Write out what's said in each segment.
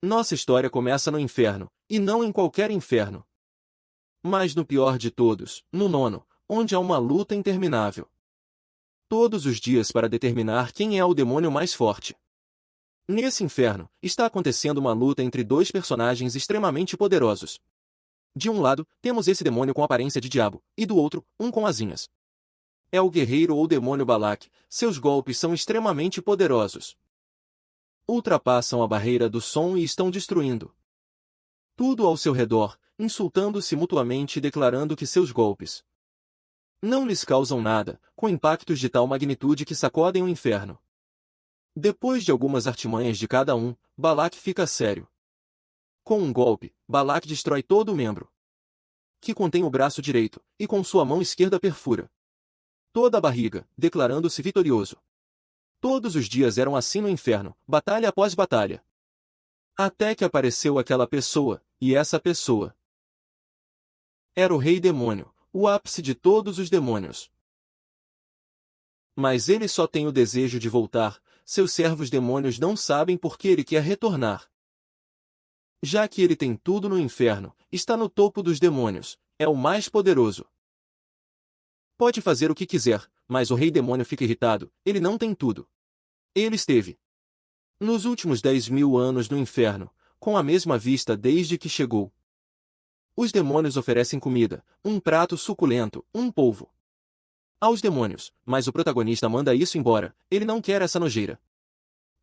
Nossa história começa no inferno, e não em qualquer inferno. Mas no pior de todos, no nono, onde há uma luta interminável. Todos os dias para determinar quem é o demônio mais forte. Nesse inferno, está acontecendo uma luta entre dois personagens extremamente poderosos. De um lado, temos esse demônio com aparência de diabo, e do outro, um com asinhas. É o guerreiro ou demônio Balak, seus golpes são extremamente poderosos. Ultrapassam a barreira do som e estão destruindo tudo ao seu redor, insultando-se mutuamente e declarando que seus golpes não lhes causam nada, com impactos de tal magnitude que sacodem o inferno. Depois de algumas artimanhas de cada um, Balak fica sério. Com um golpe, Balak destrói todo o membro que contém o braço direito, e com sua mão esquerda perfura toda a barriga, declarando-se vitorioso. Todos os dias eram assim no inferno, batalha após batalha. Até que apareceu aquela pessoa, e essa pessoa era o rei demônio, o ápice de todos os demônios. Mas ele só tem o desejo de voltar, seus servos demônios não sabem por que ele quer retornar. Já que ele tem tudo no inferno, está no topo dos demônios, é o mais poderoso. Pode fazer o que quiser, mas o rei demônio fica irritado, ele não tem tudo. Ele esteve nos últimos 10.000 anos no inferno, com a mesma vista desde que chegou. Os demônios oferecem comida, um prato suculento, um polvo aos demônios, mas o protagonista manda isso embora, ele não quer essa nojeira.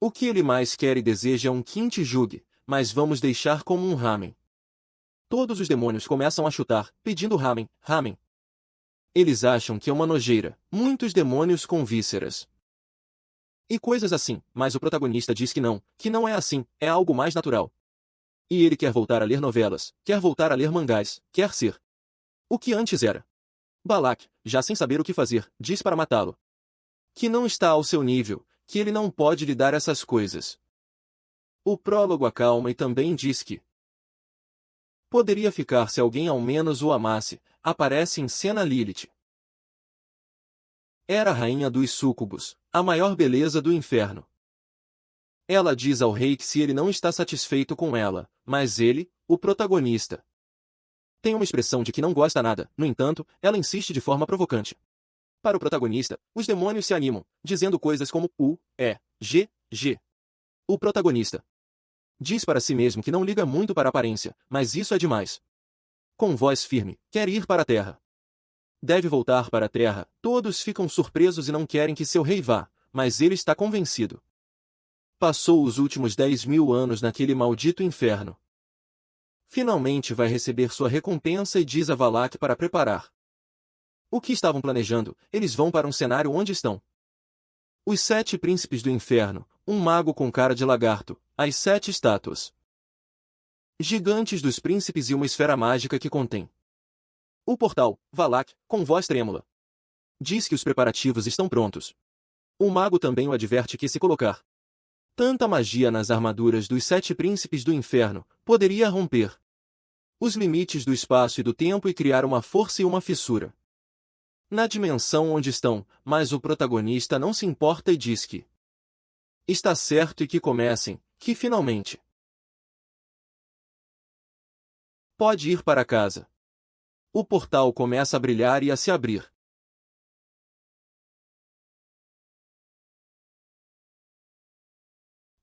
O que ele mais quer e deseja é um kimchi jjigae, mas vamos deixar como um ramen. Todos os demônios começam a chutar, pedindo ramen, ramen. Eles acham que é uma nojeira, muitos demônios com vísceras e coisas assim, mas o protagonista diz que não é assim, é algo mais natural. E ele quer voltar a ler novelas, quer voltar a ler mangás, quer ser o que antes era. Balak, já sem saber o que fazer, diz para matá-lo que não está ao seu nível, que ele não pode lhe dar essas coisas. O prólogo acalma e também diz que poderia ficar se alguém ao menos o amasse. Aparece em cena Lilith. Era a rainha dos súcubos, a maior beleza do inferno. Ela diz ao rei que se ele não está satisfeito com ela, mas ele, o protagonista, tem uma expressão de que não gosta nada, no entanto, ela insiste de forma provocante. Para o protagonista, os demônios se animam, dizendo coisas como G. O protagonista diz para si mesmo que não liga muito para a aparência, mas isso é demais. Com voz firme, quer ir para a terra. Deve voltar para a terra, todos ficam surpresos e não querem que seu rei vá, mas ele está convencido. Passou os últimos 10.000 anos naquele maldito inferno. Finalmente vai receber sua recompensa e diz a Valak para preparar o que estavam planejando, eles vão para um cenário onde estão os 7 príncipes do inferno, um mago com cara de lagarto, as 7 estátuas gigantes dos príncipes e uma esfera mágica que contém o portal. Valak, com voz trêmula, diz que os preparativos estão prontos. O mago também o adverte que se colocar tanta magia nas armaduras dos 7 príncipes do inferno, poderia romper os limites do espaço e do tempo e criar uma força e uma fissura na dimensão onde estão, mas o protagonista não se importa e diz que está certo e que comecem, que finalmente pode ir para casa. O portal começa a brilhar e a se abrir.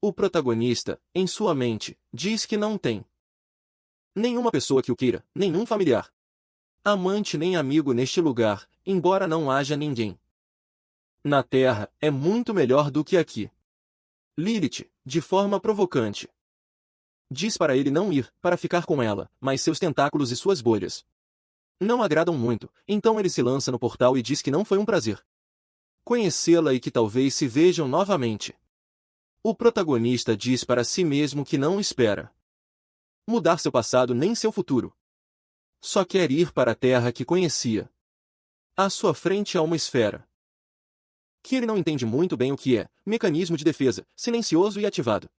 O protagonista, em sua mente, diz que não tem nenhuma pessoa que o queira, nenhum familiar, amante nem amigo neste lugar, embora não haja ninguém na Terra, é muito melhor do que aqui. Lilith, de forma provocante, diz para ele não ir, para ficar com ela, mas seus tentáculos e suas bolhas não agradam muito, então ele se lança no portal e diz que não foi um prazer conhecê-la e que talvez se vejam novamente. O protagonista diz para si mesmo que não espera mudar seu passado nem seu futuro. Só quer ir para a terra que conhecia. À sua frente há uma esfera que ele não entende muito bem o que é, mecanismo de defesa, silencioso e ativado.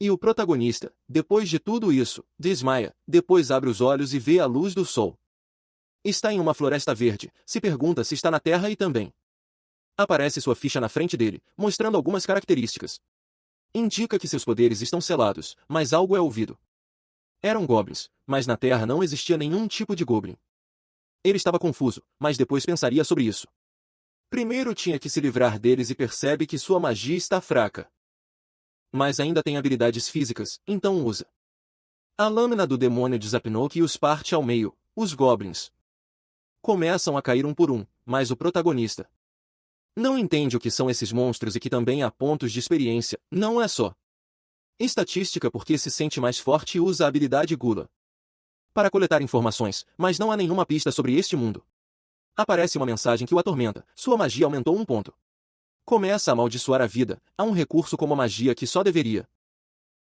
E o protagonista, depois de tudo isso, desmaia, depois abre os olhos e vê a luz do sol. Está em uma floresta verde, se pergunta se está na Terra e também aparece sua ficha na frente dele, mostrando algumas características Indica que seus poderes estão selados, mas algo é ouvido. Eram goblins, mas na Terra não existia nenhum tipo de goblin. Ele estava confuso, mas depois pensaria sobre isso. Primeiro tinha que se livrar deles e percebe que sua magia está fraca. Mas ainda tem habilidades físicas, então usa. A lâmina do demônio de Zapnok os parte ao meio. Os goblins começam a cair um por um, mas o protagonista não entende o que são esses monstros e que também há pontos de experiência, não é só estatística porque se sente mais forte e usa a habilidade Gula para coletar informações, mas não há nenhuma pista sobre este mundo. Aparece uma mensagem que o atormenta, sua magia aumentou um ponto. Começa a amaldiçoar a vida, há um recurso como a magia que só deveria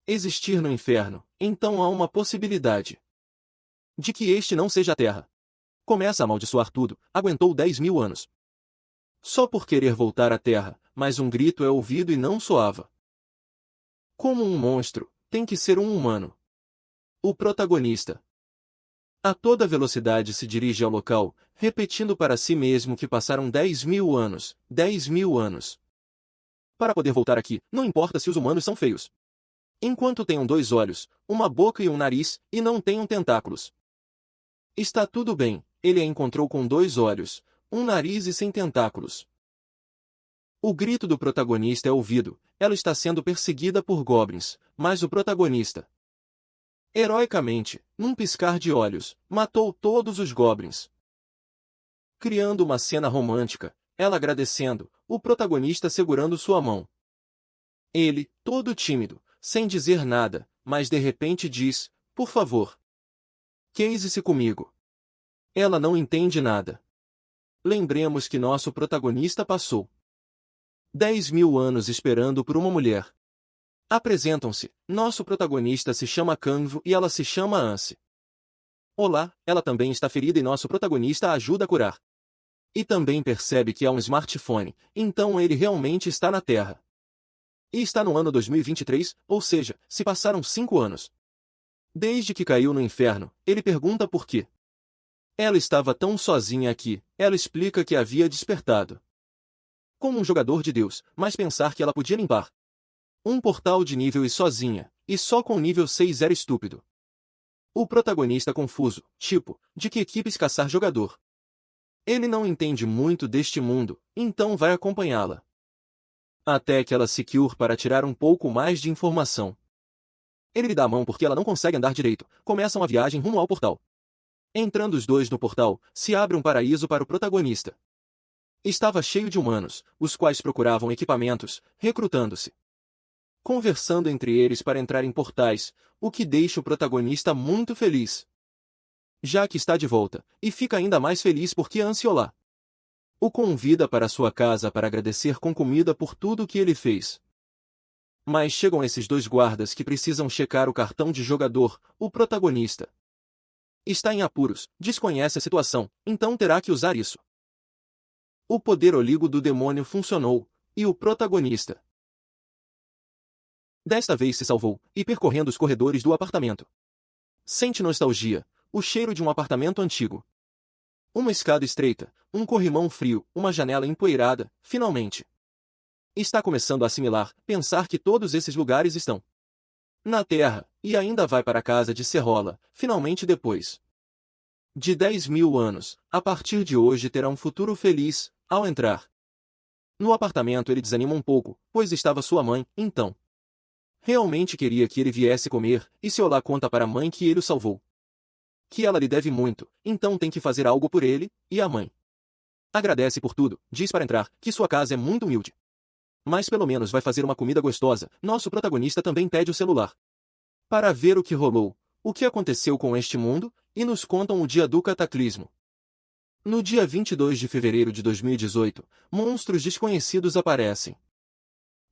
existir no inferno, então há uma possibilidade de que este não seja a Terra. Começa a amaldiçoar tudo, aguentou 10.000 anos. Só por querer voltar à Terra, mas um grito é ouvido e não soava. Como um monstro, tem que ser um humano. O protagonista a toda velocidade se dirige ao local, repetindo para si mesmo que passaram 10.000 anos, 10.000 anos. Para poder voltar aqui, não importa se os humanos são feios. Enquanto tenham 2 olhos, uma boca e um nariz, e não tenham tentáculos. Está tudo bem, ele a encontrou com 2 olhos, um nariz e sem tentáculos. O grito do protagonista é ouvido, ela está sendo perseguida por goblins, mas o protagonista heroicamente, num piscar de olhos, matou todos os goblins. Criando uma cena romântica, ela agradecendo, o protagonista segurando sua mão. Ele, todo tímido, sem dizer nada, mas de repente diz, por favor. Case-se comigo. Ela não entende nada. Lembremos que nosso protagonista passou 10.000 anos esperando por uma mulher. Apresentam-se, nosso protagonista se chama Canvo e ela se chama Anse. Olá, ela também está ferida e nosso protagonista a ajuda a curar. E também percebe que há um smartphone, então ele realmente está na Terra. E está no ano 2023, ou seja, se passaram 5 anos. Desde que caiu no inferno, ele pergunta por quê. Ela estava tão sozinha aqui, ela explica que havia despertado como um jogador de Deus, mas pensar que ela podia limpar um portal de nível e sozinha, e só com nível 6 era estúpido. O protagonista confuso, tipo, de que equipes caçar jogador. Ele não entende muito deste mundo, então vai acompanhá-la. Até que ela se cure para tirar um pouco mais de informação. Ele lhe dá a mão porque ela não consegue andar direito, começam a viagem rumo ao portal. Entrando os dois no portal, se abre um paraíso para o protagonista. Estava cheio de humanos, os quais procuravam equipamentos, recrutando-se. Conversando entre eles para entrar em portais, o que deixa o protagonista muito feliz. Já que está de volta, e fica ainda mais feliz porque Ansiolá o convida para sua casa para agradecer com comida por tudo que ele fez. Mas chegam esses 2 guardas que precisam checar o cartão de jogador, o protagonista está em apuros, desconhece a situação, então terá que usar isso. O poder oligo do demônio funcionou, e o protagonista desta vez se salvou, e percorrendo os corredores do apartamento. Sente nostalgia, o cheiro de um apartamento antigo. Uma escada estreita, um corrimão frio, uma janela empoeirada, finalmente. Está começando a assimilar, pensar que todos esses lugares estão na Terra, e ainda vai para a casa de Serrola, finalmente depois de 10.000 anos, a partir de hoje terá um futuro feliz, ao entrar no apartamento ele desanima um pouco, pois estava sua mãe, então. Realmente queria que ele viesse comer, e Seolá conta para a mãe que ele o salvou. Que ela lhe deve muito, então tem que fazer algo por ele, e a mãe agradece por tudo, diz para entrar, que sua casa é muito humilde. Mas pelo menos vai fazer uma comida gostosa, nosso protagonista também pede o celular para ver o que rolou, o que aconteceu com este mundo, e nos contam o dia do cataclismo. No dia 22 de fevereiro de 2018, monstros desconhecidos aparecem.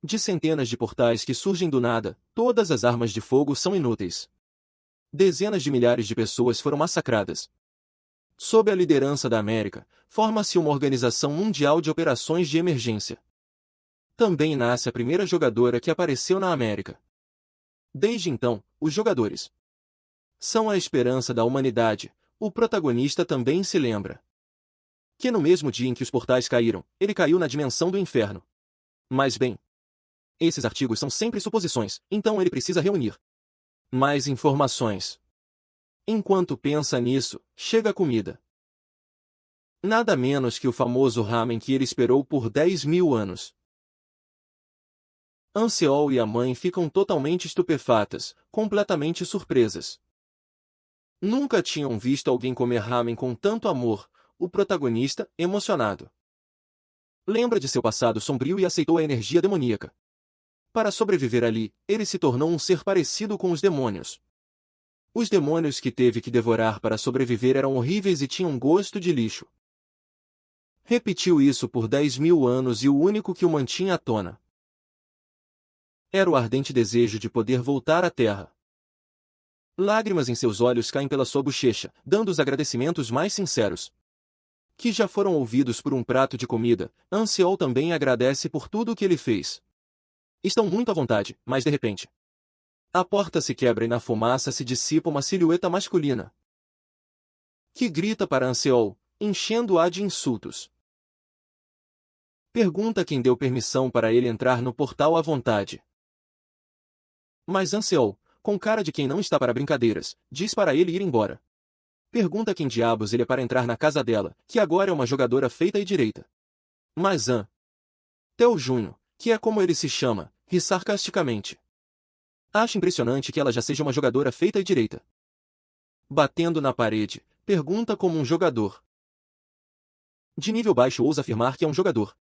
De centenas de portais que surgem do nada, todas as armas de fogo são inúteis. Dezenas de milhares de pessoas foram massacradas. Sob a liderança da América, forma-se uma organização mundial de operações de emergência. Também nasce a primeira jogadora que apareceu na América. Desde então, os jogadores são a esperança da humanidade. O protagonista também se lembra que no mesmo dia em que os portais caíram, ele caiu na dimensão do inferno. Mas bem, Esses artigos são sempre suposições, então ele precisa reunir mais informações. Enquanto pensa nisso, chega a comida. Nada menos que o famoso ramen que ele esperou por 10.000 anos. Anseol e a mãe ficam totalmente estupefatas, completamente surpresas. Nunca tinham visto alguém comer ramen com tanto amor, o protagonista, emocionado. Lembra de seu passado sombrio e aceitou a energia demoníaca. Para sobreviver ali, ele se tornou um ser parecido com os demônios. Os demônios que teve que devorar para sobreviver eram horríveis e tinham gosto de lixo. Repetiu isso por 10.000 anos e o único que o mantinha à tona era o ardente desejo de poder voltar à Terra. Lágrimas em seus olhos caem pela sua bochecha, dando os agradecimentos mais sinceros, que já foram ouvidos por um prato de comida. Anseol também agradece por tudo o que ele fez. Estão muito à vontade, mas de repente a porta se quebra e na fumaça se dissipa uma silhueta masculina, que grita para Anseol, enchendo-a de insultos. Pergunta quem deu permissão para ele entrar no portal à vontade. Mas Anseol, com cara de quem não está para brincadeiras, diz para ele ir embora. Pergunta quem diabos ele é para entrar na casa dela, que agora é uma jogadora feita e direita. Mas Theo Júnior, que é como ele se chama, ri sarcasticamente. Acha impressionante que ela já seja uma jogadora feita e direita. Batendo na parede, pergunta como um jogador de nível baixo ousa afirmar que é um jogador.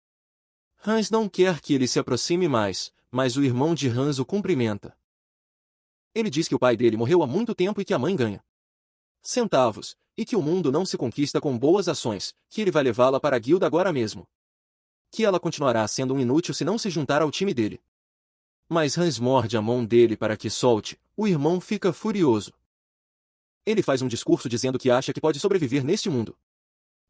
Hans não quer que ele se aproxime mais, mas o irmão de Hans o cumprimenta. Ele diz que o pai dele morreu há muito tempo e que a mãe ganha centavos, e que o mundo não se conquista com boas ações, que ele vai levá-la para a guilda agora mesmo. Que ela continuará sendo um inútil se não se juntar ao time dele. Mas Hans morde a mão dele para que solte, o irmão fica furioso. Ele faz um discurso dizendo que acha que pode sobreviver neste mundo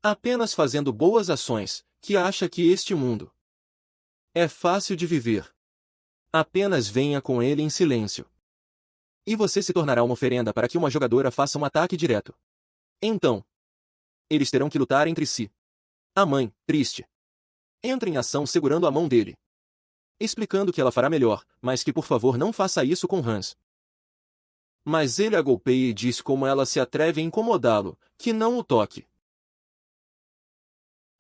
apenas fazendo boas ações, que acha que este mundo é fácil de viver. Apenas venha com ele em silêncio. E você se tornará uma oferenda para que uma jogadora faça um ataque direto. Então, eles terão que lutar entre si. A mãe, triste, entra em ação segurando a mão dele, explicando que ela fará melhor, mas que por favor não faça isso com Hans. Mas ele a golpeia e diz como ela se atreve a incomodá-lo, que não o toque.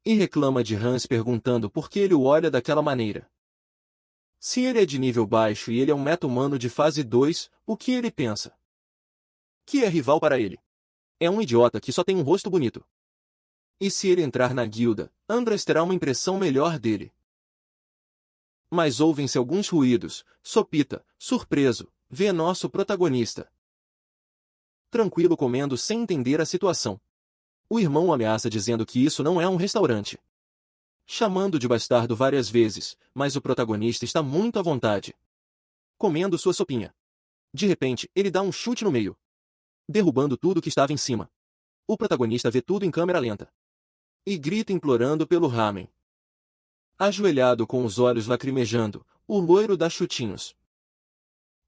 E reclama de Hans perguntando por que ele o olha daquela maneira. Se ele é de nível baixo e ele é um meta-humano de fase 2, o que ele pensa? Que é rival para ele. É um idiota que só tem um rosto bonito. E se ele entrar na guilda, Andras terá uma impressão melhor dele. Mas ouvem-se alguns ruídos. Sopita, surpreso, vê nosso protagonista tranquilo comendo sem entender a situação. O irmão ameaça dizendo que isso não é um restaurante, chamando de bastardo várias vezes, mas o protagonista está muito à vontade, comendo sua sopinha. De repente, ele dá um chute no meio, derrubando tudo que estava em cima. O protagonista vê tudo em câmera lenta e grita implorando pelo ramen. Ajoelhado com os olhos lacrimejando, o loiro dá chutinhos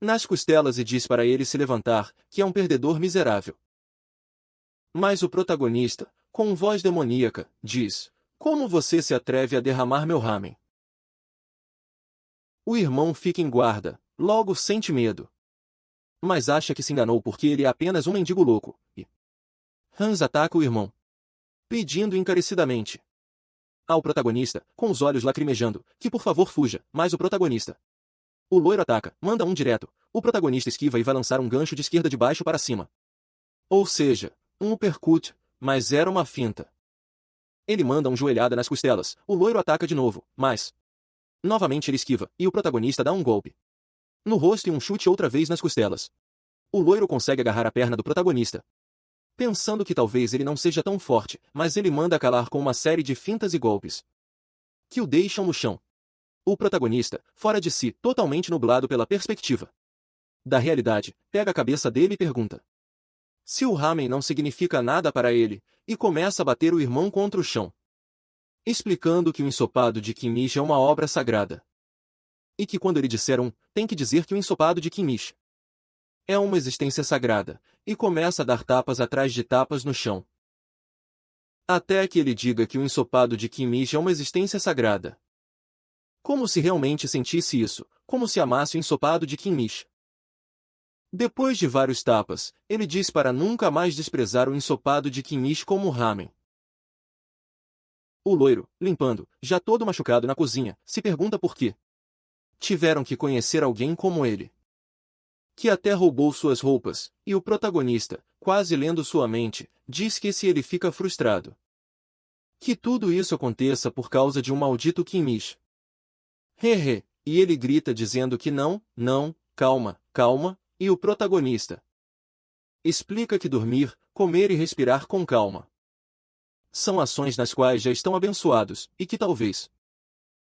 nas costelas e diz para ele se levantar, que é um perdedor miserável. Mas o protagonista, com voz demoníaca, diz: como você se atreve a derramar meu ramen? O irmão fica em guarda, logo sente medo. Mas acha que se enganou porque ele é apenas um mendigo louco, e Hans ataca o irmão, pedindo encarecidamente ao protagonista, com os olhos lacrimejando, que por favor fuja, mas o protagonista. O loiro ataca, manda um direto, o protagonista esquiva e vai lançar um gancho de esquerda de baixo para cima. Ou seja, um uppercut, mas era uma finta. Ele manda uma joelhada nas costelas, o loiro ataca de novo, mas novamente ele esquiva, e o protagonista dá um golpe no rosto e um chute outra vez nas costelas. O loiro consegue agarrar a perna do protagonista, pensando que talvez ele não seja tão forte, mas ele manda calar com uma série de fintas e golpes que o deixam no chão. O protagonista, fora de si, totalmente nublado pela perspectiva da realidade, pega a cabeça dele e pergunta se o ramen não significa nada para ele, e começa a bater o irmão contra o chão, explicando que o ensopado de Kimmish é uma obra sagrada. E que quando ele disser tem que dizer que o ensopado de Kimmish é uma existência sagrada, e começa a dar tapas atrás de tapas no chão. Até que ele diga que o ensopado de Kimmish é uma existência sagrada. Como se realmente sentisse isso, como se amasse o ensopado de Kinmish. Depois de vários tapas, ele diz para nunca mais desprezar o ensopado de Kinmish como ramen. O loiro, limpando, já todo machucado na cozinha, se pergunta por quê. Tiveram que conhecer alguém como ele, que até roubou suas roupas, e o protagonista, quase lendo sua mente, diz que se ele fica frustrado, que tudo isso aconteça por causa de um maldito Kinmish. Hehe, e ele grita dizendo que não, calma, calma, e o protagonista explica que dormir, comer e respirar com calma são ações nas quais já estão abençoados, e que talvez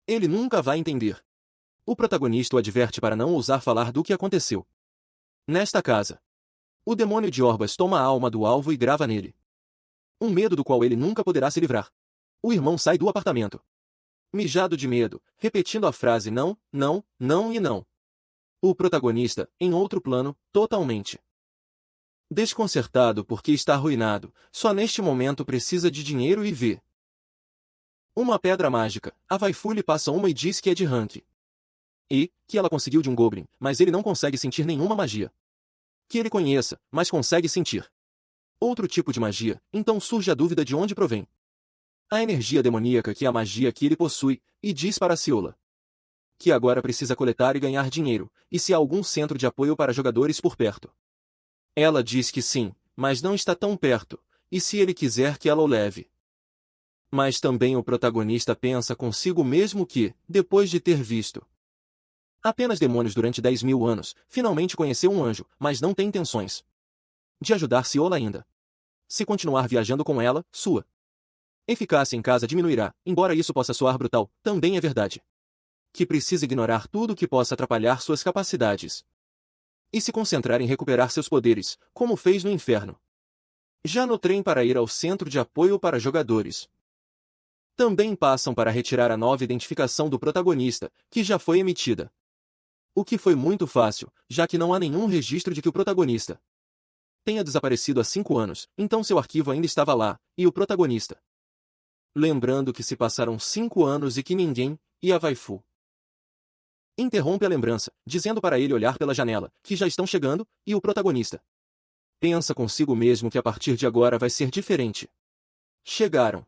ele nunca vai entender. O protagonista o adverte para não ousar falar do que aconteceu nesta casa. O demônio de Orbas toma a alma do alvo e grava nele um medo do qual ele nunca poderá se livrar. O irmão sai do apartamento, mijado de medo, repetindo a frase não e não. O protagonista, em outro plano, totalmente desconcertado porque está arruinado, só neste momento precisa de dinheiro e vê uma pedra mágica. A waifu lhe passa uma e diz que é de rank. E que ela conseguiu de um goblin, mas ele não consegue sentir nenhuma magia que ele conheça, mas consegue sentir outro tipo de magia, então surge a dúvida de onde provém a energia demoníaca que é a magia que ele possui, e diz para Ciola que agora precisa coletar e ganhar dinheiro, e se há algum centro de apoio para jogadores por perto. Ela diz que sim, mas não está tão perto, e se ele quiser que ela o leve. Mas também o protagonista pensa consigo mesmo que, depois de ter visto apenas demônios durante 10.000 anos, finalmente conheceu um anjo, mas não tem intenções de ajudar Ciola ainda. Se continuar viajando com ela, sua eficácia em casa diminuirá, embora isso possa soar brutal, também é verdade. Que precisa ignorar tudo que possa atrapalhar suas capacidades e se concentrar em recuperar seus poderes, como fez no inferno. Já no trem para ir ao centro de apoio para jogadores, também passam para retirar a nova identificação do protagonista, que já foi emitida. O que foi muito fácil, já que não há nenhum registro de que o protagonista tenha desaparecido há 5 anos, então seu arquivo ainda estava lá, e o protagonista, lembrando que se passaram 5 anos e que ninguém, e a waifu interrompe a lembrança, dizendo para ele olhar pela janela, que já estão chegando, e o protagonista pensa consigo mesmo que a partir de agora vai ser diferente. Chegaram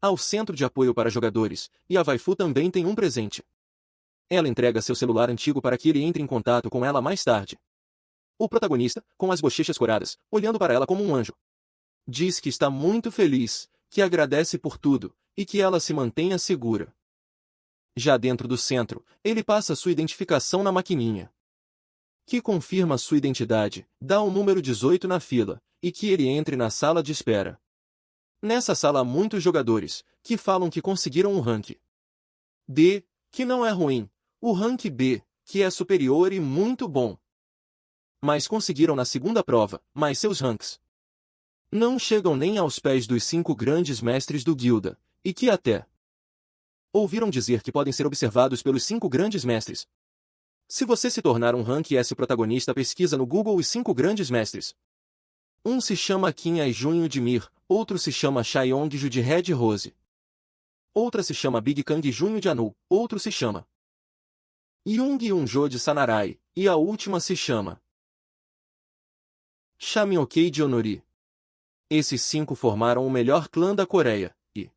ao centro de apoio para jogadores, e a waifu também tem um presente. Ela entrega seu celular antigo para que ele entre em contato com ela mais tarde. O protagonista, com as bochechas coradas, olhando para ela como um anjo, diz que está muito feliz, que agradece por tudo, e que ela se mantenha segura. Já dentro do centro, ele passa sua identificação na maquininha, que confirma sua identidade, dá o número 18 na fila, e que ele entre na sala de espera. Nessa sala há muitos jogadores, que falam que conseguiram o rank D, que não é ruim, o rank B, que é superior e muito bom. Mas conseguiram na segunda prova, mas seus ranks não chegam nem aos pés dos 5 grandes mestres do guilda, e que até ouviram dizer que podem ser observados pelos 5 grandes mestres. Se você se tornar um rank S protagonista, pesquisa no Google os 5 grandes mestres. Um se chama Qin Aijunho de Mir, outro se chama Xiongju de Red Rose. Outra se chama Big Kang Junho de Anu, outro se chama Jung Yunjo de Sanarai, e a última se chama Shamyokei de Honori. Esses 5 formaram o melhor clã da Coreia, e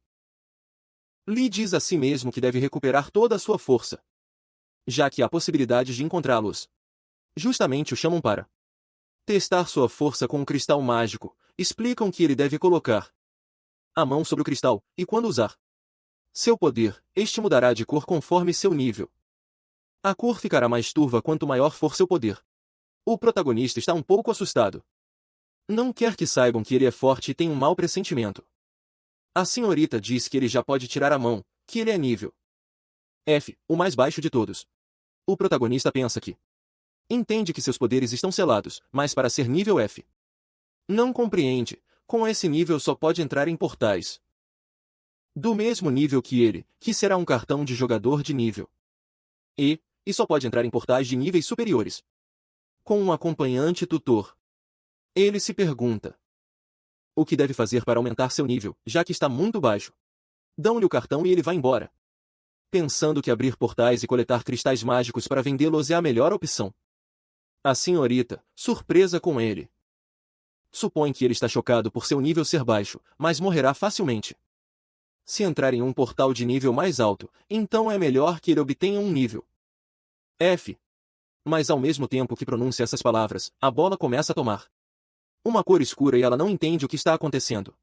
Lee diz a si mesmo que deve recuperar toda a sua força, já que há possibilidade de encontrá-los. Justamente o chamam para testar sua força com um cristal mágico, explicam que ele deve colocar a mão sobre o cristal, e quando usar seu poder, este mudará de cor conforme seu nível. A cor ficará mais turva quanto maior for seu poder. O protagonista está um pouco assustado. Não quer que saibam que ele é forte e tem um mau pressentimento. A senhorita diz que ele já pode tirar a mão, que ele é nível F, o mais baixo de todos. O protagonista pensa que entende que seus poderes estão selados, mas para ser nível F, não compreende, com esse nível só pode entrar em portais do mesmo nível que ele, que será um cartão de jogador de nível E só pode entrar em portais de níveis superiores com um acompanhante tutor. Ele se pergunta o que deve fazer para aumentar seu nível, já que está muito baixo. Dão-lhe o cartão e ele vai embora. pensando que abrir portais e coletar cristais mágicos para vendê-los é a melhor opção. A senhorita, surpresa com ele, supõe que ele está chocado por seu nível ser baixo, mas morrerá facilmente. Se entrar em um portal de nível mais alto, então é melhor que ele obtenha um nível F. Mas ao mesmo tempo que pronuncia essas palavras, a bola começa a tomar uma cor escura e ela não entende o que está acontecendo.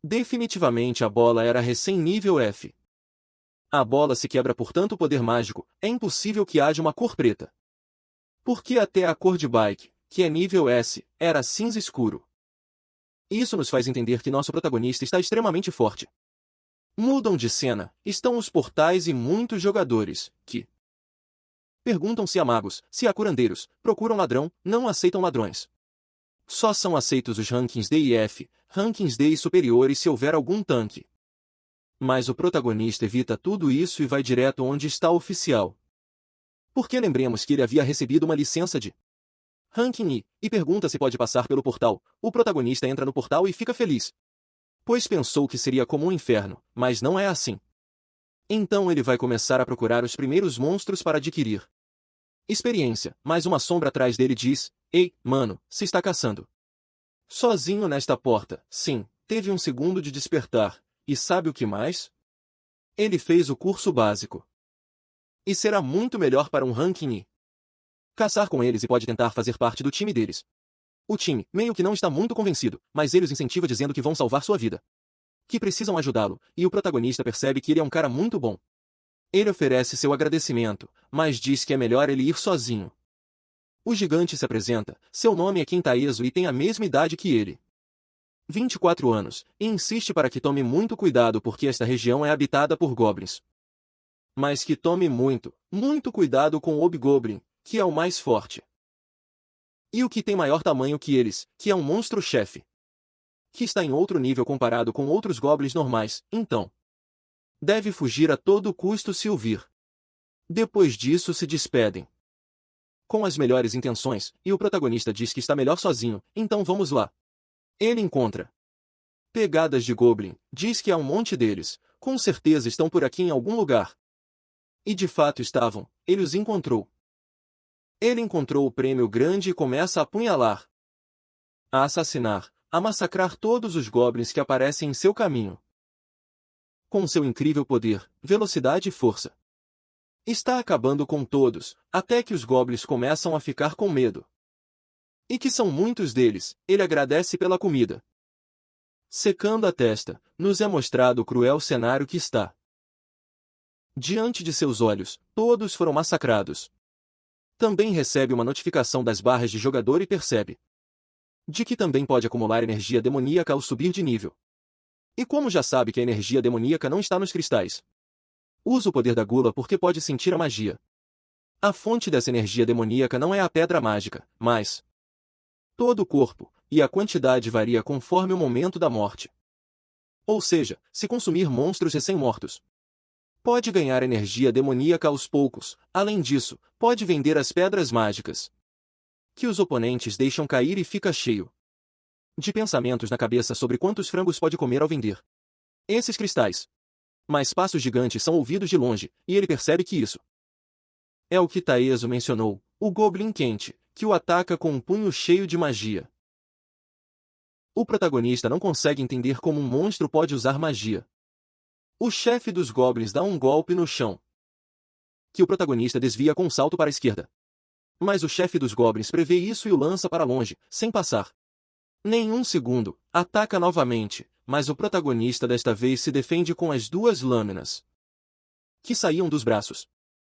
Definitivamente a bola era recém-nível F. A bola se quebra por tanto poder mágico, é impossível que haja uma cor preta. Porque até a cor de Bike, que é nível S, era cinza escuro. Isso nos faz entender que nosso protagonista está extremamente forte. Mudam de cena, estão os portais e muitos jogadores, que perguntam se há magos, se há curandeiros, procuram ladrão, não aceitam ladrões. Só são aceitos os rankings D e F, rankings D e superiores se houver algum tanque. Mas o protagonista evita tudo isso e vai direto onde está o oficial. Porque lembremos que ele havia recebido uma licença de ranking I, e pergunta se pode passar pelo portal. O protagonista entra no portal e fica feliz, pois pensou que seria como um inferno, mas não é assim. Então ele vai começar a procurar os primeiros monstros para adquirir experiência, mas uma sombra atrás dele diz: "Ei, mano, se está caçando sozinho nesta porta." Sim, teve um segundo de despertar, e sabe o que mais? Ele fez o curso básico. E será muito melhor para um ranking I caçar com eles e pode tentar fazer parte do time deles. O time, meio que não está muito convencido, mas ele os incentiva dizendo que vão salvar sua vida, que precisam ajudá-lo, e o protagonista percebe que ele é um cara muito bom. Ele oferece seu agradecimento, mas diz que é melhor ele ir sozinho. O gigante se apresenta, seu nome é Quintaeso e tem a mesma idade que ele. 24 anos, e insiste para que tome muito cuidado porque esta região é habitada por goblins. Mas que tome muito, muito cuidado com o Hobgoblin, que é o mais forte. E o que tem maior tamanho que eles, que é um monstro-chefe, que está em outro nível comparado com outros goblins normais, então deve fugir a todo custo se o vir. Depois disso se despedem com as melhores intenções, e o protagonista diz que está melhor sozinho, então vamos lá. Ele encontra pegadas de goblin, diz que há um monte deles, com certeza estão por aqui em algum lugar. E de fato estavam, ele os encontrou. Ele encontrou o prêmio grande e começa a apunhalar, a assassinar, a massacrar todos os goblins que aparecem em seu caminho. Com seu incrível poder, velocidade e força, está acabando com todos, até que os goblins começam a ficar com medo. E que são muitos deles, ele agradece pela comida. Secando a testa, nos é mostrado o cruel cenário que está diante de seus olhos, todos foram massacrados. Também recebe uma notificação das barras de jogador e percebe de que também pode acumular energia demoníaca ao subir de nível. E como já sabe que a energia demoníaca não está nos cristais, usa o poder da gula porque pode sentir a magia. A fonte dessa energia demoníaca não é a pedra mágica, mas todo o corpo, e a quantidade varia conforme o momento da morte. Ou seja, se consumir monstros recém-mortos, pode ganhar energia demoníaca aos poucos. Além disso, pode vender as pedras mágicas que os oponentes deixam cair e fica cheio de pensamentos na cabeça sobre quantos frangos pode comer ao vender esses cristais. Mas passos gigantes são ouvidos de longe, e ele percebe que isso é o que Taeso mencionou, o Goblin quente, que o ataca com um punho cheio de magia. O protagonista não consegue entender como um monstro pode usar magia. O chefe dos goblins dá um golpe no chão, que o protagonista desvia com um salto para a esquerda. Mas o chefe dos goblins prevê isso e o lança para longe, sem passar nenhum segundo. Ataca novamente, mas o protagonista desta vez se defende com as duas lâminas que saíam dos braços.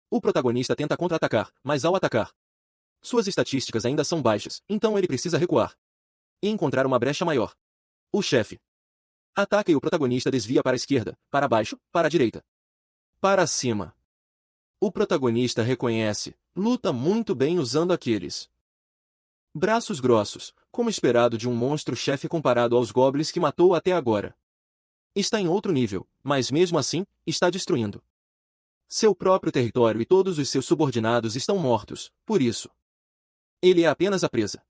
O protagonista tenta contra-atacar, mas ao atacar, suas estatísticas ainda são baixas, então ele precisa recuar e encontrar uma brecha maior. O chefe ataca e o protagonista desvia para a esquerda, para baixo, para a direita, para cima. O protagonista reconhece, luta muito bem usando aqueles braços grossos, como esperado de um monstro-chefe comparado aos goblins que matou até agora. Está em outro nível, mas mesmo assim, está destruindo seu próprio território e todos os seus subordinados estão mortos, por isso ele é apenas a presa.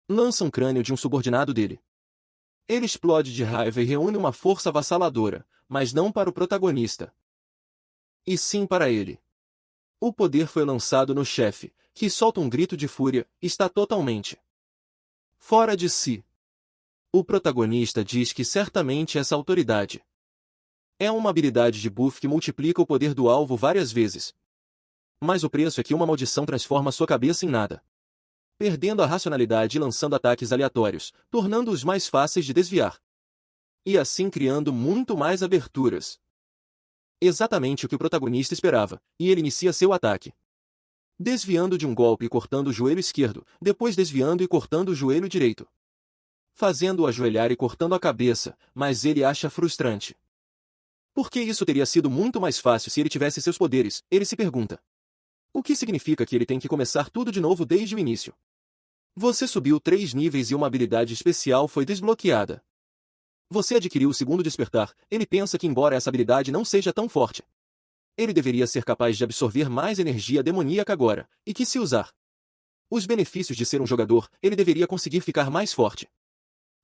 Lança um crânio de um subordinado dele. Ele explode de raiva e reúne uma força avassaladora, mas não para o protagonista. e sim para ele. O poder foi lançado no chefe, que solta um grito de fúria, está totalmente fora de si. O protagonista diz que certamente essa autoridade é uma habilidade de buff que multiplica o poder do alvo várias vezes. Mas o preço é que uma maldição transforma sua cabeça em nada, perdendo a racionalidade e lançando ataques aleatórios, tornando-os mais fáceis de desviar. E assim criando muito mais aberturas. Exatamente o que o protagonista esperava, e ele inicia seu ataque. Desviando de um golpe e cortando o joelho esquerdo, depois desviando e cortando o joelho direito. Fazendo-o ajoelhar e cortando a cabeça, mas ele acha frustrante. Por que isso teria sido muito mais fácil se ele tivesse seus poderes, ele se pergunta. O que significa que ele tem que começar tudo de novo desde o início? Você subiu 3 níveis e uma habilidade especial foi desbloqueada. Você adquiriu o segundo despertar, ele pensa que embora essa habilidade não seja tão forte, ele deveria ser capaz de absorver mais energia demoníaca agora, e que se usar os benefícios de ser um jogador, ele deveria conseguir ficar mais forte.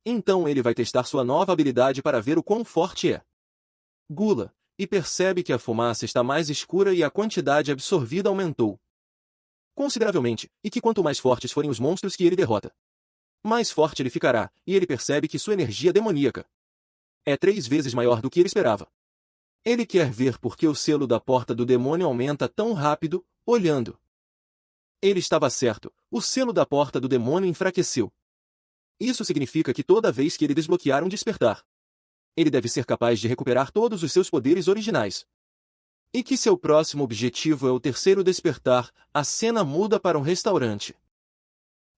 Então ele vai testar sua nova habilidade para ver o quão forte é. Gula, e percebe que a fumaça está mais escura e a quantidade absorvida aumentou consideravelmente, e que quanto mais fortes forem os monstros que ele derrota, mais forte ele ficará, e ele percebe que sua energia demoníaca é 3 vezes maior do que ele esperava. Ele quer ver por que o selo da porta do demônio aumenta tão rápido, olhando. Ele estava certo, o selo da porta do demônio enfraqueceu. Isso significa que toda vez que ele desbloquear um despertar, ele deve ser capaz de recuperar todos os seus poderes originais. E que seu próximo objetivo é o terceiro despertar, a cena muda para um restaurante.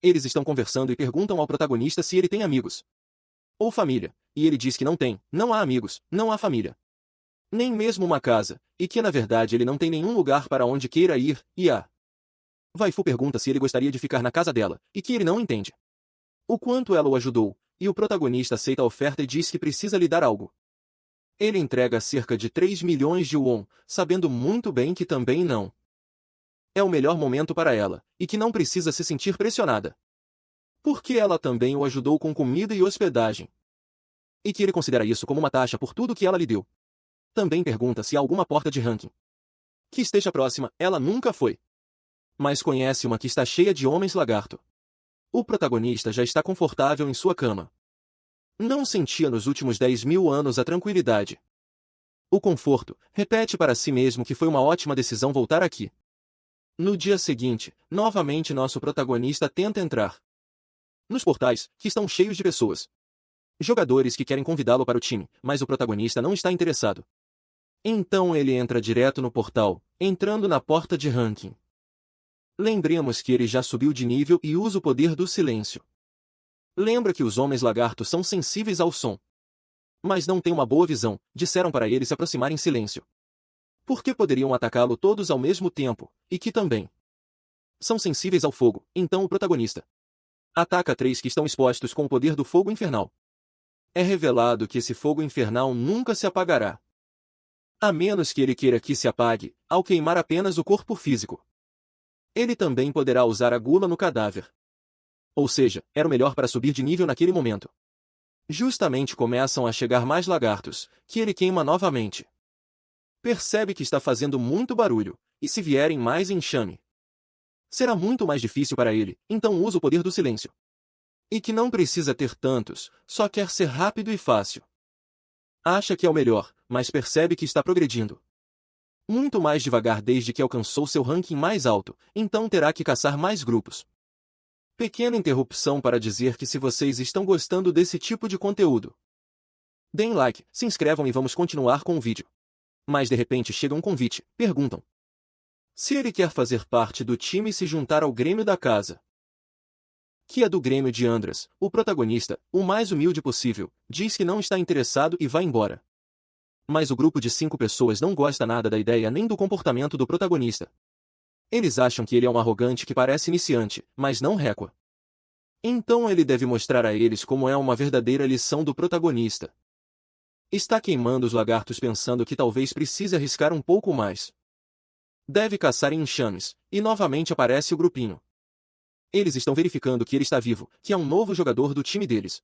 Eles estão conversando e perguntam ao protagonista se ele tem amigos ou família, e ele diz que não tem, não há amigos, não há família, nem mesmo uma casa, e que na verdade ele não tem nenhum lugar para onde queira ir, e a Waifu pergunta se ele gostaria de ficar na casa dela, e que ele não entende o quanto ela o ajudou, e o protagonista aceita a oferta e diz que precisa lhe dar algo. Ele entrega cerca de 3 milhões de won, sabendo muito bem que também não é o melhor momento para ela, e que não precisa se sentir pressionada. Porque ela também o ajudou com comida e hospedagem. E que ele considera isso como uma taxa por tudo que ela lhe deu. Também pergunta se há alguma porta de ranking que esteja próxima, ela nunca foi. Mas conhece uma que está cheia de homens lagarto. O protagonista já está confortável em sua cama. Não sentia nos últimos 10.000 anos a tranquilidade. O conforto, repete para si mesmo que foi uma ótima decisão voltar aqui. No dia seguinte, novamente nosso protagonista tenta entrar nos portais, que estão cheios de pessoas. Jogadores que querem convidá-lo para o time, mas o protagonista não está interessado. Então ele entra direto no portal, entrando na porta de ranking. Lembremos que ele já subiu de nível e usa o poder do silêncio. Lembra que os homens lagartos são sensíveis ao som, mas não têm uma boa visão, disseram para ele se aproximar em silêncio. Porque poderiam atacá-lo todos ao mesmo tempo, e que também são sensíveis ao fogo, então o protagonista ataca 3 que estão expostos com o poder do fogo infernal. É revelado que esse fogo infernal nunca se apagará, a menos que ele queira que se apague, ao queimar apenas o corpo físico. Ele também poderá usar a gula no cadáver. Ou seja, era o melhor para subir de nível naquele momento. Justamente começam a chegar mais lagartos, que ele queima novamente. Percebe que está fazendo muito barulho, e se vierem mais enxame, será muito mais difícil para ele, então usa o poder do silêncio. E que não precisa ter tantos, só quer ser rápido e fácil. Acha que é o melhor, mas percebe que está progredindo muito mais devagar desde que alcançou seu ranking mais alto, então terá que caçar mais grupos. Pequena interrupção para dizer que se vocês estão gostando desse tipo de conteúdo, deem like, se inscrevam e vamos continuar com o vídeo. Mas de repente chega um convite, perguntam se ele quer fazer parte do time e se juntar ao Grêmio da casa, que é do Grêmio de Andras. O protagonista, o mais humilde possível, diz que não está interessado e vai embora. Mas o grupo de 5 pessoas não gosta nada da ideia nem do comportamento do protagonista. Eles acham que ele é um arrogante que parece iniciante, mas não récua. Então ele deve mostrar a eles como é uma verdadeira lição do protagonista. Está queimando os lagartos pensando que talvez precise arriscar um pouco mais. Deve caçar em enxames, e novamente aparece o grupinho. Eles estão verificando que ele está vivo, que é um novo jogador do time deles.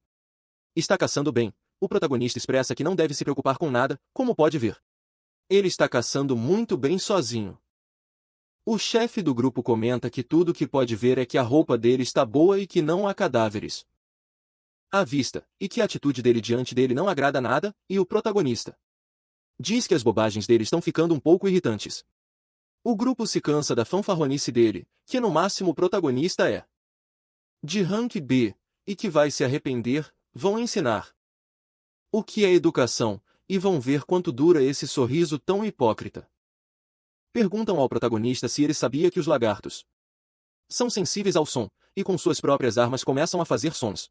Está caçando bem. O protagonista expressa que não deve se preocupar com nada, como pode ver. Ele está caçando muito bem sozinho. O chefe do grupo comenta que tudo que pode ver é que a roupa dele está boa e que não há cadáveres à vista, e que a atitude dele diante dele não agrada nada, e o protagonista diz que as bobagens dele estão ficando um pouco irritantes. O grupo se cansa da fanfarronice dele, que no máximo o protagonista é de rank B, e que vai se arrepender. Vão ensinar o que é educação, e vão ver quanto dura esse sorriso tão hipócrita. Perguntam ao protagonista se ele sabia que os lagartos são sensíveis ao som, e com suas próprias armas começam a fazer sons.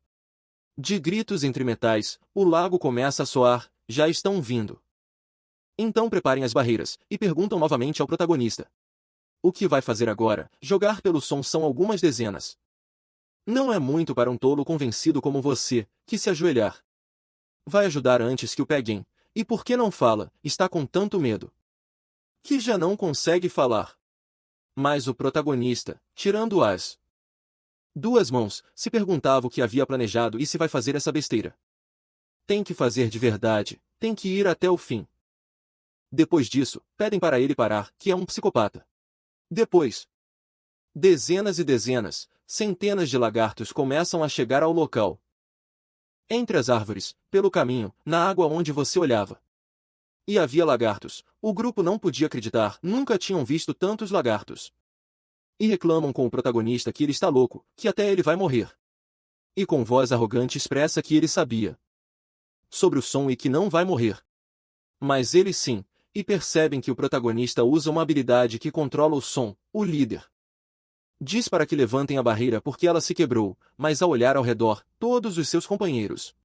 De gritos entre metais, o lago começa a soar. Já estão vindo. Então preparem as barreiras, e perguntam novamente ao protagonista. O que vai fazer agora? Jogar pelo som são algumas dezenas. Não é muito para um tolo convencido como você, que se ajoelhar vai ajudar antes que o peguem. E por que não fala? Está com tanto medo que já não consegue falar. Mas o protagonista, tirando as duas mãos, se perguntava o que havia planejado e se vai fazer essa besteira. Tem que fazer de verdade, tem que ir até o fim. Depois disso, pedem para ele parar, que é um psicopata. Depois, dezenas e dezenas, centenas de lagartos começam a chegar ao local. Entre as árvores, pelo caminho, na água onde você olhava. E havia lagartos. O grupo não podia acreditar, nunca tinham visto tantos lagartos. E reclamam com o protagonista que ele está louco, que até ele vai morrer. E com voz arrogante expressa que ele sabia sobre o som e que não vai morrer. Mas ele sim, e percebem que o protagonista usa uma habilidade que controla o som. O líder diz para que levantem a barreira porque ela se quebrou, mas ao olhar ao redor, todos os seus companheiros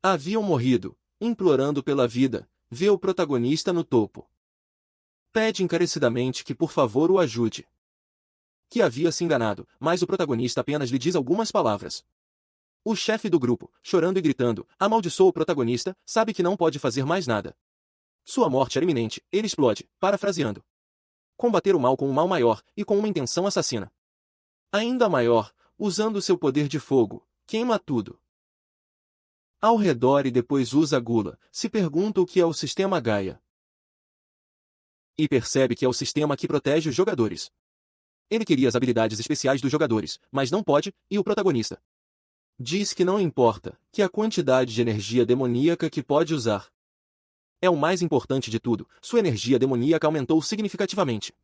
haviam morrido. Implorando pela vida, vê o protagonista no topo. Pede encarecidamente que por favor o ajude. Que havia se enganado, mas o protagonista apenas lhe diz algumas palavras. O chefe do grupo, chorando e gritando, amaldiçoa o protagonista, sabe que não pode fazer mais nada. Sua morte era iminente, ele explode, parafraseando. Combater o mal com um mal maior, e com uma intenção assassina ainda maior, usando seu poder de fogo, queima tudo ao redor e depois usa a gula. Se pergunta o que é o sistema Gaia. E percebe que é o sistema que protege os jogadores. Ele queria as habilidades especiais dos jogadores, mas não pode, e o protagonista diz que não importa, que a quantidade de energia demoníaca que pode usar é o mais importante de tudo. Sua energia demoníaca aumentou significativamente.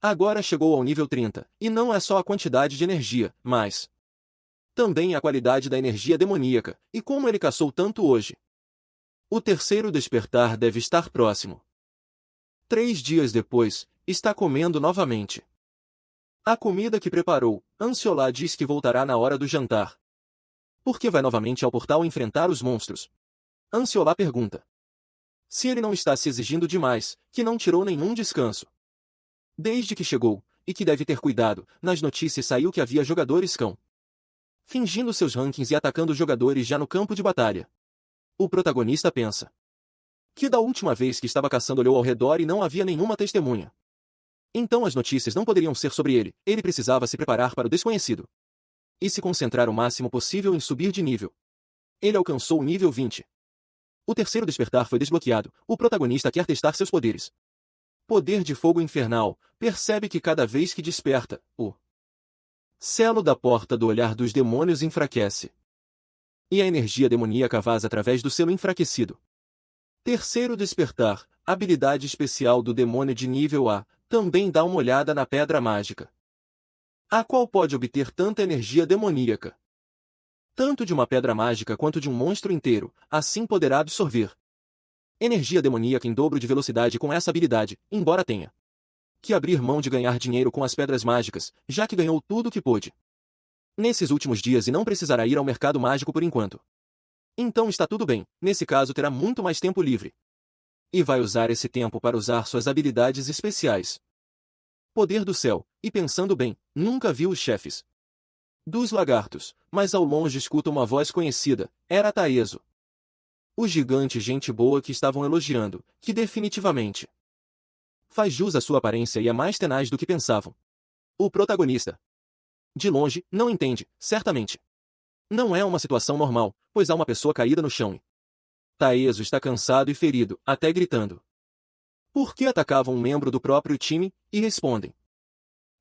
Agora chegou ao nível 30, e não é só a quantidade de energia, mas também a qualidade da energia demoníaca, e como ele caçou tanto hoje. O terceiro despertar deve estar próximo. 3 dias depois, está comendo novamente a comida que preparou. Ansiolá diz que voltará na hora do jantar, porque vai novamente ao portal enfrentar os monstros. Ansiolá pergunta se ele não está se exigindo demais, que não tirou nenhum descanso desde que chegou, e que deve ter cuidado. Nas notícias saiu que havia jogadores cão fingindo seus rankings e atacando os jogadores já no campo de batalha. O protagonista pensa que da última vez que estava caçando olhou ao redor e não havia nenhuma testemunha. Então as notícias não poderiam ser sobre ele. Ele precisava se preparar para o desconhecido e se concentrar o máximo possível em subir de nível. Ele alcançou o nível 20. O terceiro despertar foi desbloqueado. O protagonista quer testar seus poderes. Poder de fogo infernal. Percebe que cada vez que desperta, o selo da porta do olhar dos demônios enfraquece. E a energia demoníaca vaza através do selo enfraquecido. Terceiro despertar. Habilidade especial do demônio de nível A. Também dá uma olhada na pedra mágica, a qual pode obter tanta energia demoníaca, tanto de uma pedra mágica quanto de um monstro inteiro. Assim poderá absorver energia demoníaca em dobro de velocidade com essa habilidade, embora tenha que abrir mão de ganhar dinheiro com as pedras mágicas, já que ganhou tudo o que pôde nesses últimos dias e não precisará ir ao mercado mágico por enquanto. Então está tudo bem, nesse caso terá muito mais tempo livre. E vai usar esse tempo para usar suas habilidades especiais. Poder do céu, e pensando bem, nunca viu os chefes dos lagartos, mas ao longe escuta uma voz conhecida. Era Taeso, o gigante gente boa que estavam elogiando, que definitivamente faz jus à sua aparência e é mais tenaz do que pensavam. O protagonista, de longe, não entende, certamente. Não é uma situação normal, pois há uma pessoa caída no chão e Taeso está cansado e ferido, até gritando. por que atacavam um membro do próprio time, e respondem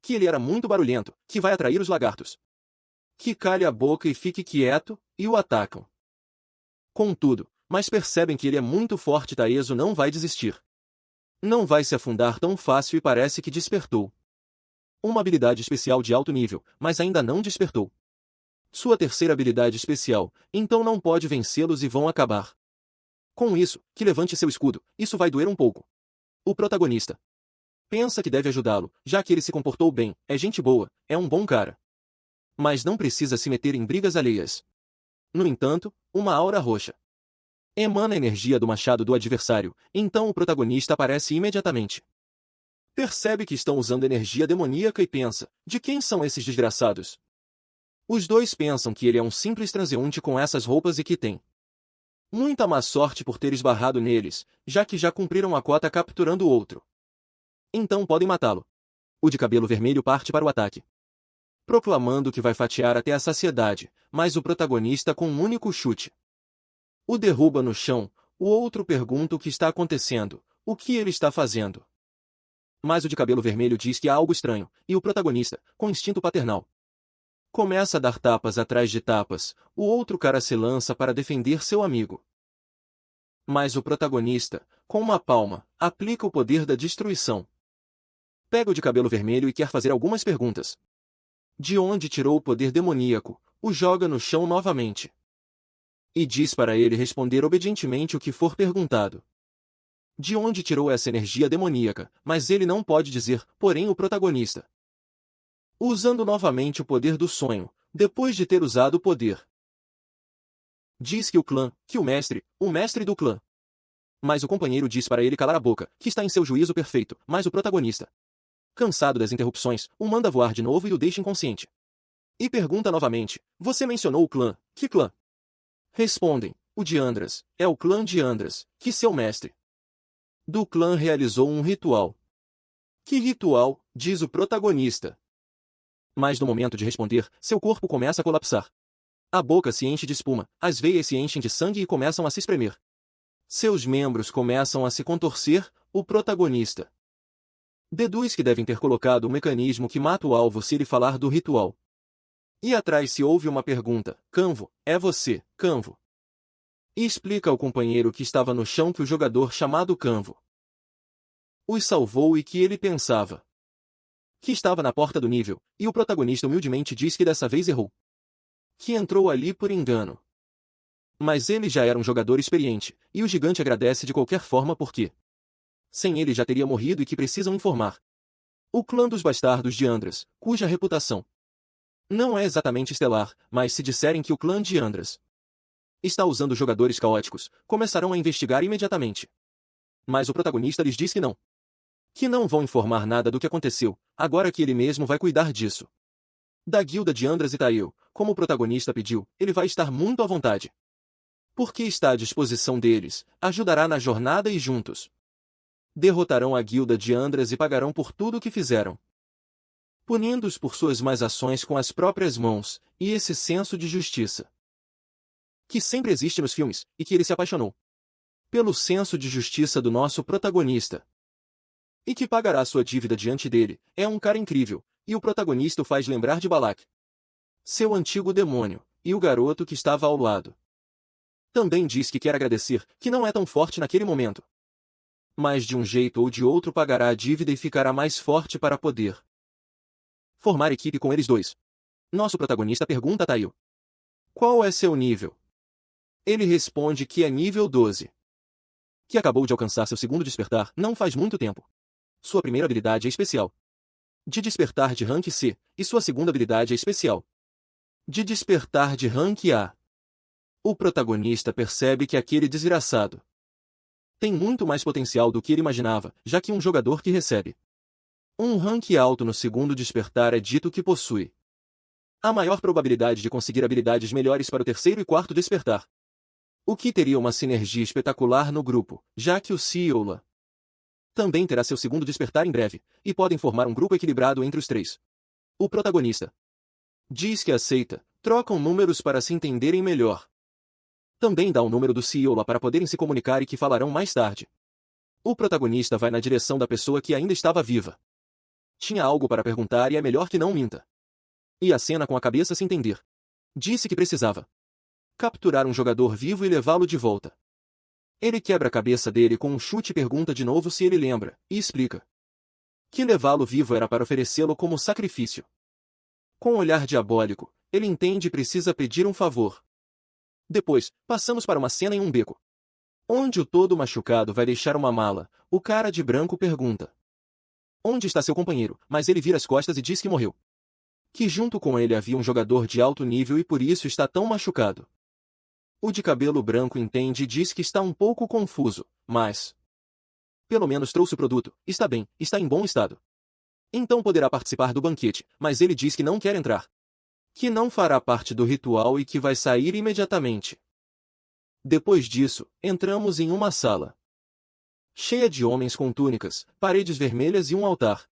que ele era muito barulhento, que vai atrair os lagartos. Que cale a boca e fique quieto, e o atacam. Contudo, mas percebem que ele é muito forte e Taeso não vai desistir. Não vai se afundar tão fácil e parece que despertou uma habilidade especial de alto nível, mas ainda não despertou sua terceira habilidade especial, então não pode vencê-los e vão acabar com isso, que levante seu escudo, isso vai doer um pouco. O protagonista pensa que deve ajudá-lo, já que ele se comportou bem, é gente boa, é um bom cara. Mas não precisa se meter em brigas alheias. No entanto, uma aura roxa emana a energia do machado do adversário, então o protagonista aparece imediatamente. Percebe que estão usando energia demoníaca e pensa, de quem são esses desgraçados? Os dois pensam que ele é um simples transeunte com essas roupas e que tem muita má sorte por ter esbarrado neles, já que já cumpriram a cota capturando o outro. Então podem matá-lo. O de cabelo vermelho parte para o ataque, proclamando que vai fatiar até a saciedade, mas o protagonista com um único chute o derruba no chão. O outro pergunta o que está acontecendo, o que ele está fazendo. Mas o de cabelo vermelho diz que há algo estranho, e o protagonista, com instinto paternal, começa a dar tapas atrás de tapas, o outro cara se lança para defender seu amigo. Mas o protagonista, com uma palma, aplica o poder da destruição. Pega o de cabelo vermelho e quer fazer algumas perguntas. De onde tirou o poder demoníaco, o joga no chão novamente. E diz para ele responder obedientemente o que for perguntado. De onde tirou essa energia demoníaca, mas ele não pode dizer, porém o protagonista, usando novamente o poder do sonho, depois de ter usado o poder, diz que o clã, que o mestre do clã. Mas o companheiro diz para ele calar a boca, que está em seu juízo perfeito, mas o protagonista, cansado das interrupções, o manda voar de novo e o deixa inconsciente. E pergunta novamente, você mencionou o clã, que clã? Respondem, o de Andras, é o clã de Andras, que seu mestre do clã realizou um ritual. Que ritual, diz o protagonista. Mas no momento de responder, seu corpo começa a colapsar. A boca se enche de espuma, as veias se enchem de sangue e começam a se espremer. Seus membros começam a se contorcer, o protagonista deduz que devem ter colocado o mecanismo que mata o alvo se ele falar do ritual. E atrás se ouve uma pergunta, Canvo, é você, Canvo? E explica ao companheiro que estava no chão que o jogador chamado Canvo os salvou e que ele pensava que estava na porta do nível, e o protagonista humildemente diz que dessa vez errou. Que entrou ali por engano. Mas ele já era um jogador experiente, e o gigante agradece de qualquer forma porque sem ele já teria morrido e que precisam informar o clã dos bastardos de Andras, cuja reputação não é exatamente estelar, mas se disserem que o clã de Andras está usando jogadores caóticos, começarão a investigar imediatamente. Mas o protagonista lhes diz que não vão informar nada do que aconteceu, agora que ele mesmo vai cuidar disso. Da guilda de Andras e Tael, como o protagonista pediu, ele vai estar muito à vontade. Porque está à disposição deles, ajudará na jornada e juntos derrotarão a guilda de Andras e pagarão por tudo o que fizeram, punindo-os por suas más ações com as próprias mãos, e esse senso de justiça que sempre existe nos filmes, e que ele se apaixonou pelo senso de justiça do nosso protagonista, e que pagará sua dívida diante dele, é um cara incrível, e o protagonista o faz lembrar de Balak, seu antigo demônio, e o garoto que estava ao lado. Também diz que quer agradecer, que não é tão forte naquele momento, mas de um jeito ou de outro pagará a dívida e ficará mais forte para poder formar equipe com eles dois. Nosso protagonista pergunta a Tail: qual é seu nível? Ele responde que é nível 12. Que acabou de alcançar seu segundo despertar não faz muito tempo. Sua primeira habilidade é especial de despertar de rank C, e sua segunda habilidade é especial de despertar de rank A. O protagonista percebe que aquele desgraçado tem muito mais potencial do que ele imaginava, já que um jogador que recebe um rank alto no segundo despertar é dito que possui a maior probabilidade de conseguir habilidades melhores para o terceiro e quarto despertar. O que teria uma sinergia espetacular no grupo, já que o Ciola também terá seu segundo despertar em breve, e podem formar um grupo equilibrado entre os três. O protagonista diz que aceita, trocam números para se entenderem melhor. Também dá o número do Ciola para poderem se comunicar e que falarão mais tarde. O protagonista vai na direção da pessoa que ainda estava viva. Tinha algo para perguntar e é melhor que não minta. E acena com a cabeça sem entender. Disse que precisava capturar um jogador vivo e levá-lo de volta. Ele quebra a cabeça dele com um chute e pergunta de novo se ele lembra, e explica que levá-lo vivo era para oferecê-lo como sacrifício. Com um olhar diabólico, ele entende e precisa pedir um favor. Depois, passamos para uma cena em um beco, onde o todo machucado vai deixar uma mala. O cara de branco pergunta onde está seu companheiro, mas ele vira as costas e diz que morreu. Que junto com ele havia um jogador de alto nível e por isso está tão machucado. O de cabelo branco entende e diz que está um pouco confuso, mas pelo menos trouxe o produto, está bem, está em bom estado. Então poderá participar do banquete, mas ele diz que não quer entrar. Que não fará parte do ritual e que vai sair imediatamente. Depois disso, entramos em uma sala cheia de homens com túnicas, paredes vermelhas e um altar.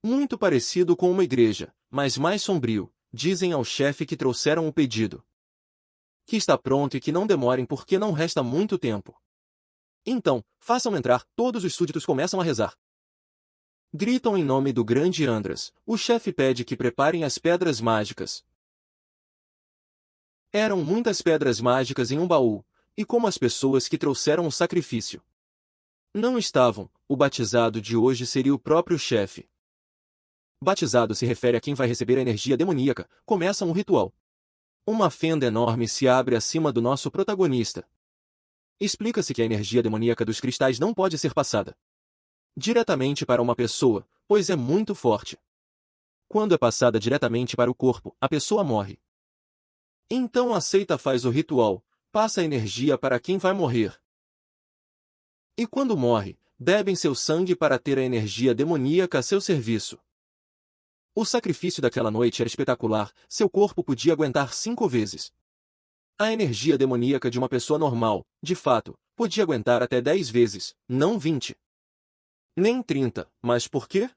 Muito parecido com uma igreja, mas mais sombrio. Dizem ao chefe que trouxeram o pedido. Que está pronto e que não demorem porque não resta muito tempo. Então, façam entrar, todos os súditos começam a rezar. Gritam em nome do grande Andras. O chefe pede que preparem as pedras mágicas. Eram muitas pedras mágicas em um baú, e como as pessoas que trouxeram o sacrifício não estavam, o batizado de hoje seria o próprio chefe. Batizado se refere a quem vai receber a energia demoníaca. Começa um ritual. Uma fenda enorme se abre acima do nosso protagonista. Explica-se que a energia demoníaca dos cristais não pode ser passada diretamente para uma pessoa, pois é muito forte. Quando é passada diretamente para o corpo, a pessoa morre. Então a seita faz o ritual, passa a energia para quem vai morrer. E quando morre, bebem seu sangue para ter a energia demoníaca a seu serviço. O sacrifício daquela noite era espetacular, seu corpo podia aguentar 5 vezes. A energia demoníaca de uma pessoa normal, de fato, podia aguentar até 10 vezes, não 20. Nem 30, mas por quê?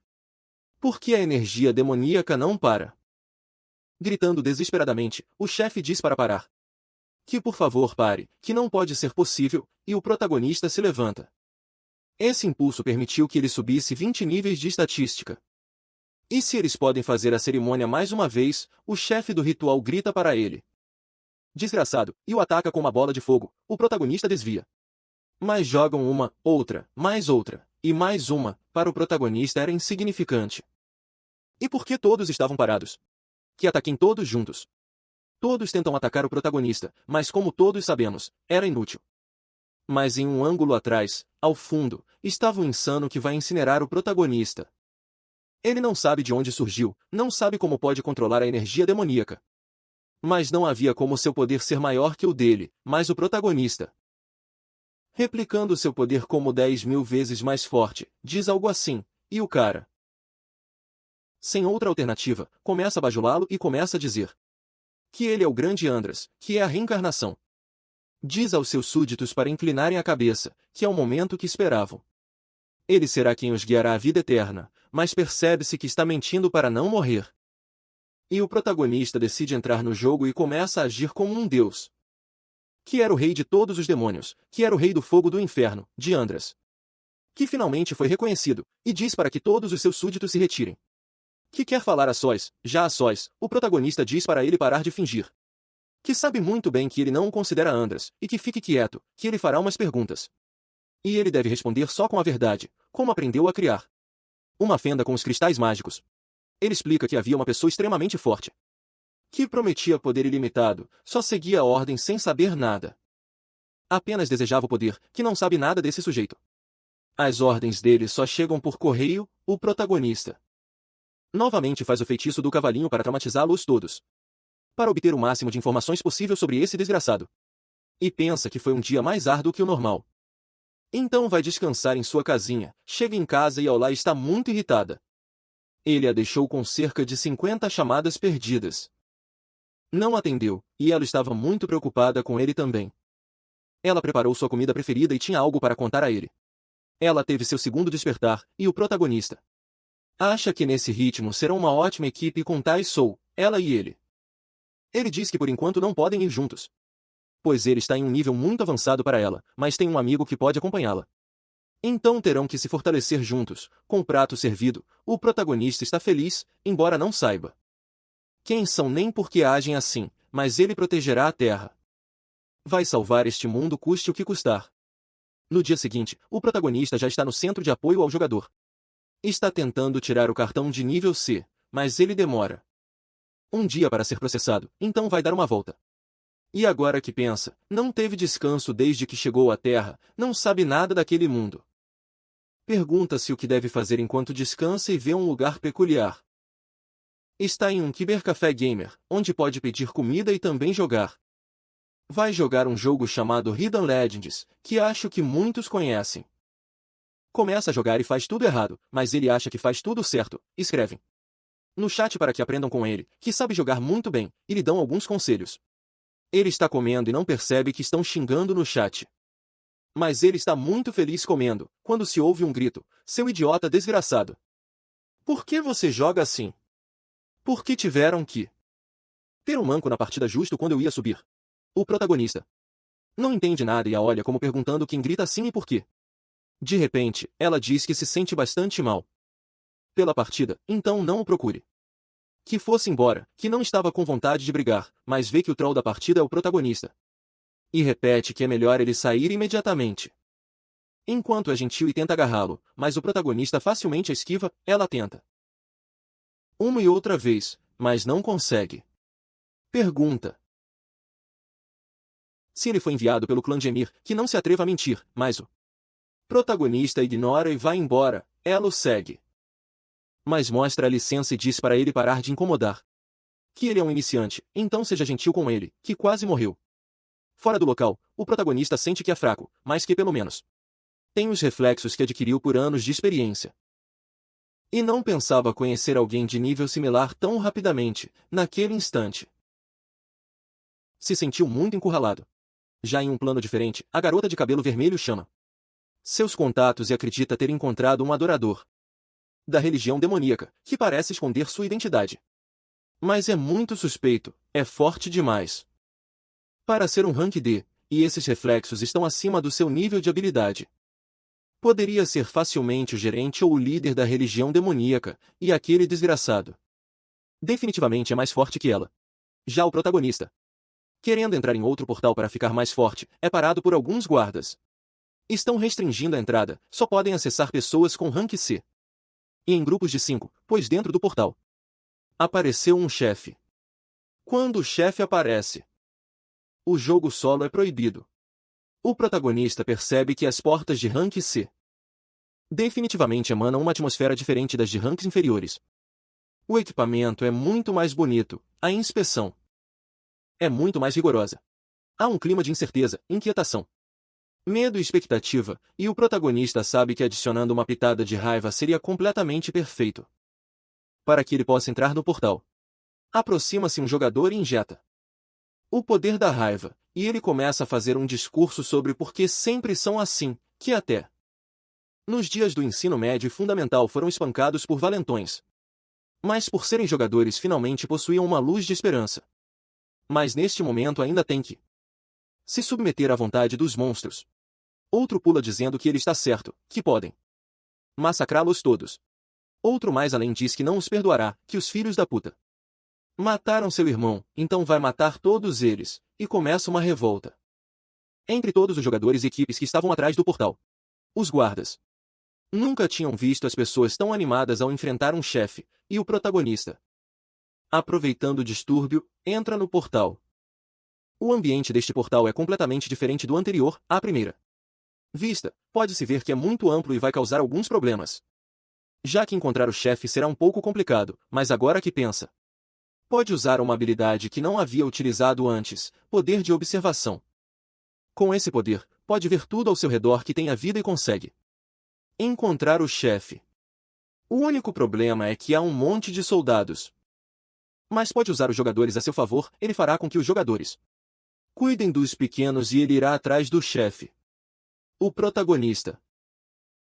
Porque a energia demoníaca não para. Gritando desesperadamente, o chefe diz para parar. Que por favor pare, que não pode ser possível, e o protagonista se levanta. Esse impulso permitiu que ele subisse 20 níveis de estatística. E se eles podem fazer a cerimônia mais uma vez, o chefe do ritual grita para ele. Desgraçado, e o ataca com uma bola de fogo. O protagonista desvia. Mas jogam uma, outra, e mais uma, para o protagonista era insignificante. E por que todos estavam parados? Que ataquem todos juntos. Todos tentam atacar o protagonista, mas como todos sabemos, era inútil. Mas em um ângulo atrás, ao fundo, estava o insano que vai incinerar o protagonista. Ele não sabe de onde surgiu, não sabe como pode controlar a energia demoníaca. Mas não havia como seu poder ser maior que o dele, mas o protagonista. Replicando seu poder como 10.000 vezes mais forte, diz algo assim, e o cara, sem outra alternativa, começa a bajulá-lo e começa a dizer que ele é o grande Andras, que é a reencarnação. Diz aos seus súditos para inclinarem a cabeça, que é o momento que esperavam. Ele será quem os guiará à vida eterna, mas percebe-se que está mentindo para não morrer. E o protagonista decide entrar no jogo e começa a agir como um deus. Que era o rei de todos os demônios, que era o rei do fogo do inferno, de Andras. Que finalmente foi reconhecido, e diz para que todos os seus súditos se retirem. Que quer falar a sós, já a sós, o protagonista diz para ele parar de fingir. Que sabe muito bem que ele não o considera Andras, e que fique quieto, que ele fará umas perguntas. E ele deve responder só com a verdade, como aprendeu a criar uma fenda com os cristais mágicos. Ele explica que havia uma pessoa extremamente forte, que prometia poder ilimitado, só seguia a ordem sem saber nada. Apenas desejava o poder, que não sabe nada desse sujeito. As ordens dele só chegam por correio, o protagonista. Novamente faz o feitiço do cavalinho para traumatizá-los todos. Para obter o máximo de informações possível sobre esse desgraçado. E pensa que foi um dia mais árduo que o normal. Então vai descansar em sua casinha, chega em casa e ao lá está muito irritada. Ele a deixou com cerca de 50 chamadas perdidas. Não atendeu, e ela estava muito preocupada com ele também. Ela preparou sua comida preferida e tinha algo para contar a ele. Ela teve seu segundo despertar, e o protagonista acha que nesse ritmo será uma ótima equipe com tais Sou, ela e ele. Ele diz que por enquanto não podem ir juntos, pois ele está em um nível muito avançado para ela, mas tem um amigo que pode acompanhá-la. Então terão que se fortalecer juntos. Com o prato servido, o protagonista está feliz, embora não saiba quem são nem por que agem assim, mas ele protegerá a Terra. Vai salvar este mundo custe o que custar. No dia seguinte, o protagonista já está no centro de apoio ao jogador. Está tentando tirar o cartão de nível C, mas ele demora um dia para ser processado, então vai dar uma volta. E agora que pensa, não teve descanso desde que chegou à Terra, não sabe nada daquele mundo. Pergunta-se o que deve fazer enquanto descansa e vê um lugar peculiar. Está em um cybercafé gamer, onde pode pedir comida e também jogar. Vai jogar um jogo chamado Hidden Legends, que acho que muitos conhecem. Começa a jogar e faz tudo errado, mas ele acha que faz tudo certo, escrevem no chat para que aprendam com ele, que sabe jogar muito bem, e lhe dão alguns conselhos. Ele está comendo e não percebe que estão xingando no chat. Mas ele está muito feliz comendo, quando se ouve um grito: seu idiota desgraçado! Por que você joga assim? Por que tiveram que ter um manco na partida justo quando eu ia subir? O protagonista não entende nada e a olha como perguntando quem grita assim e por quê. De repente, ela diz que se sente bastante mal pela partida, então não o procure. Que fosse embora, que não estava com vontade de brigar, mas vê que o troll da partida é o protagonista. E repete que é melhor ele sair imediatamente. Enquanto é gentil e tenta agarrá-lo, mas o protagonista facilmente a esquiva, ela tenta uma e outra vez, mas não consegue. Pergunta se ele foi enviado pelo clã de Emir, que não se atreva a mentir, mas o protagonista ignora e vai embora, ela o segue. Mas mostra a licença e diz para ele parar de incomodar. Que ele é um iniciante, então seja gentil com ele, que quase morreu. Fora do local, o protagonista sente que é fraco, mas que pelo menos tem os reflexos que adquiriu por anos de experiência. E não pensava conhecer alguém de nível similar tão rapidamente, naquele instante. Se sentiu muito encurralado. Já em um plano diferente, a garota de cabelo vermelho chama seus contatos e acredita ter encontrado um adorador da religião demoníaca, que parece esconder sua identidade. Mas é muito suspeito, é forte demais para ser um rank D, e esses reflexos estão acima do seu nível de habilidade. Poderia ser facilmente o gerente ou o líder da religião demoníaca, e aquele desgraçado definitivamente é mais forte que ela. Já o protagonista, querendo entrar em outro portal para ficar mais forte, é parado por alguns guardas. Estão restringindo a entrada, só podem acessar pessoas com rank C. E em grupos de 5, pois dentro do portal apareceu um chefe. Quando o chefe aparece, o jogo solo é proibido. O protagonista percebe que as portas de rank C definitivamente emanam uma atmosfera diferente das de ranks inferiores. O equipamento é muito mais bonito, a inspeção é muito mais rigorosa. Há um clima de incerteza, inquietação, medo e expectativa, e o protagonista sabe que adicionando uma pitada de raiva seria completamente perfeito para que ele possa entrar no portal. Aproxima-se um jogador e injeta o poder da raiva, e ele começa a fazer um discurso sobre por que sempre são assim, que até nos dias do ensino médio e fundamental foram espancados por valentões. Mas por serem jogadores finalmente possuíam uma luz de esperança. Mas neste momento ainda tem que se submeter à vontade dos monstros. Outro pula dizendo que ele está certo, que podem massacrá-los todos. Outro mais além diz que não os perdoará, que os filhos da puta mataram seu irmão, então vai matar todos eles, e começa uma revolta entre todos os jogadores e equipes que estavam atrás do portal. Os guardas nunca tinham visto as pessoas tão animadas ao enfrentar um chefe, e o protagonista, aproveitando o distúrbio, entra no portal. O ambiente deste portal é completamente diferente do anterior, à primeira vista. Pode-se ver que é muito amplo e vai causar alguns problemas. Já que encontrar o chefe será um pouco complicado, mas agora que pensa, pode usar uma habilidade que não havia utilizado antes, poder de observação. Com esse poder, pode ver tudo ao seu redor que tem a vida e consegue encontrar o chefe. O único problema é que há um monte de soldados. Mas pode usar os jogadores a seu favor, ele fará com que os jogadores cuidem dos pequenos e ele irá atrás do chefe. O protagonista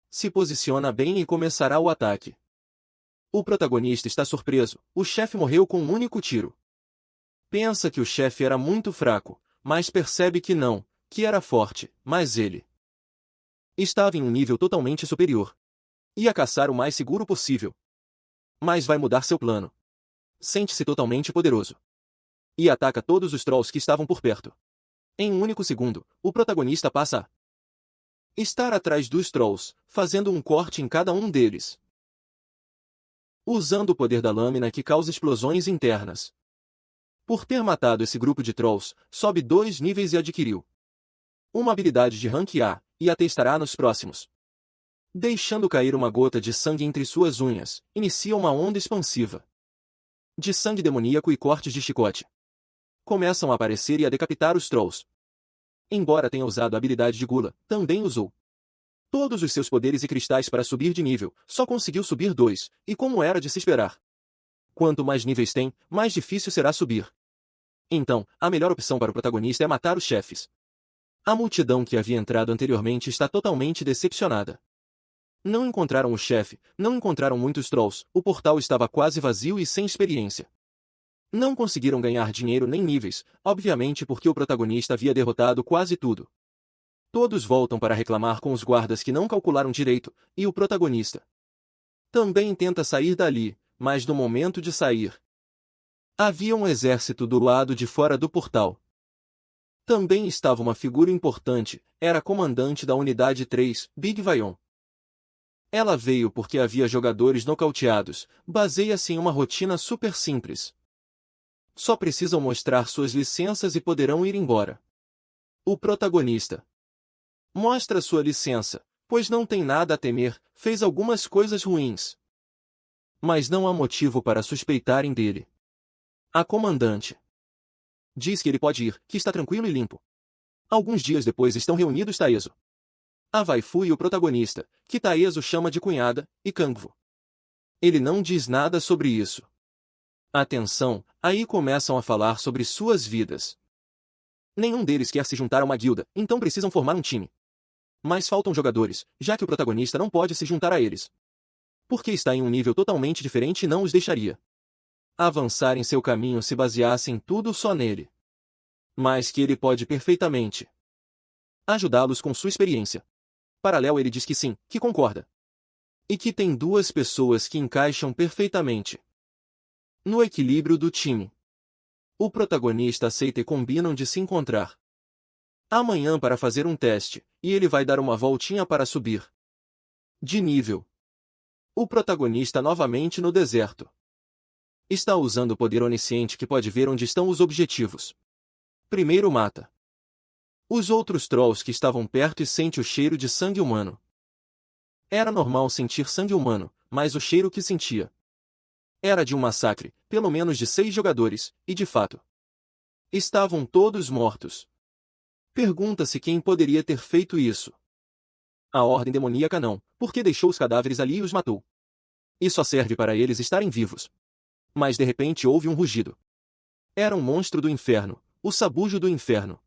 se posiciona bem e começará o ataque. O protagonista está surpreso, o chefe morreu com um único tiro. Pensa que o chefe era muito fraco, mas percebe que não, que era forte, mas ele Estava em um nível totalmente superior. Ia caçar o mais seguro possível. Mas vai mudar seu plano. Sente-se totalmente poderoso. E ataca todos os trolls que estavam por perto. Em um único segundo, o protagonista passa a estar atrás dos trolls, fazendo um corte em cada um deles. Usando o poder da lâmina que causa explosões internas. Por ter matado esse grupo de trolls, sobe 2 níveis e adquiriu uma habilidade de rank A, e a testará nos próximos. Deixando cair uma gota de sangue entre suas unhas, inicia uma onda expansiva de sangue demoníaco e cortes de chicote. Começam a aparecer e a decapitar os trolls. Embora tenha usado a habilidade de Gula, também usou todos os seus poderes e cristais para subir de nível, só conseguiu subir 2, e como era de se esperar. Quanto mais níveis tem, mais difícil será subir. Então, a melhor opção para o protagonista é matar os chefes. A multidão que havia entrado anteriormente está totalmente decepcionada. Não encontraram o chefe, não encontraram muitos trolls, o portal estava quase vazio e sem experiência. Não conseguiram ganhar dinheiro nem níveis, obviamente porque o protagonista havia derrotado quase tudo. Todos voltam para reclamar com os guardas que não calcularam direito, e o protagonista também tenta sair dali, mas no momento de sair, havia um exército do lado de fora do portal. Também estava uma figura importante, era a comandante da Unidade 3, Big Vion. Ela veio porque havia jogadores nocauteados, baseia-se em uma rotina super simples. Só precisam mostrar suas licenças e poderão ir embora. O protagonista mostra sua licença, pois não tem nada a temer, fez algumas coisas ruins. Mas não há motivo para suspeitarem dele. A comandante diz que ele pode ir, que está tranquilo e limpo. Alguns dias depois estão reunidos Taezo, a waifu e o protagonista, que Taezo chama de cunhada, e Kangvo. Ele não diz nada sobre isso. Atenção, aí começam a falar sobre suas vidas. Nenhum deles quer se juntar a uma guilda, então precisam formar um time. Mas faltam jogadores, já que o protagonista não pode se juntar a eles. Porque está em um nível totalmente diferente e não os deixaria avançar em seu caminho se baseassem tudo só nele. Mas que ele pode perfeitamente ajudá-los com sua experiência. Para Léo ele diz que sim, que concorda. E que tem 2 pessoas que encaixam perfeitamente no equilíbrio do time. O protagonista aceita e combinam de se encontrar amanhã para fazer um teste, e ele vai dar uma voltinha para subir de nível. O protagonista novamente no deserto. Está usando o poder onisciente que pode ver onde estão os objetivos. Primeiro mata os outros trolls que estavam perto e sente o cheiro de sangue humano. Era normal sentir sangue humano, mas o cheiro que sentia era de um massacre, pelo menos de 6 jogadores, e de fato estavam todos mortos. Pergunta-se quem poderia ter feito isso. A ordem demoníaca não, porque deixou os cadáveres ali e os matou. E só serve para eles estarem vivos. Mas de repente houve um rugido. Era um monstro do inferno, o sabujo do inferno.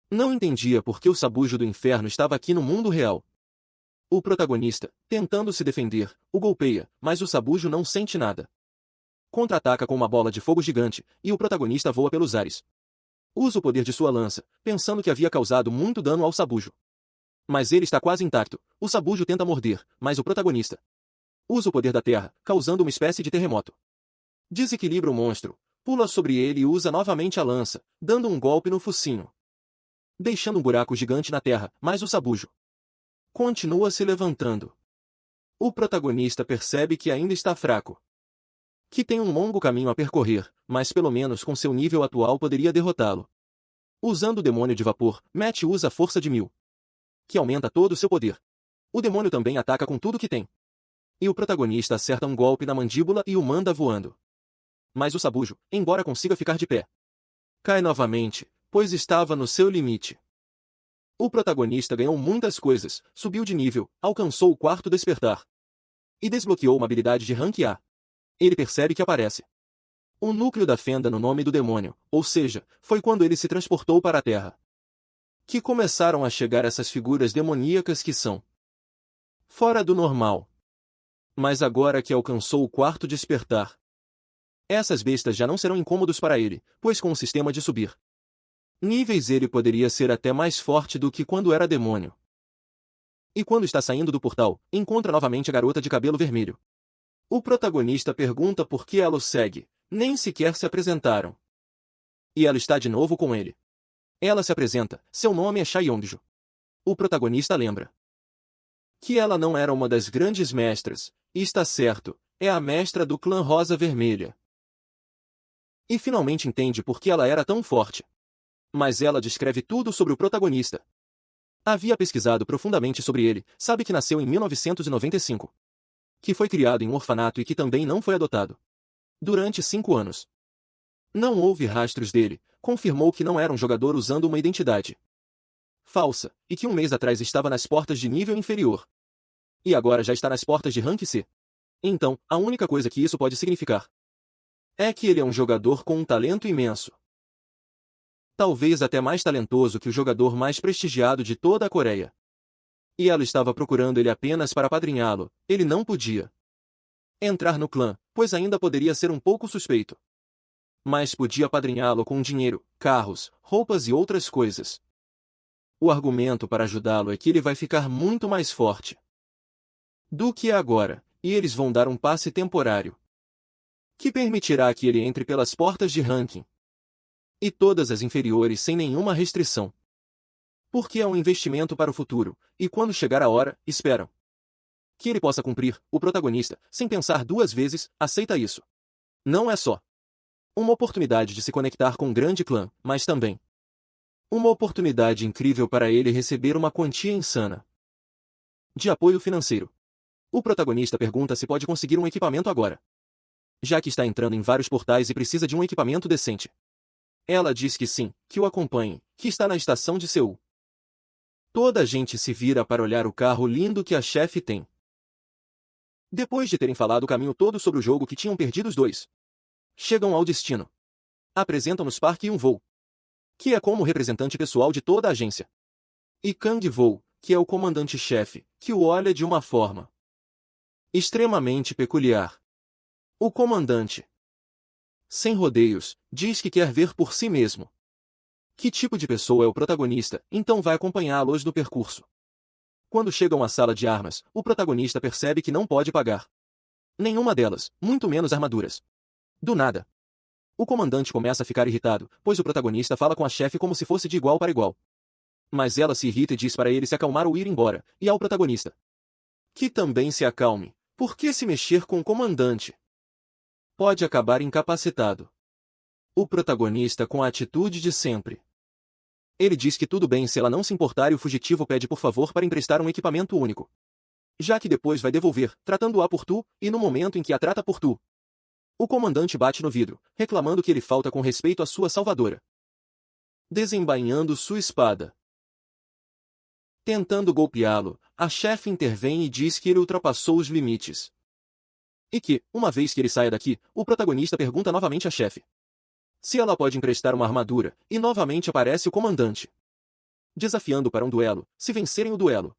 Não entendia por que o sabujo do inferno estava aqui no mundo real. O protagonista, tentando se defender, o golpeia, mas o sabujo não sente nada. Contra-ataca com uma bola de fogo gigante, e o protagonista voa pelos ares. Usa o poder de sua lança, pensando que havia causado muito dano ao sabujo. Mas ele está quase intacto, o sabujo tenta morder, mas o protagonista usa o poder da terra, causando uma espécie de terremoto. Desequilibra o monstro, pula sobre ele e usa novamente a lança, dando um golpe no focinho, deixando um buraco gigante na terra, mas o sabujo continua se levantando. O protagonista percebe que ainda está fraco, que tem um longo caminho a percorrer, mas pelo menos com seu nível atual poderia derrotá-lo. Usando o demônio de vapor, Matt usa a força de 1000, que aumenta todo o seu poder. O demônio também ataca com tudo que tem. E o protagonista acerta um golpe na mandíbula e o manda voando. Mas o sabujo, embora consiga ficar de pé, cai novamente, pois estava no seu limite. O protagonista ganhou muitas coisas, subiu de nível, alcançou o 4º despertar e desbloqueou uma habilidade de rank A. Ele percebe que aparece o núcleo da fenda no nome do demônio, ou seja, foi quando ele se transportou para a Terra que começaram a chegar essas figuras demoníacas que são fora do normal. Mas agora que alcançou o 4º despertar, essas bestas já não serão incômodos para ele, pois com o sistema de subir níveis ele poderia ser até mais forte do que quando era demônio. E quando está saindo do portal, encontra novamente a garota de cabelo vermelho. O protagonista pergunta por que ela o segue, nem sequer se apresentaram. E ela está de novo com ele. Ela se apresenta, seu nome é Chaeyoungju. O protagonista lembra que ela não era uma das grandes mestras, e está certo, é a mestra do clã Rosa Vermelha. E finalmente entende por que ela era tão forte. Mas ela descreve tudo sobre o protagonista. Havia pesquisado profundamente sobre ele, sabe que nasceu em 1995. Que foi criado em um orfanato e que também não foi adotado. Durante 5 anos. Não houve rastros dele, confirmou que não era um jogador usando uma identidade falsa, e que um mês atrás estava nas portas de nível inferior. E agora já está nas portas de Rank C. Então, a única coisa que isso pode significar é que ele é um jogador com um talento imenso. Talvez até mais talentoso que o jogador mais prestigiado de toda a Coreia. E ela estava procurando ele apenas para apadrinhá-lo, ele não podia entrar no clã, pois ainda poderia ser um pouco suspeito. Mas podia apadrinhá-lo com dinheiro, carros, roupas e outras coisas. O argumento para ajudá-lo é que ele vai ficar muito mais forte do que agora, e eles vão dar um passe temporário que permitirá que ele entre pelas portas de ranking e todas as inferiores sem nenhuma restrição. Porque é um investimento para o futuro, e quando chegar a hora, esperam que ele possa cumprir. O protagonista, sem pensar 2 vezes, aceita isso. Não é só uma oportunidade de se conectar com um grande clã, mas também uma oportunidade incrível para ele receber uma quantia insana de apoio financeiro. O protagonista pergunta se pode conseguir um equipamento agora, já que está entrando em vários portais e precisa de um equipamento decente. Ela diz que sim, que o acompanhe, que está na estação de Seul. Toda a gente se vira para olhar o carro lindo que a chefe tem. Depois de terem falado o caminho todo sobre o jogo que tinham perdido os dois, chegam ao destino. Apresentam-nos Park Yun-woo, que é como representante pessoal de toda a agência. E Kang-woo, que é o comandante-chefe, que o olha de uma forma extremamente peculiar. O comandante, sem rodeios, diz que quer ver por si mesmo que tipo de pessoa é o protagonista, então vai acompanhá-los no percurso. Quando chegam à sala de armas, o protagonista percebe que não pode pagar nenhuma delas, muito menos armaduras. Do nada, o comandante começa a ficar irritado, pois o protagonista fala com a chefe como se fosse de igual para igual. Mas ela se irrita e diz para ele se acalmar ou ir embora, e ao protagonista que também se acalme, porque se mexer com o comandante pode acabar incapacitado. O protagonista com a atitude de sempre. Ele diz que tudo bem se ela não se importar e o fugitivo pede por favor para emprestar um equipamento único. Já que depois vai devolver, tratando-a por tu, e no momento em que a trata por tu, o comandante bate no vidro, reclamando que ele falta com respeito à sua salvadora. Desembainhando sua espada. Tentando golpeá-lo, a chefe intervém e diz que ele ultrapassou os limites. E que, uma vez que ele saia daqui, o protagonista pergunta novamente à chefe se ela pode emprestar uma armadura, e novamente aparece o comandante desafiando para um duelo. Se vencerem o duelo,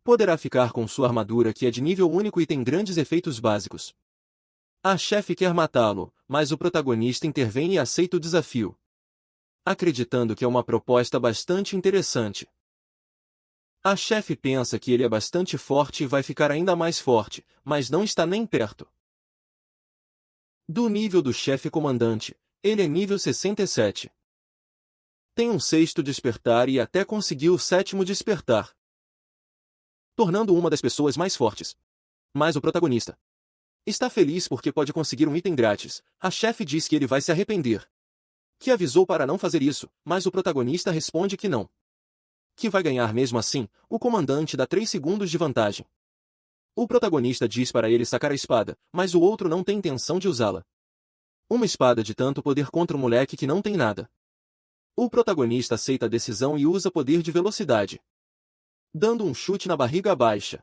poderá ficar com sua armadura que é de nível único e tem grandes efeitos básicos. A chefe quer matá-lo, mas o protagonista intervém e aceita o desafio, acreditando que é uma proposta bastante interessante. A chefe pensa que ele é bastante forte e vai ficar ainda mais forte, mas não está nem perto do nível do chefe comandante. Ele é nível 67. Tem um 6º despertar e até conseguiu o 7º despertar, tornando uma das pessoas mais fortes. Mas o protagonista está feliz porque pode conseguir um item grátis. A chefe diz que ele vai se arrepender, que avisou para não fazer isso, mas o protagonista responde que não, que vai ganhar mesmo assim. O comandante dá 3 segundos de vantagem. O protagonista diz para ele sacar a espada, mas o outro não tem intenção de usá-la. Uma espada de tanto poder contra um moleque que não tem nada. O protagonista aceita a decisão e usa poder de velocidade, dando um chute na barriga baixa,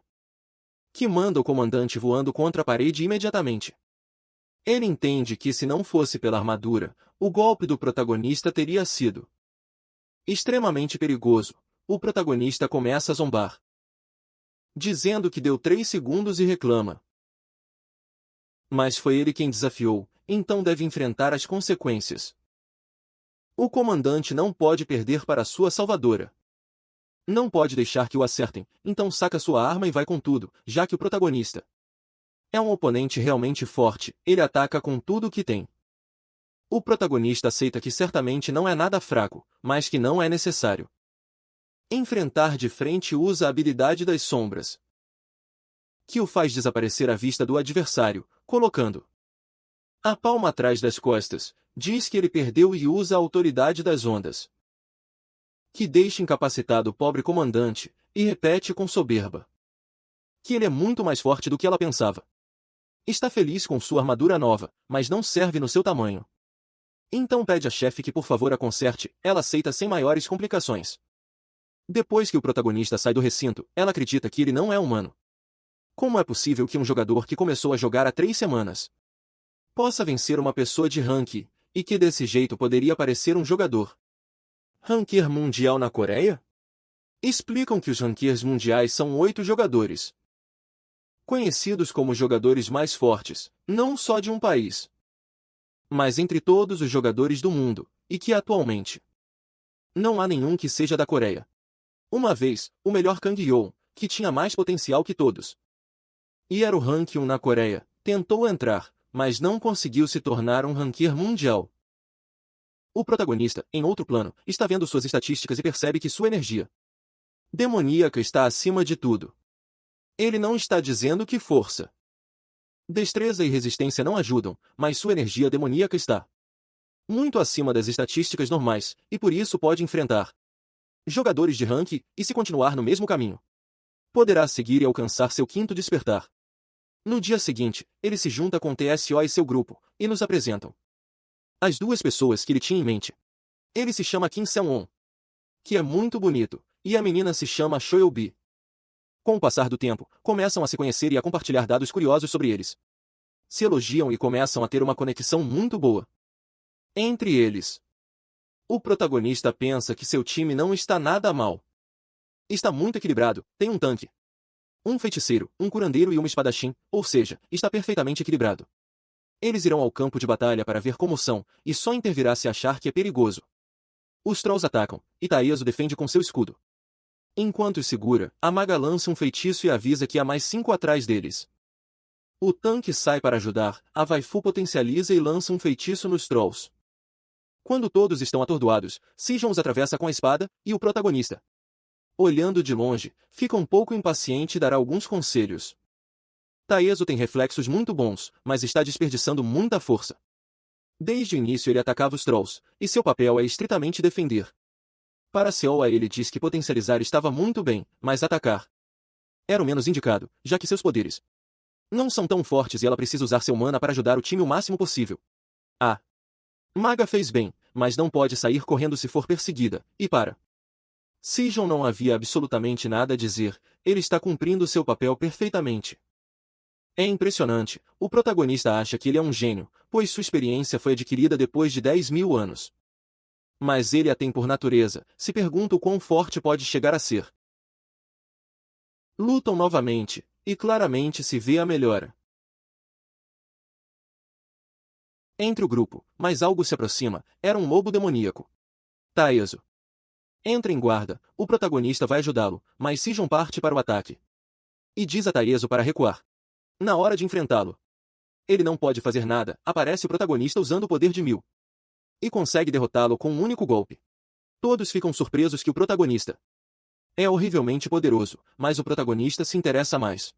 que manda o comandante voando contra a parede imediatamente. Ele entende que se não fosse pela armadura, o golpe do protagonista teria sido extremamente perigoso. O protagonista começa a zombar, dizendo que deu 3 segundos e reclama. Mas foi ele quem desafiou, então deve enfrentar as consequências. O comandante não pode perder para sua salvadora. Não pode deixar que o acertem, então saca sua arma e vai com tudo, já que o protagonista é um oponente realmente forte, ele ataca com tudo o que tem. O protagonista aceita que certamente não é nada fraco, mas que não é necessário enfrentar de frente. Usa a habilidade das sombras, que o faz desaparecer à vista do adversário, colocando a palma atrás das costas. Diz que ele perdeu e usa a autoridade das ondas, que deixa incapacitado o pobre comandante, e repete com soberba que ele é muito mais forte do que ela pensava. Está feliz com sua armadura nova, mas não serve no seu tamanho. Então pede à chefe que por favor a conserte. Ela aceita sem maiores complicações. Depois que o protagonista sai do recinto, ela acredita que ele não é humano. Como é possível que um jogador que começou a jogar há 3 semanas possa vencer uma pessoa de rank, e que desse jeito poderia parecer um jogador ranquear mundial na Coreia? Explicam que os ranquears mundiais são 8 jogadores, conhecidos como jogadores mais fortes, não só de um país, mas entre todos os jogadores do mundo, e que atualmente não há nenhum que seja da Coreia. Uma vez, o melhor Kang Yeon, que tinha mais potencial que todos, e era o rank 1 na Coreia, tentou entrar, mas não conseguiu se tornar um ranquear mundial. O protagonista, em outro plano, está vendo suas estatísticas e percebe que sua energia demoníaca está acima de tudo. Ele não está dizendo que força, destreza e resistência não ajudam, mas sua energia demoníaca está muito acima das estatísticas normais, e por isso pode enfrentar jogadores de rank, e se continuar no mesmo caminho, poderá seguir e alcançar seu quinto despertar. No dia seguinte, ele se junta com TSO e seu grupo, e nos apresentam as 2 pessoas que ele tinha em mente. Ele se chama Kim Seon-won, que é muito bonito, e a menina se chama Choeul-bi. Com o passar do tempo, começam a se conhecer e a compartilhar dados curiosos sobre eles. Se elogiam e começam a ter uma conexão muito boa entre eles. O protagonista pensa que seu time não está nada mal. Está muito equilibrado, tem um tanque, um feiticeiro, um curandeiro e uma espadachim, ou seja, está perfeitamente equilibrado. Eles irão ao campo de batalha para ver como são, e só intervirá se achar que é perigoso. Os trolls atacam, e Taeso defende com seu escudo. Enquanto os segura, a maga lança um feitiço e avisa que há mais 5 atrás deles. O tanque sai para ajudar, a waifu potencializa e lança um feitiço nos trolls. Quando todos estão atordoados, Sejong os atravessa com a espada, e o protagonista, olhando de longe, fica um pouco impaciente e dará alguns conselhos. Taeso tem reflexos muito bons, mas está desperdiçando muita força. Desde o início ele atacava os trolls, e seu papel é estritamente defender. Para Seoa ele diz que potencializar estava muito bem, mas atacar era o menos indicado, já que seus poderes não são tão fortes e ela precisa usar seu mana para ajudar o time o máximo possível. A maga fez bem, mas não pode sair correndo se for perseguida, e para Sejong não havia absolutamente nada a dizer, ele está cumprindo seu papel perfeitamente. É impressionante, o protagonista acha que ele é um gênio, pois sua experiência foi adquirida depois de 10.000 anos. Mas ele a tem por natureza, se pergunta o quão forte pode chegar a ser. Lutam novamente, e claramente se vê a melhora entre o grupo, mas algo se aproxima, era um lobo demoníaco. Taeso entra em guarda, o protagonista vai ajudá-lo, mas Sejong parte para o ataque e diz a Taeso para recuar. Na hora de enfrentá-lo, ele não pode fazer nada, aparece o protagonista usando o poder de 1000 e consegue derrotá-lo com um único golpe. Todos ficam surpresos que o protagonista é horrivelmente poderoso, mas o protagonista se interessa mais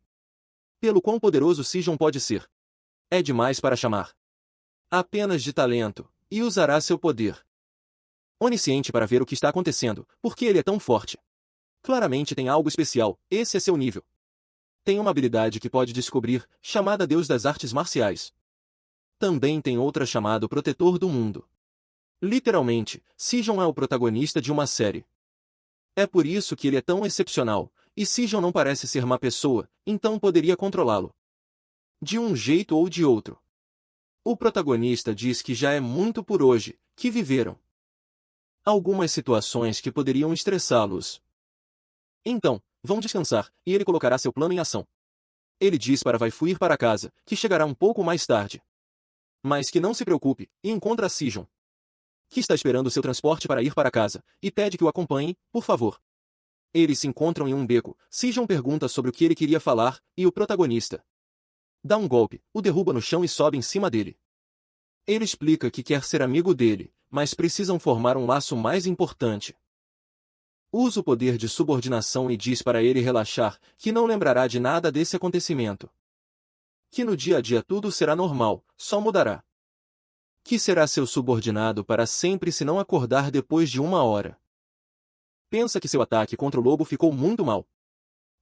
pelo quão poderoso Sejong pode ser. É demais para chamar apenas de talento, e usará seu poder onisciente para ver o que está acontecendo, porque ele é tão forte. Claramente tem algo especial, esse é seu nível. Tem uma habilidade que pode descobrir, chamada Deus das Artes Marciais. Também tem outra chamada Protetor do Mundo. Literalmente, Sejong é o protagonista de uma série. É por isso que ele é tão excepcional, e Sejong não parece ser má pessoa, então poderia controlá-lo de um jeito ou de outro. O protagonista diz que já é muito por hoje, que viveram algumas situações que poderiam estressá-los. Então, vão descansar, e ele colocará seu plano em ação. Ele diz para waifu ir para casa, que chegará um pouco mais tarde. Mas que não se preocupe, e encontra Sejong, que está esperando seu transporte para ir para casa, e pede que o acompanhe, por favor. Eles se encontram em um beco, Sejong pergunta sobre o que ele queria falar, e o protagonista dá um golpe, o derruba no chão e sobe em cima dele. Ele explica que quer ser amigo dele, mas precisam formar um laço mais importante. Usa o poder de subordinação e diz para ele relaxar, que não lembrará de nada desse acontecimento. Que no dia a dia tudo será normal, só mudará. Que será seu subordinado para sempre se não acordar depois de 1 hora. Pensa que seu ataque contra o lobo ficou muito mal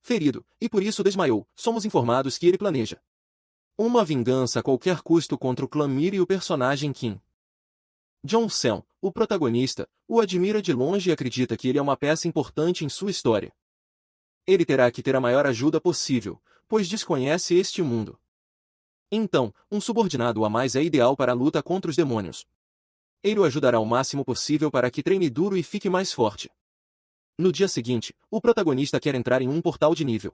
ferido, e por isso desmaiou. Somos informados que ele planeja uma vingança a qualquer custo contra o clã Mir, e o personagem Kim Jong-seon, o protagonista, o admira de longe e acredita que ele é uma peça importante em sua história. Ele terá que ter a maior ajuda possível, pois desconhece este mundo. Então, um subordinado a mais é ideal para a luta contra os demônios. Ele o ajudará o máximo possível para que treine duro e fique mais forte. No dia seguinte, o protagonista quer entrar em um portal de nível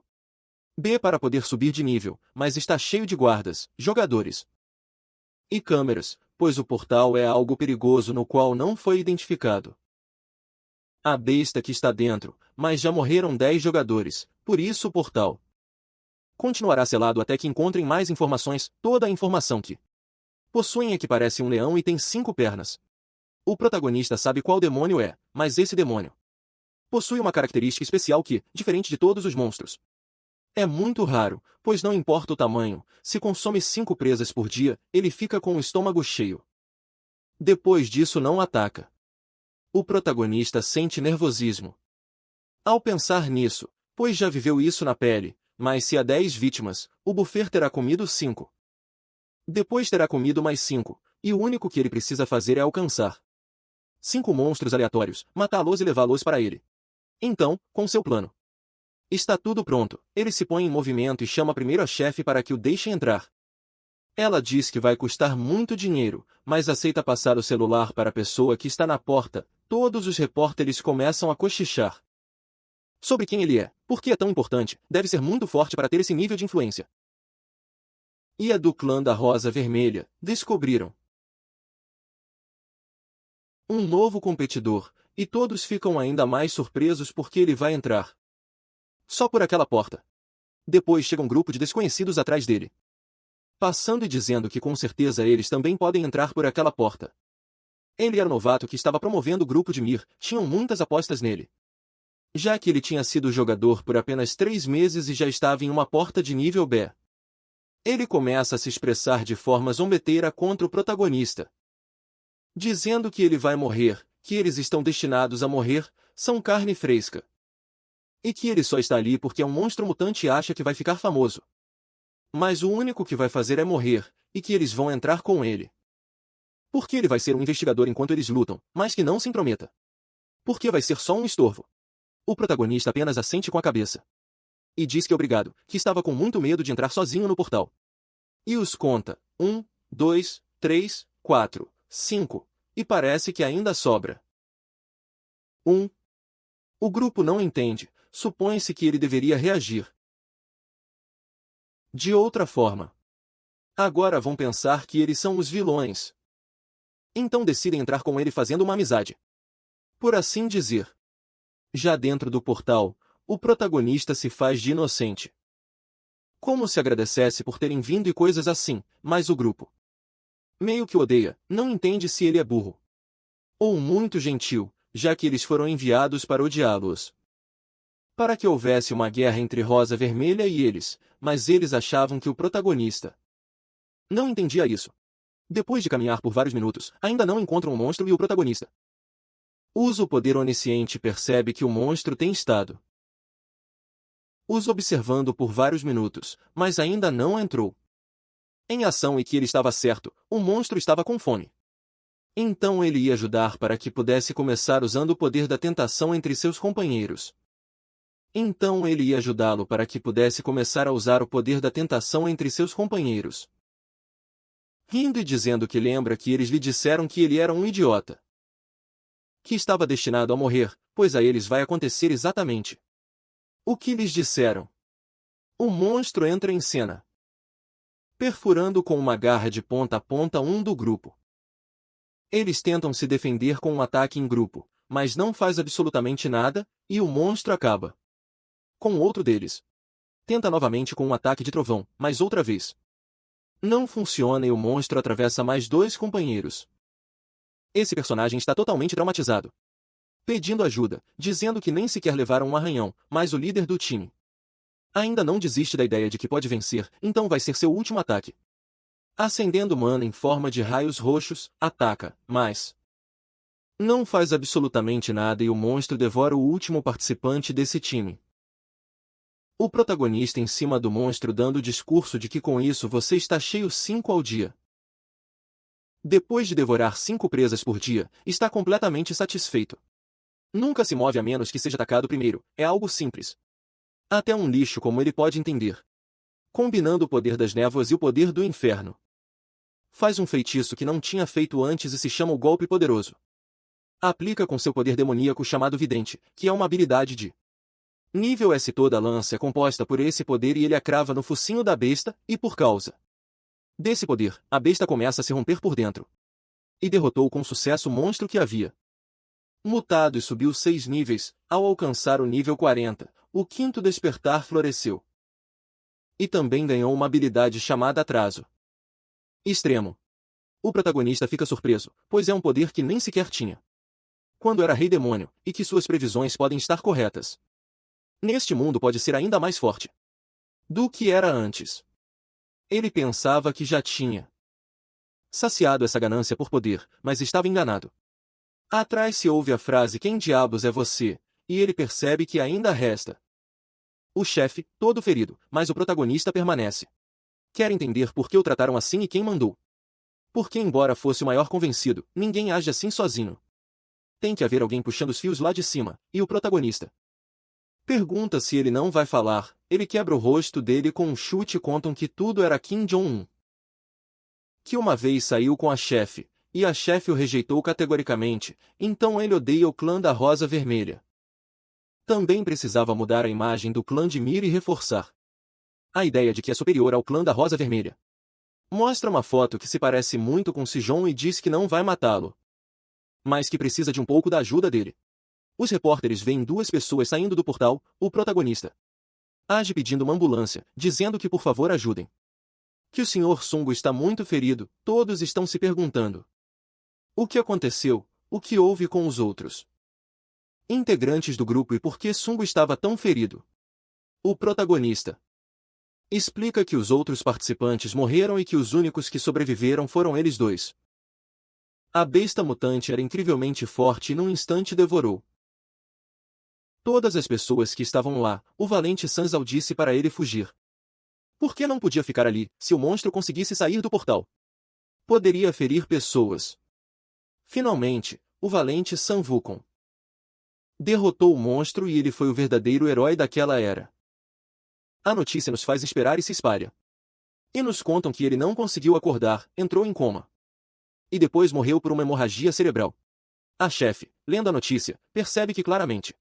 B para poder subir de nível, mas está cheio de guardas, jogadores e câmeras, pois o portal é algo perigoso no qual não foi identificado a besta que está dentro, mas já morreram 10 jogadores, por isso o portal continuará selado até que encontrem mais informações. Toda a informação que possuem é que parece um leão e tem 5 pernas. O protagonista sabe qual demônio é, mas esse demônio possui uma característica especial que, diferente de todos os monstros, é muito raro, pois não importa o tamanho, se consome 5 presas por dia, ele fica com o estômago cheio. Depois disso não ataca. O protagonista sente nervosismo ao pensar nisso, pois já viveu isso na pele, mas se há 10 vítimas, o buffet terá comido 5. Depois terá comido mais 5, e o único que ele precisa fazer é alcançar 5 monstros aleatórios, matá-los e levá-los para ele. Então, com seu plano está tudo pronto, ele se põe em movimento e chama primeiro a chefe para que o deixe entrar. Ela diz que vai custar muito dinheiro, mas aceita passar o celular para a pessoa que está na porta. Todos os repórteres começam a cochichar sobre quem ele é, por que é tão importante, deve ser muito forte para ter esse nível de influência. E a do clã da Rosa Vermelha, descobriram um novo competidor, e todos ficam ainda mais surpresos porque ele vai entrar só por aquela porta. Depois chega um grupo de desconhecidos atrás dele, passando e dizendo que com certeza eles também podem entrar por aquela porta. Ele era o novato que estava promovendo o grupo de Mir, tinham muitas apostas nele, já que ele tinha sido jogador por apenas 3 meses e já estava em uma porta de nível B. Ele começa a se expressar de forma zombeteira contra o protagonista, dizendo que ele vai morrer, que eles estão destinados a morrer, são carne fresca. E que ele só está ali porque é um monstro mutante e acha que vai ficar famoso. Mas o único que vai fazer é morrer, e que eles vão entrar com ele. Porque ele vai ser um investigador enquanto eles lutam, mas que não se intrometa. Porque vai ser só um estorvo. O protagonista apenas assente com a cabeça. E diz que é obrigado, que estava com muito medo de entrar sozinho no portal. E os conta, 1, 2, 3, 4, 5, e parece que ainda sobra 1. O grupo não entende, supõe-se que ele deveria reagir de outra forma. Agora vão pensar que eles são os vilões. Então decidem entrar com ele fazendo uma amizade, por assim dizer. Já dentro do portal, o protagonista se faz de inocente, como se agradecesse por terem vindo e coisas assim, mas o grupo meio que odeia, não entende se ele é burro ou muito gentil, já que eles foram enviados para odiá-los, para que houvesse uma guerra entre Rosa Vermelha e eles, mas eles achavam que o protagonista não entendia isso. Depois de caminhar por vários minutos, ainda não encontram o monstro e o protagonista usa o poder onisciente e percebe que o monstro tem estado os observando por vários minutos, mas ainda não entrou em ação e que ele estava certo, o monstro estava com fome. Então ele ia ajudar para que pudesse começar usando o poder da tentação entre seus companheiros. Então ele ia ajudá-lo para que pudesse começar a usar o poder da tentação entre seus companheiros. Rindo e dizendo que lembra que eles lhe disseram que ele era um idiota, que estava destinado a morrer, pois a eles vai acontecer exatamente o que lhes disseram. O monstro entra em cena, perfurando com uma garra de ponta a ponta um do grupo. Eles tentam se defender com um ataque em grupo, mas não faz absolutamente nada, e o monstro acaba com outro deles. Tenta novamente com um ataque de trovão, mas outra vez não funciona e o monstro atravessa mais dois companheiros. Esse personagem está totalmente traumatizado, pedindo ajuda, dizendo que nem sequer levaram um arranhão, mas o líder do time ainda não desiste da ideia de que pode vencer, então vai ser seu último ataque. Acendendo mana em forma de raios roxos, ataca, mas não faz absolutamente nada e o monstro devora o último participante desse time. O protagonista em cima do monstro dando o discurso de que com isso você está cheio 5 ao dia. Depois de devorar 5 presas por dia, está completamente satisfeito. Nunca se move a menos que seja atacado primeiro, é algo simples. Até um lixo como ele pode entender. Combinando o poder das névoas e o poder do inferno. Faz um feitiço que não tinha feito antes e se chama o Golpe Poderoso. Aplica com seu poder demoníaco chamado Vidente, que é uma habilidade de nível S. Toda a lança é composta por esse poder e ele a crava no focinho da besta, e por causa desse poder, a besta começa a se romper por dentro. E derrotou com sucesso o monstro que havia mutado e subiu 6 níveis, ao alcançar o nível 40, o quinto despertar floresceu. E também ganhou uma habilidade chamada Atraso Extremo. O protagonista fica surpreso, pois é um poder que nem sequer tinha quando era rei demônio, e que suas previsões podem estar corretas. Neste mundo pode ser ainda mais forte do que era antes. Ele pensava que já tinha saciado essa ganância por poder, mas estava enganado. Atrás se ouve a frase "Quem diabos é você?", e ele percebe que ainda resta o chefe, todo ferido, mas o protagonista permanece. Quer entender por que o trataram assim e quem mandou. Porque embora fosse o maior convencido, ninguém age assim sozinho. Tem que haver alguém puxando os fios lá de cima, e o protagonista pergunta se ele não vai falar, ele quebra o rosto dele com um chute e contam que tudo era Kim Jong-un. Que uma vez saiu com a chefe, e a chefe o rejeitou categoricamente, então ele odeia o clã da Rosa Vermelha. Também precisava mudar a imagem do clã de Mir e reforçar a ideia de que é superior ao clã da Rosa Vermelha. Mostra uma foto que se parece muito com Sijon e diz que não vai matá-lo, mas que precisa de um pouco da ajuda dele. Os repórteres veem 2 pessoas saindo do portal, o protagonista age pedindo uma ambulância, dizendo que por favor ajudem. Que o Sr. Sungo está muito ferido, todos estão se perguntando o que aconteceu, o que houve com os outros integrantes do grupo e por que Sungo estava tão ferido. O protagonista explica que os outros participantes morreram e que os únicos que sobreviveram foram eles 2. A besta mutante era incrivelmente forte e num instante devorou todas as pessoas que estavam lá. O valente Sanzal disse para ele fugir. Por que não podia ficar ali, se o monstro conseguisse sair do portal? Poderia ferir pessoas. Finalmente, o valente San Wukong derrotou o monstro e ele foi o verdadeiro herói daquela era. A notícia nos faz esperar e se espalha. E nos contam que ele não conseguiu acordar, entrou em coma. E depois morreu por uma hemorragia cerebral. A chefe, lendo a notícia, percebe que claramente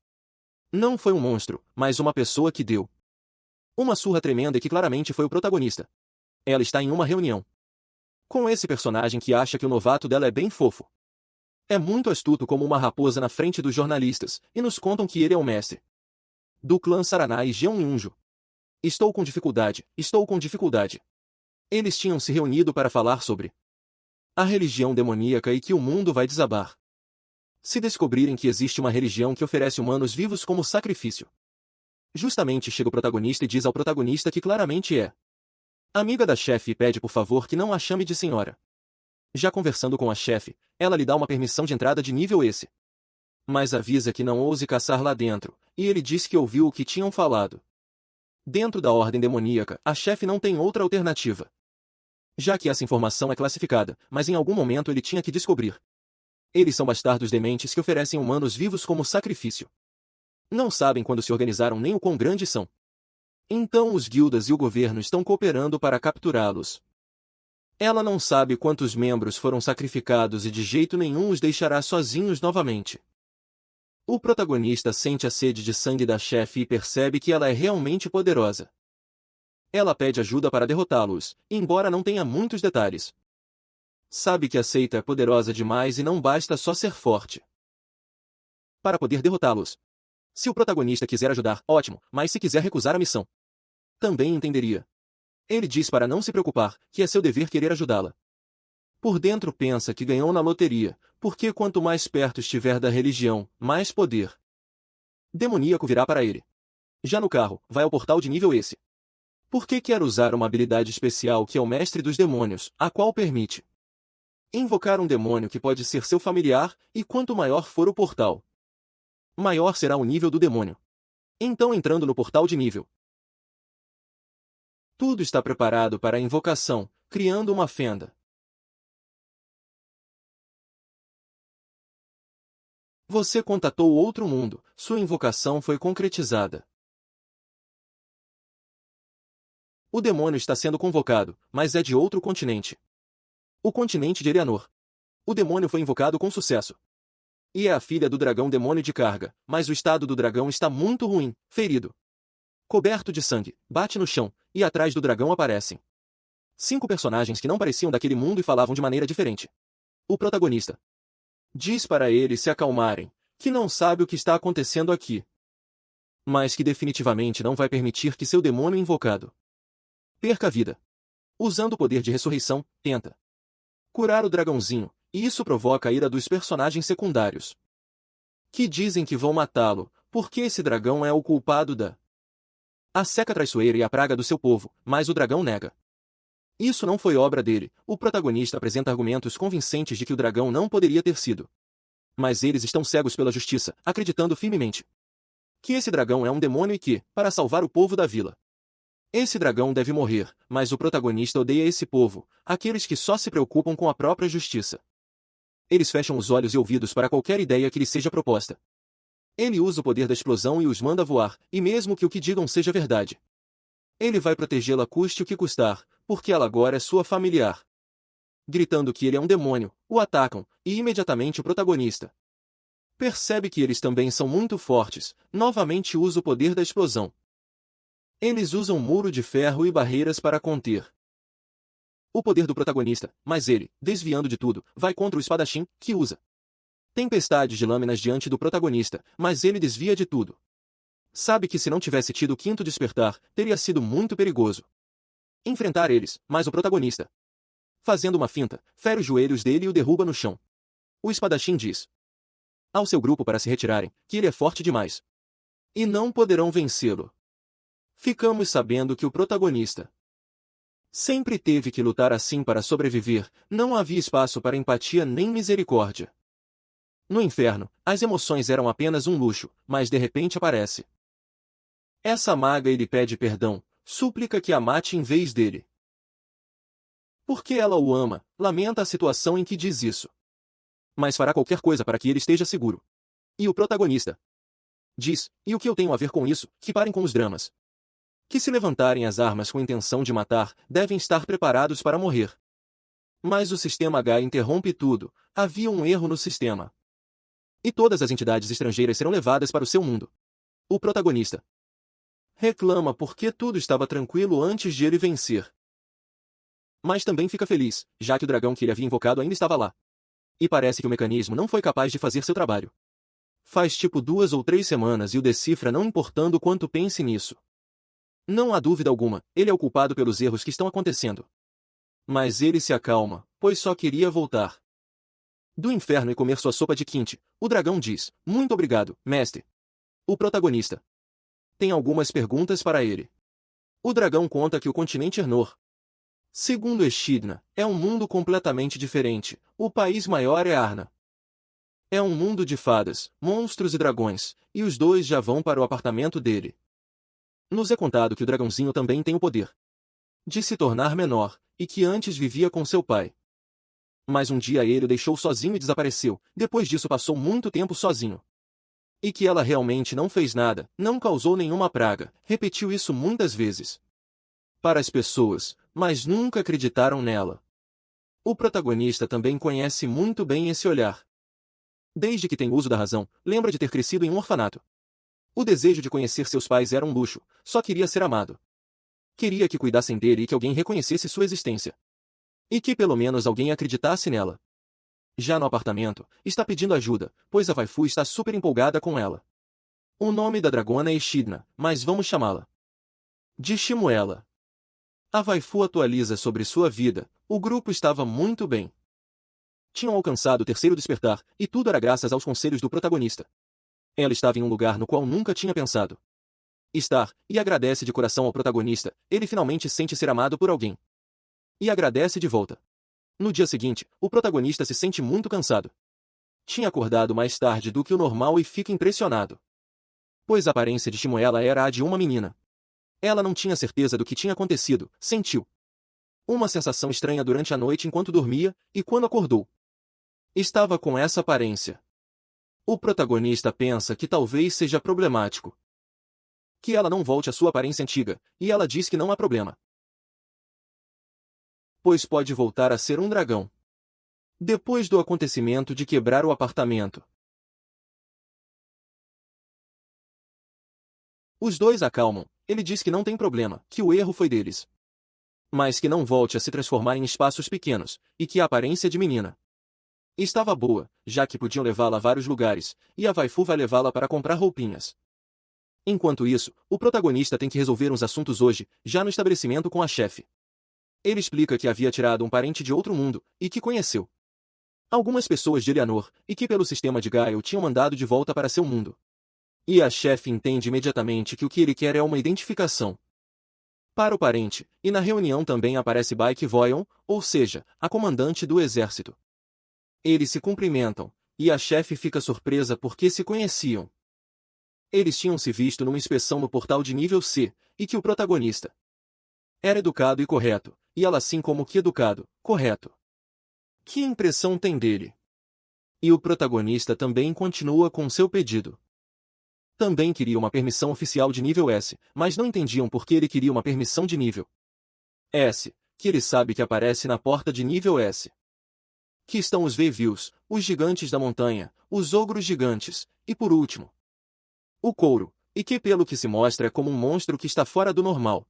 não foi um monstro, mas uma pessoa que deu uma surra tremenda e que claramente foi o protagonista. Ela está em uma reunião com esse personagem que acha que o novato dela é bem fofo. É muito astuto como uma raposa na frente dos jornalistas, e nos contam que ele é o mestre do clã Saranai Jeonjunjo. Estou com dificuldade, estou com dificuldade. Eles tinham se reunido para falar sobre a religião demoníaca e que o mundo vai desabar se descobrirem que existe uma religião que oferece humanos vivos como sacrifício. Justamente chega o protagonista e diz ao protagonista que claramente é amiga da chefe e pede por favor que não a chame de senhora. Já conversando com a chefe, ela lhe dá uma permissão de entrada de nível S. Mas avisa que não ouse caçar lá dentro, e ele diz que ouviu o que tinham falado. Dentro da ordem demoníaca, a chefe não tem outra alternativa, já que essa informação é classificada, mas em algum momento ele tinha que descobrir. Eles são bastardos dementes que oferecem humanos vivos como sacrifício. Não sabem quando se organizaram nem o quão grandes são. Então os guildas e o governo estão cooperando para capturá-los. Ela não sabe quantos membros foram sacrificados e de jeito nenhum os deixará sozinhos novamente. O protagonista sente a sede de sangue da chefe e percebe que ela é realmente poderosa. Ela pede ajuda para derrotá-los, embora não tenha muitos detalhes. Sabe que a seita é poderosa demais e não basta só ser forte. para poder derrotá-los. Se o protagonista quiser ajudar, ótimo, mas se quiser recusar a missão, também entenderia. Ele diz para não se preocupar, que é seu dever querer ajudá-la. Por dentro pensa que ganhou na loteria, porque quanto mais perto estiver da religião, mais poder demoníaco virá para ele. Já no carro, vai ao portal de nível esse. Porque quer usar uma habilidade especial que é o mestre dos demônios, a qual permite invocar um demônio que pode ser seu familiar, e quanto maior for o portal, maior será o nível do demônio. Então entrando no portal de nível, tudo está preparado para a invocação, criando uma fenda. Você contatou outro mundo, sua invocação foi concretizada. O demônio está sendo convocado, mas é de outro continente. O continente de Eleanor. O demônio foi invocado com sucesso. E é a filha do dragão demônio de carga, mas o estado do dragão está muito ruim, ferido, coberto de sangue, bate no chão, e atrás do dragão aparecem 5 personagens que não pareciam daquele mundo e falavam de maneira diferente. O protagonista diz para eles se acalmarem, que não sabe o que está acontecendo aqui, mas que definitivamente não vai permitir que seu demônio invocado perca a vida. Usando o poder de ressurreição, tenta curar o dragãozinho, e isso provoca a ira dos personagens secundários, que dizem que vão matá-lo, porque esse dragão é o culpado a seca traiçoeira e a praga do seu povo, mas o dragão nega. Isso não foi obra dele. O protagonista apresenta argumentos convincentes de que o dragão não poderia ter sido. Mas eles estão cegos pela justiça, acreditando firmemente que esse dragão é um demônio e que, para salvar o povo da vila, esse dragão deve morrer, mas o protagonista odeia esse povo, aqueles que só se preocupam com a própria justiça. Eles fecham os olhos e ouvidos para qualquer ideia que lhes seja proposta. Ele usa o poder da explosão e os manda voar, e mesmo que o que digam seja verdade, ele vai protegê-la custe o que custar, porque ela agora é sua familiar. Gritando que ele é um demônio, o atacam, e imediatamente o protagonista percebe que eles também são muito fortes, novamente usa o poder da explosão. Eles usam muro de ferro e barreiras para conter o poder do protagonista, mas ele, desviando de tudo, vai contra o espadachim, que usa tempestades de lâminas diante do protagonista, mas ele desvia de tudo. Sabe que se não tivesse tido o quinto despertar, teria sido muito perigoso enfrentar eles, mas o protagonista, fazendo uma finta, fere os joelhos dele e o derruba no chão. O espadachim diz ao seu grupo para se retirarem, que ele é forte demais e não poderão vencê-lo. Ficamos sabendo que o protagonista sempre teve que lutar assim para sobreviver, não havia espaço para empatia nem misericórdia. No inferno, as emoções eram apenas um luxo, mas de repente aparece essa maga e lhe pede perdão, súplica que a mate em vez dele. Porque ela o ama, lamenta a situação em que diz isso, mas fará qualquer coisa para que ele esteja seguro. E o protagonista diz, e o que eu tenho a ver com isso, que parem com os dramas. Que se levantarem as armas com intenção de matar, devem estar preparados para morrer. Mas o sistema H interrompe tudo, havia um erro no sistema. E todas as entidades estrangeiras serão levadas para o seu mundo. O protagonista reclama porque tudo estava tranquilo antes de ele vencer. Mas também fica feliz, já que o dragão que ele havia invocado ainda estava lá. E parece que o mecanismo não foi capaz de fazer seu trabalho. Faz tipo 2 ou 3 semanas e o decifra não importando quanto pense nisso. Não há dúvida alguma, ele é o culpado pelos erros que estão acontecendo. Mas ele se acalma, pois só queria voltar do inferno e comer sua sopa de quinte. O dragão diz, muito obrigado, mestre. O protagonista tem algumas perguntas para ele. O dragão conta que o continente Ernor, segundo Echidna, é um mundo completamente diferente. O país maior é Arna. É um mundo de fadas, monstros e dragões, e os dois já vão para o apartamento dele. Nos é contado que o dragãozinho também tem o poder de se tornar menor, e que antes vivia com seu pai. Mas um dia ele o deixou sozinho e desapareceu, depois disso passou muito tempo sozinho. E que ela realmente não fez nada, não causou nenhuma praga, repetiu isso muitas vezes para as pessoas, mas nunca acreditaram nela. O protagonista também conhece muito bem esse olhar. Desde que tem uso da razão, lembra de ter crescido em um orfanato. O desejo de conhecer seus pais era um luxo, só queria ser amado. Queria que cuidassem dele e que alguém reconhecesse sua existência. E que pelo menos alguém acreditasse nela. Já no apartamento, está pedindo ajuda, pois a waifu está super empolgada com ela. O nome da dragona é Echidna, mas vamos chamá-la de Shimuela. A waifu atualiza sobre sua vida. O grupo estava muito bem. Tinham alcançado o terceiro despertar, e tudo era graças aos conselhos do protagonista. Ela estava em um lugar no qual nunca tinha pensado estar, e agradece de coração ao protagonista. Ele finalmente sente ser amado por alguém. E agradece de volta. No dia seguinte, o protagonista se sente muito cansado. Tinha acordado mais tarde do que o normal e fica impressionado, pois a aparência de Shimuela era a de uma menina. Ela não tinha certeza do que tinha acontecido, sentiu uma sensação estranha durante a noite enquanto dormia, e quando acordou, estava com essa aparência. O protagonista pensa que talvez seja problemático que ela não volte à sua aparência antiga, e ela diz que não há problema, pois pode voltar a ser um dragão. Depois do acontecimento de quebrar o apartamento, os dois acalmam. Ele diz que não tem problema, que o erro foi deles, mas que não volte a se transformar em espaços pequenos, e que a aparência de menina estava boa, já que podiam levá-la a vários lugares, e a waifu vai levá-la para comprar roupinhas. Enquanto isso, o protagonista tem que resolver uns assuntos hoje, já no estabelecimento com a chefe. Ele explica que havia tirado um parente de outro mundo, e que conheceu algumas pessoas de Eleanor, e que pelo sistema de Gaio tinham mandado de volta para seu mundo. E a chefe entende imediatamente que o que ele quer é uma identificação para o parente, e na reunião também aparece Baek Voyon, ou seja, a comandante do exército. Eles se cumprimentam, e a chefe fica surpresa porque se conheciam. Eles tinham se visto numa inspeção no portal de nível C, e que o protagonista era educado e correto, e ela assim como que educado, correto. Que impressão tem dele? E o protagonista também continua com seu pedido. Também queria uma permissão oficial de nível S, mas não entendiam por que ele queria uma permissão de nível S, que ele sabe que aparece na porta de nível S. Que estão os Veivius, os gigantes da montanha, os ogros gigantes, e por último, o couro, e que pelo que se mostra é como um monstro que está fora do normal.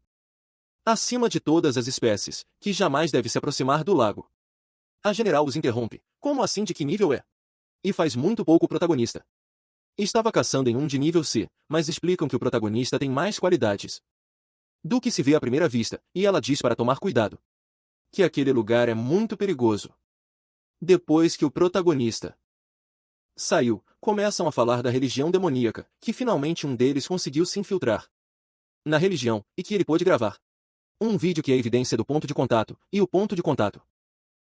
Acima de todas as espécies, que jamais deve se aproximar do lago. A general os interrompe. Como assim, de que nível é? E faz muito pouco o protagonista. Estava caçando em um de nível C, mas explicam que o protagonista tem mais qualidades do que se vê à primeira vista, e ela diz para tomar cuidado, que aquele lugar é muito perigoso. Depois que o protagonista saiu, começam a falar da religião demoníaca, que finalmente um deles conseguiu se infiltrar na religião, e que ele pôde gravar um vídeo que é evidência do ponto de contato, e o ponto de contato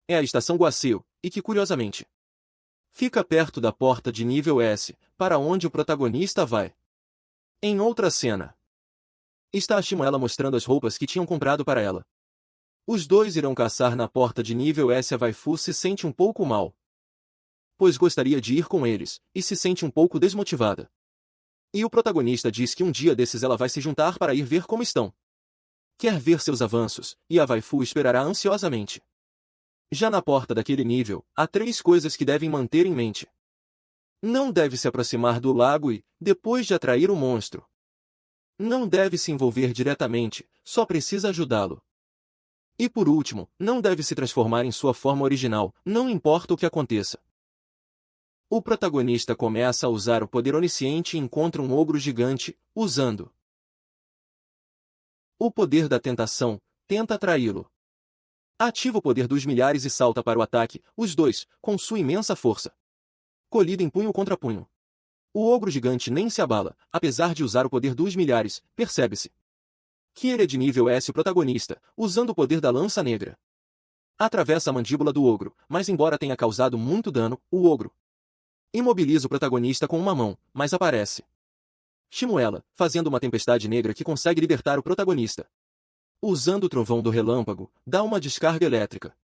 é a estação Guaceu, e que curiosamente fica perto da porta de nível S, para onde o protagonista vai. Em outra cena, está a Shimuela mostrando as roupas que tinham comprado para ela. Os dois irão caçar na porta de nível S. A waifu se sente um pouco mal, pois gostaria de ir com eles, e se sente um pouco desmotivada. E o protagonista diz que um dia desses ela vai se juntar para ir ver como estão. Quer ver seus avanços, e a waifu esperará ansiosamente. Já na porta daquele nível, há 3 coisas que devem manter em mente. Não deve se aproximar do lago e, depois de atrair o monstro, não deve se envolver diretamente, só precisa ajudá-lo. E por último, não deve se transformar em sua forma original, não importa o que aconteça. O protagonista começa a usar o poder onisciente e encontra um ogro gigante, usando o poder da tentação, tenta atraí-lo. Ativa o poder dos milhares e salta para o ataque, os dois, com sua imensa força. Colhida em punho contra punho. O ogro gigante nem se abala, apesar de usar o poder dos milhares, percebe-se que ele é de nível S. O protagonista, usando o poder da lança negra, atravessa a mandíbula do ogro, mas embora tenha causado muito dano, o ogro imobiliza o protagonista com uma mão, mas aparece Shimuela, fazendo uma tempestade negra que consegue libertar o protagonista. Usando o trovão do relâmpago, dá uma descarga elétrica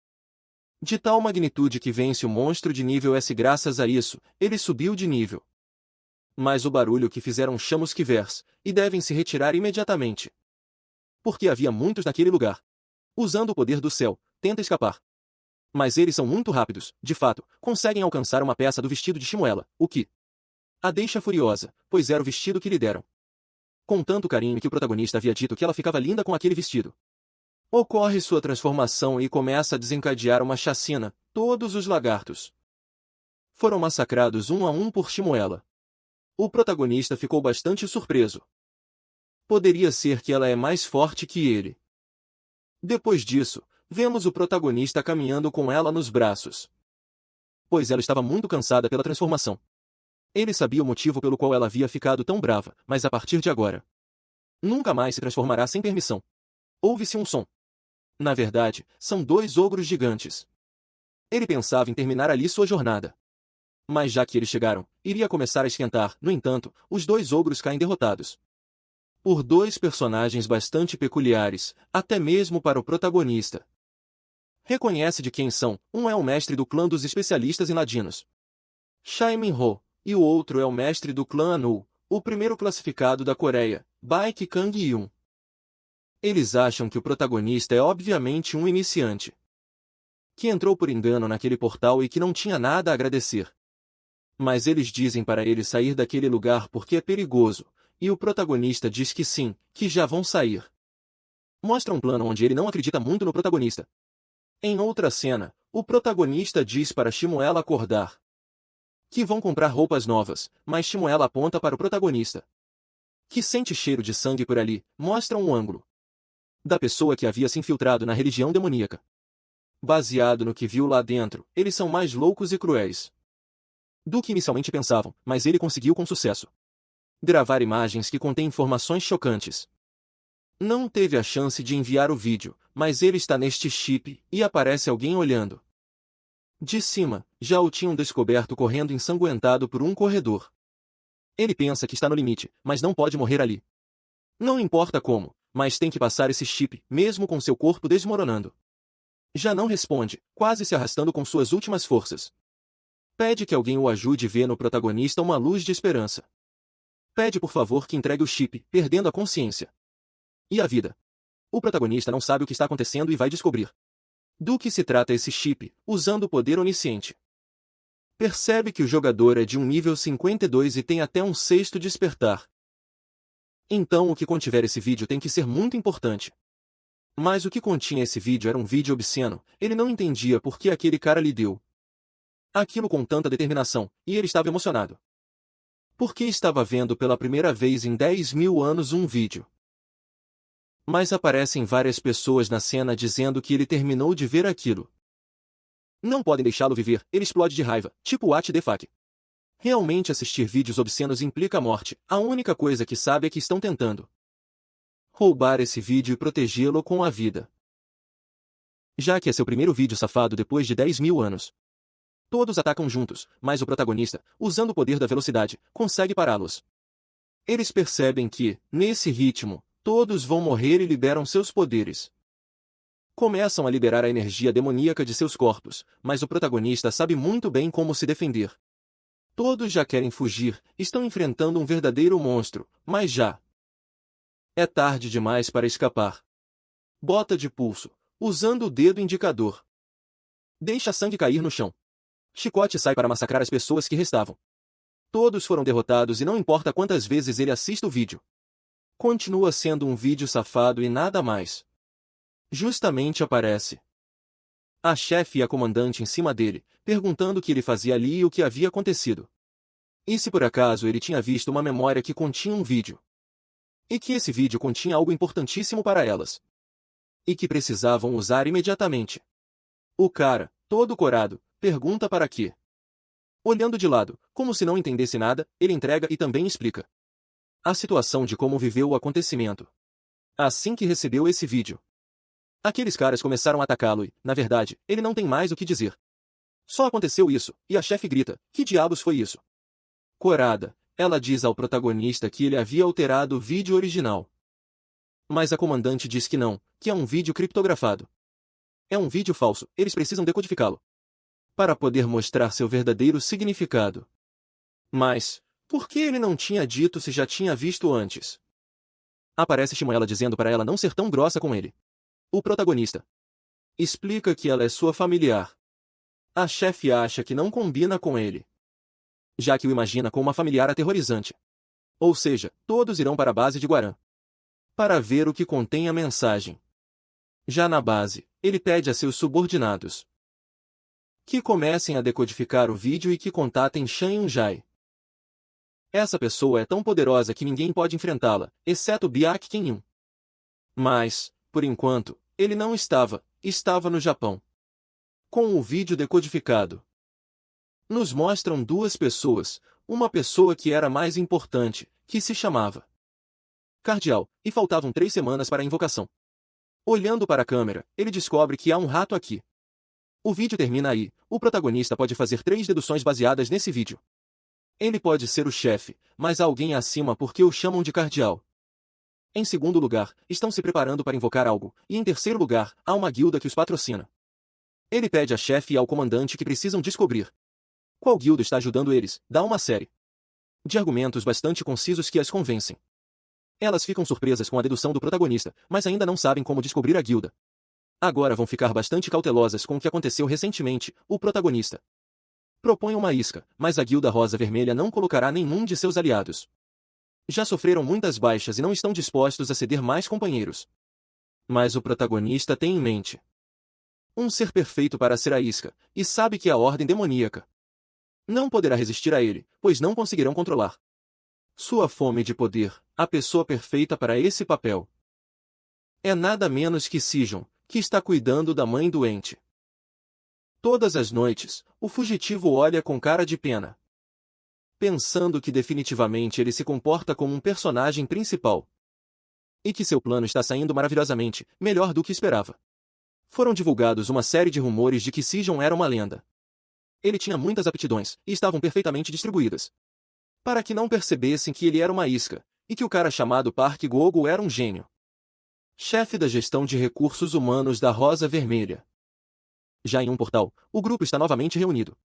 de tal magnitude que vence o monstro de nível S. Graças a isso, ele subiu de nível. Mas o barulho que fizeram chama os Kivers, e devem se retirar imediatamente, porque havia muitos naquele lugar. Usando o poder do céu, tenta escapar. Mas eles são muito rápidos, de fato, conseguem alcançar uma peça do vestido de Shimuela, o que a deixa furiosa, pois era o vestido que lhe deram com tanto carinho que o protagonista havia dito que ela ficava linda com aquele vestido. Ocorre sua transformação e começa a desencadear uma chacina, todos os lagartos foram massacrados um a um por Shmuela. O protagonista ficou bastante surpreso. Poderia ser que ela é mais forte que ele. Depois disso, vemos o protagonista caminhando com ela nos braços. Pois ela estava muito cansada pela transformação. Ele sabia o motivo pelo qual ela havia ficado tão brava, mas a partir de agora, nunca mais se transformará sem permissão. Ouve-se um som. Na verdade, são dois ogros gigantes. Ele pensava em terminar ali sua jornada. Mas já que eles chegaram, iria começar a esquentar. No entanto, os dois ogros caem derrotados por dois personagens bastante peculiares, até mesmo para o protagonista. Reconhece de quem são. Um é o mestre do clã dos especialistas em ladinos, Chai Min-ho, e o outro é o mestre do clã Anu, o primeiro classificado da Coreia, Baek Kang-hyun. Eles acham que o protagonista é obviamente um iniciante, que entrou por engano naquele portal e que não tinha nada a agradecer. Mas eles dizem para ele sair daquele lugar porque é perigoso, e o protagonista diz que sim, que já vão sair. Mostra um plano onde ele não acredita muito no protagonista. Em outra cena, o protagonista diz para Shmuela acordar que vão comprar roupas novas, mas Shmuela aponta para o protagonista, que sente cheiro de sangue por ali. Mostra um ângulo da pessoa que havia se infiltrado na religião demoníaca. Baseado no que viu lá dentro, eles são mais loucos e cruéis do que inicialmente pensavam, mas ele conseguiu com sucesso gravar imagens que contêm informações chocantes. Não teve a chance de enviar o vídeo, mas ele está neste chip, e aparece alguém olhando de cima. Já o tinham descoberto correndo ensanguentado por um corredor. Ele pensa que está no limite, mas não pode morrer ali. Não importa como, mas tem que passar esse chip, mesmo com seu corpo desmoronando. Já não responde, quase se arrastando com suas últimas forças. Pede que alguém o ajude e vê no protagonista uma luz de esperança. Pede por favor que entregue o chip, perdendo a consciência e a vida. O protagonista não sabe o que está acontecendo e vai descobrir do que se trata esse chip, usando o poder onisciente. Percebe que o jogador é de um nível 52 e tem até um sexto despertar. Então o que contiver esse vídeo tem que ser muito importante. Mas o que continha esse vídeo era um vídeo obsceno. Ele não entendia por que aquele cara lhe deu aquilo com tanta determinação, e ele estava emocionado. Porque estava vendo pela primeira vez em 10.000 anos um vídeo. Mas aparecem várias pessoas na cena dizendo que ele terminou de ver aquilo. Não podem deixá-lo viver, ele explode de raiva, tipo what the fuck. Realmente assistir vídeos obscenos implica a morte. A única coisa que sabe é que estão tentando roubar esse vídeo e protegê-lo com a vida. Já que é seu primeiro vídeo safado depois de 10.000 anos. Todos atacam juntos, mas o protagonista, usando o poder da velocidade, consegue pará-los. Eles percebem que, nesse ritmo, todos vão morrer e liberam seus poderes. Começam a liberar a energia demoníaca de seus corpos, mas o protagonista sabe muito bem como se defender. Todos já querem fugir, estão enfrentando um verdadeiro monstro, mas já é tarde demais para escapar. Bota de pulso, usando o dedo indicador. Deixa sangue cair no chão. Chicote sai para massacrar as pessoas que restavam. Todos foram derrotados e não importa quantas vezes ele assista o vídeo. Continua sendo um vídeo safado e nada mais. Justamente aparece a chefe e a comandante em cima dele, perguntando o que ele fazia ali e o que havia acontecido. E se por acaso ele tinha visto uma memória que continha um vídeo. E que esse vídeo continha algo importantíssimo para elas. E que precisavam usar imediatamente. O cara, todo corado, pergunta para quê. Olhando de lado, como se não entendesse nada, ele entrega e também explica a situação de como viveu o acontecimento. Assim que recebeu esse vídeo, aqueles caras começaram a atacá-lo e, na verdade, ele não tem mais o que dizer. Só aconteceu isso, e a chefe grita, que diabos foi isso? Corada, ela diz ao protagonista que ele havia alterado o vídeo original. Mas a comandante diz que não, que é um vídeo criptografado. É um vídeo falso, eles precisam decodificá-lo para poder mostrar seu verdadeiro significado. Mas, por que ele não tinha dito se já tinha visto antes? Aparece Shmuela dizendo para ela não ser tão grossa com ele. O protagonista explica que ela é sua familiar. A chefe acha que não combina com ele, já que o imagina como uma familiar aterrorizante. Ou seja, todos irão para a base de Guarã para ver o que contém a mensagem. Já na base, ele pede a seus subordinados Que comecem a decodificar o vídeo e que contatem Shan Yunjai. Essa pessoa é tão poderosa que ninguém pode enfrentá-la, exceto Byac Qingyun. Mas, por enquanto, ele não estava no Japão. Com o vídeo decodificado, nos mostram duas pessoas, uma pessoa que era mais importante, que se chamava Cardial, e faltavam 3 semanas para a invocação. Olhando para a câmera, ele descobre que há um rato aqui. O vídeo termina aí, o protagonista pode fazer 3 deduções baseadas nesse vídeo. Ele pode ser o chefe, mas há alguém acima porque o chamam de Cardial. Em segundo lugar, estão se preparando para invocar algo, e em terceiro lugar, há uma guilda que os patrocina. Ele pede à chefe e ao comandante que precisam descobrir qual guilda está ajudando eles, dá uma série de argumentos bastante concisos que as convencem. Elas ficam surpresas com a dedução do protagonista, mas ainda não sabem como descobrir a guilda. Agora vão ficar bastante cautelosas com o que aconteceu recentemente, o protagonista propõe uma isca, mas a Guilda Rosa Vermelha não colocará nenhum de seus aliados. Já sofreram muitas baixas e não estão dispostos a ceder mais companheiros. Mas o protagonista tem em mente um ser perfeito para ser a isca, e sabe que a ordem demoníaca não poderá resistir a ele, pois não conseguirão controlar sua fome de poder. A pessoa perfeita para esse papel é nada menos que Sijon, que está cuidando da mãe doente. Todas as noites, o fugitivo olha com cara de pena, pensando que definitivamente ele se comporta como um personagem principal e que seu plano está saindo maravilhosamente, melhor do que esperava. Foram divulgados uma série de rumores de que Sijon era uma lenda. Ele tinha muitas aptidões, e estavam perfeitamente distribuídas, para que não percebessem que ele era uma isca, e que o cara chamado Park Gogo era um gênio. Chefe da gestão de recursos humanos da Rosa Vermelha. Já em um portal, o grupo está novamente reunido.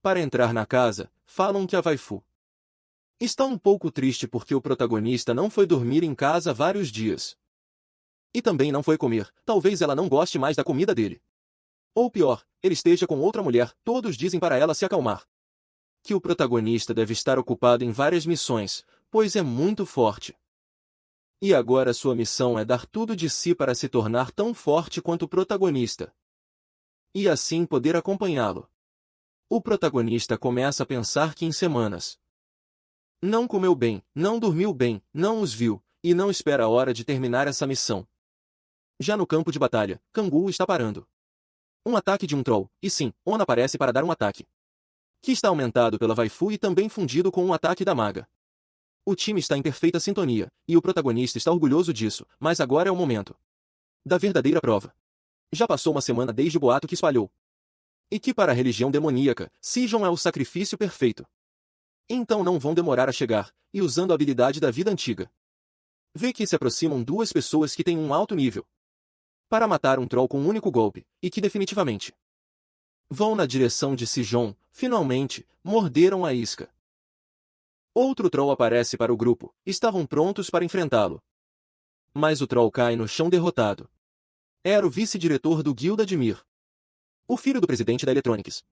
Para entrar na casa, falam que a waifu está um pouco triste porque o protagonista não foi dormir em casa há vários dias. E também não foi comer, talvez ela não goste mais da comida dele. Ou pior, ele esteja com outra mulher, todos dizem para ela se acalmar. Que o protagonista deve estar ocupado em várias missões, pois é muito forte. E agora sua missão é dar tudo de si para se tornar tão forte quanto o protagonista. E assim poder acompanhá-lo. O protagonista começa a pensar que em semanas não comeu bem, não dormiu bem, não os viu, e não espera a hora de terminar essa missão. Já no campo de batalha, Kangoo está parando um ataque de um troll, e sim, Ona aparece para dar um ataque, que está aumentado pela waifu e também fundido com um ataque da maga. O time está em perfeita sintonia, e o protagonista está orgulhoso disso, mas agora é o momento da verdadeira prova. Já passou uma semana desde o boato que espalhou. E que para a religião demoníaca, Sijon é o sacrifício perfeito. Então não vão demorar a chegar, e usando a habilidade da vida antiga. Vê que se aproximam duas pessoas que têm um alto nível para matar um troll com um único golpe, e que definitivamente vão na direção de Sijon, finalmente, morderam a isca. Outro troll aparece para o grupo, estavam prontos para enfrentá-lo. Mas o troll cai no chão derrotado. Era o vice-diretor do Guilda de Mir, o filho do presidente da Electronics,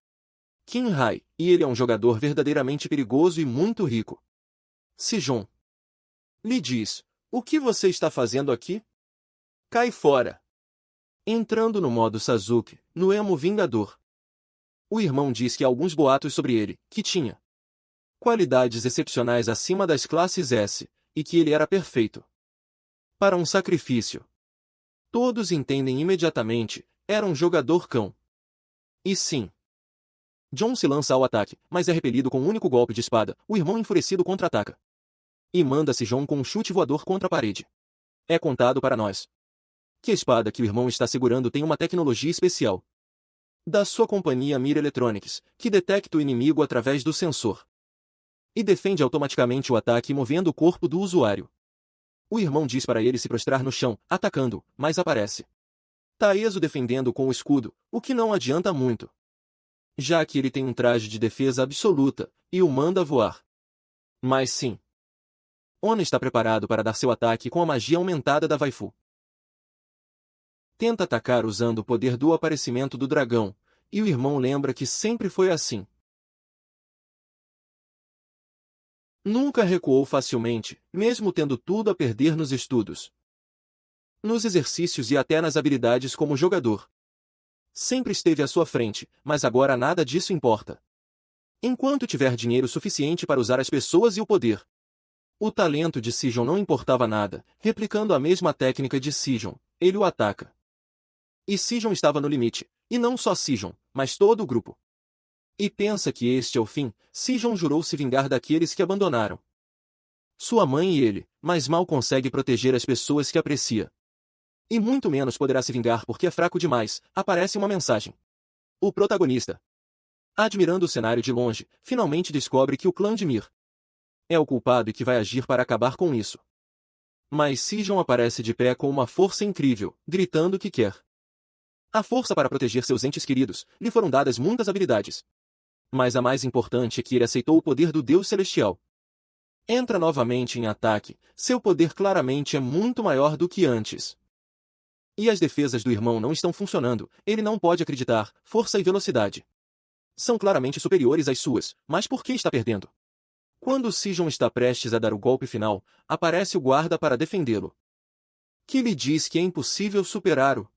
Kim Hai, e ele é um jogador verdadeiramente perigoso e muito rico. Sijon lhe diz: "O que você está fazendo aqui? Cai fora." Entrando no modo Sasuke, no emo Vingador. O irmão diz que há alguns boatos sobre ele, que tinha qualidades excepcionais acima das classes S, e que ele era perfeito para um sacrifício. Todos entendem imediatamente, era um jogador cão. E sim, John se lança ao ataque, mas é repelido com um único golpe de espada. O irmão enfurecido contra-ataca e manda-se John com um chute voador contra a parede. É contado para nós que a espada que o irmão está segurando tem uma tecnologia especial da sua companhia Mir Electronics, que detecta o inimigo através do sensor e defende automaticamente o ataque movendo o corpo do usuário. O irmão diz para ele se prostrar no chão, atacando, mas aparece Taezo defendendo com o escudo, o que não adianta muito, já que ele tem um traje de defesa absoluta, e o manda voar. Mas sim, Ona está preparado para dar seu ataque com a magia aumentada da waifu. Tenta atacar usando o poder do aparecimento do dragão, e o irmão lembra que sempre foi assim. Nunca recuou facilmente, mesmo tendo tudo a perder nos estudos, nos exercícios e até nas habilidades como jogador. Sempre esteve à sua frente, mas agora nada disso importa. Enquanto tiver dinheiro suficiente para usar as pessoas e o poder. O talento de Sijon não importava nada, replicando a mesma técnica de Sijon, ele o ataca. E Sijon estava no limite, e não só Sijon, mas todo o grupo. E pensa que este é o fim, Sijon jurou se vingar daqueles que abandonaram sua mãe e ele, mas mal consegue proteger as pessoas que aprecia. E muito menos poderá se vingar porque é fraco demais, aparece uma mensagem. O protagonista, admirando o cenário de longe, finalmente descobre que o clã de Mir é o culpado e que vai agir para acabar com isso. Mas Sijon aparece de pé com uma força incrível, gritando que quer a força para proteger seus entes queridos, lhe foram dadas muitas habilidades. Mas a mais importante é que ele aceitou o poder do Deus Celestial. Entra novamente em ataque, seu poder claramente é muito maior do que antes. E as defesas do irmão não estão funcionando, ele não pode acreditar, força e velocidade são claramente superiores às suas, mas por que está perdendo? Quando Sijon está prestes a dar o golpe final, aparece o guarda para defendê-lo, que lhe diz que é impossível superar o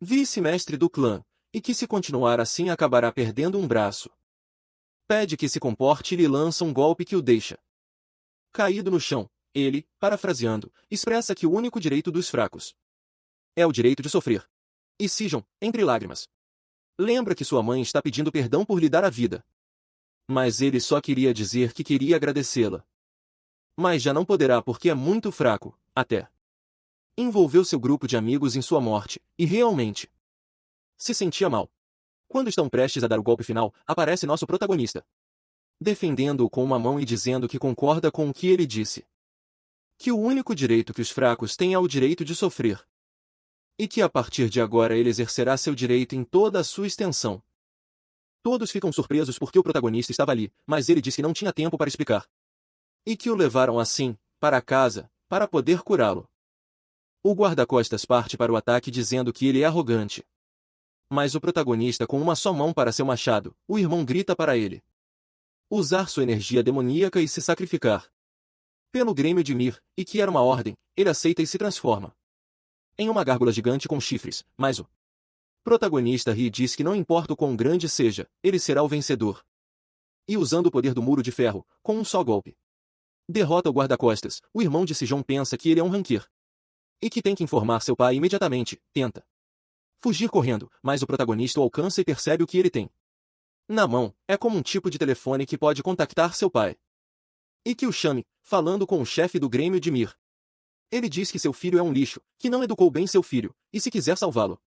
vice-mestre do clã, e que se continuar assim acabará perdendo um braço. Pede que se comporte e lhe lança um golpe que o deixa caído no chão. Ele, parafraseando, expressa que o único direito dos fracos é o direito de sofrer. E Sijon, entre lágrimas, lembra que sua mãe está pedindo perdão por lhe dar a vida. Mas ele só queria dizer que queria agradecê-la. Mas já não poderá porque é muito fraco, até envolveu seu grupo de amigos em sua morte, e realmente se sentia mal. Quando estão prestes a dar o golpe final, aparece nosso protagonista, defendendo-o com uma mão e dizendo que concorda com o que ele disse. Que o único direito que os fracos têm é o direito de sofrer. E que a partir de agora ele exercerá seu direito em toda a sua extensão. Todos ficam surpresos porque o protagonista estava ali, mas ele disse que não tinha tempo para explicar. E que o levaram assim, para casa, para poder curá-lo. O guarda-costas parte para o ataque dizendo que ele é arrogante. Mas o protagonista com uma só mão para seu machado, o irmão grita para ele usar sua energia demoníaca e se sacrificar pelo Grêmio de Mir, e que era uma ordem, ele aceita e se transforma em uma gárgula gigante com chifres, mas o protagonista ri e diz que não importa o quão grande seja, ele será o vencedor. E usando o poder do muro de ferro, com um só golpe, derrota o guarda-costas. O irmão de Sijon pensa que ele é um rancor e que tem que informar seu pai imediatamente, tenta fugir correndo, mas o protagonista o alcança e percebe o que ele tem na mão, é como um tipo de telefone que pode contactar seu pai. E que o chame, falando com o chefe do Grêmio de Mir. Ele diz que seu filho é um lixo, que não educou bem seu filho, e se quiser salvá-lo,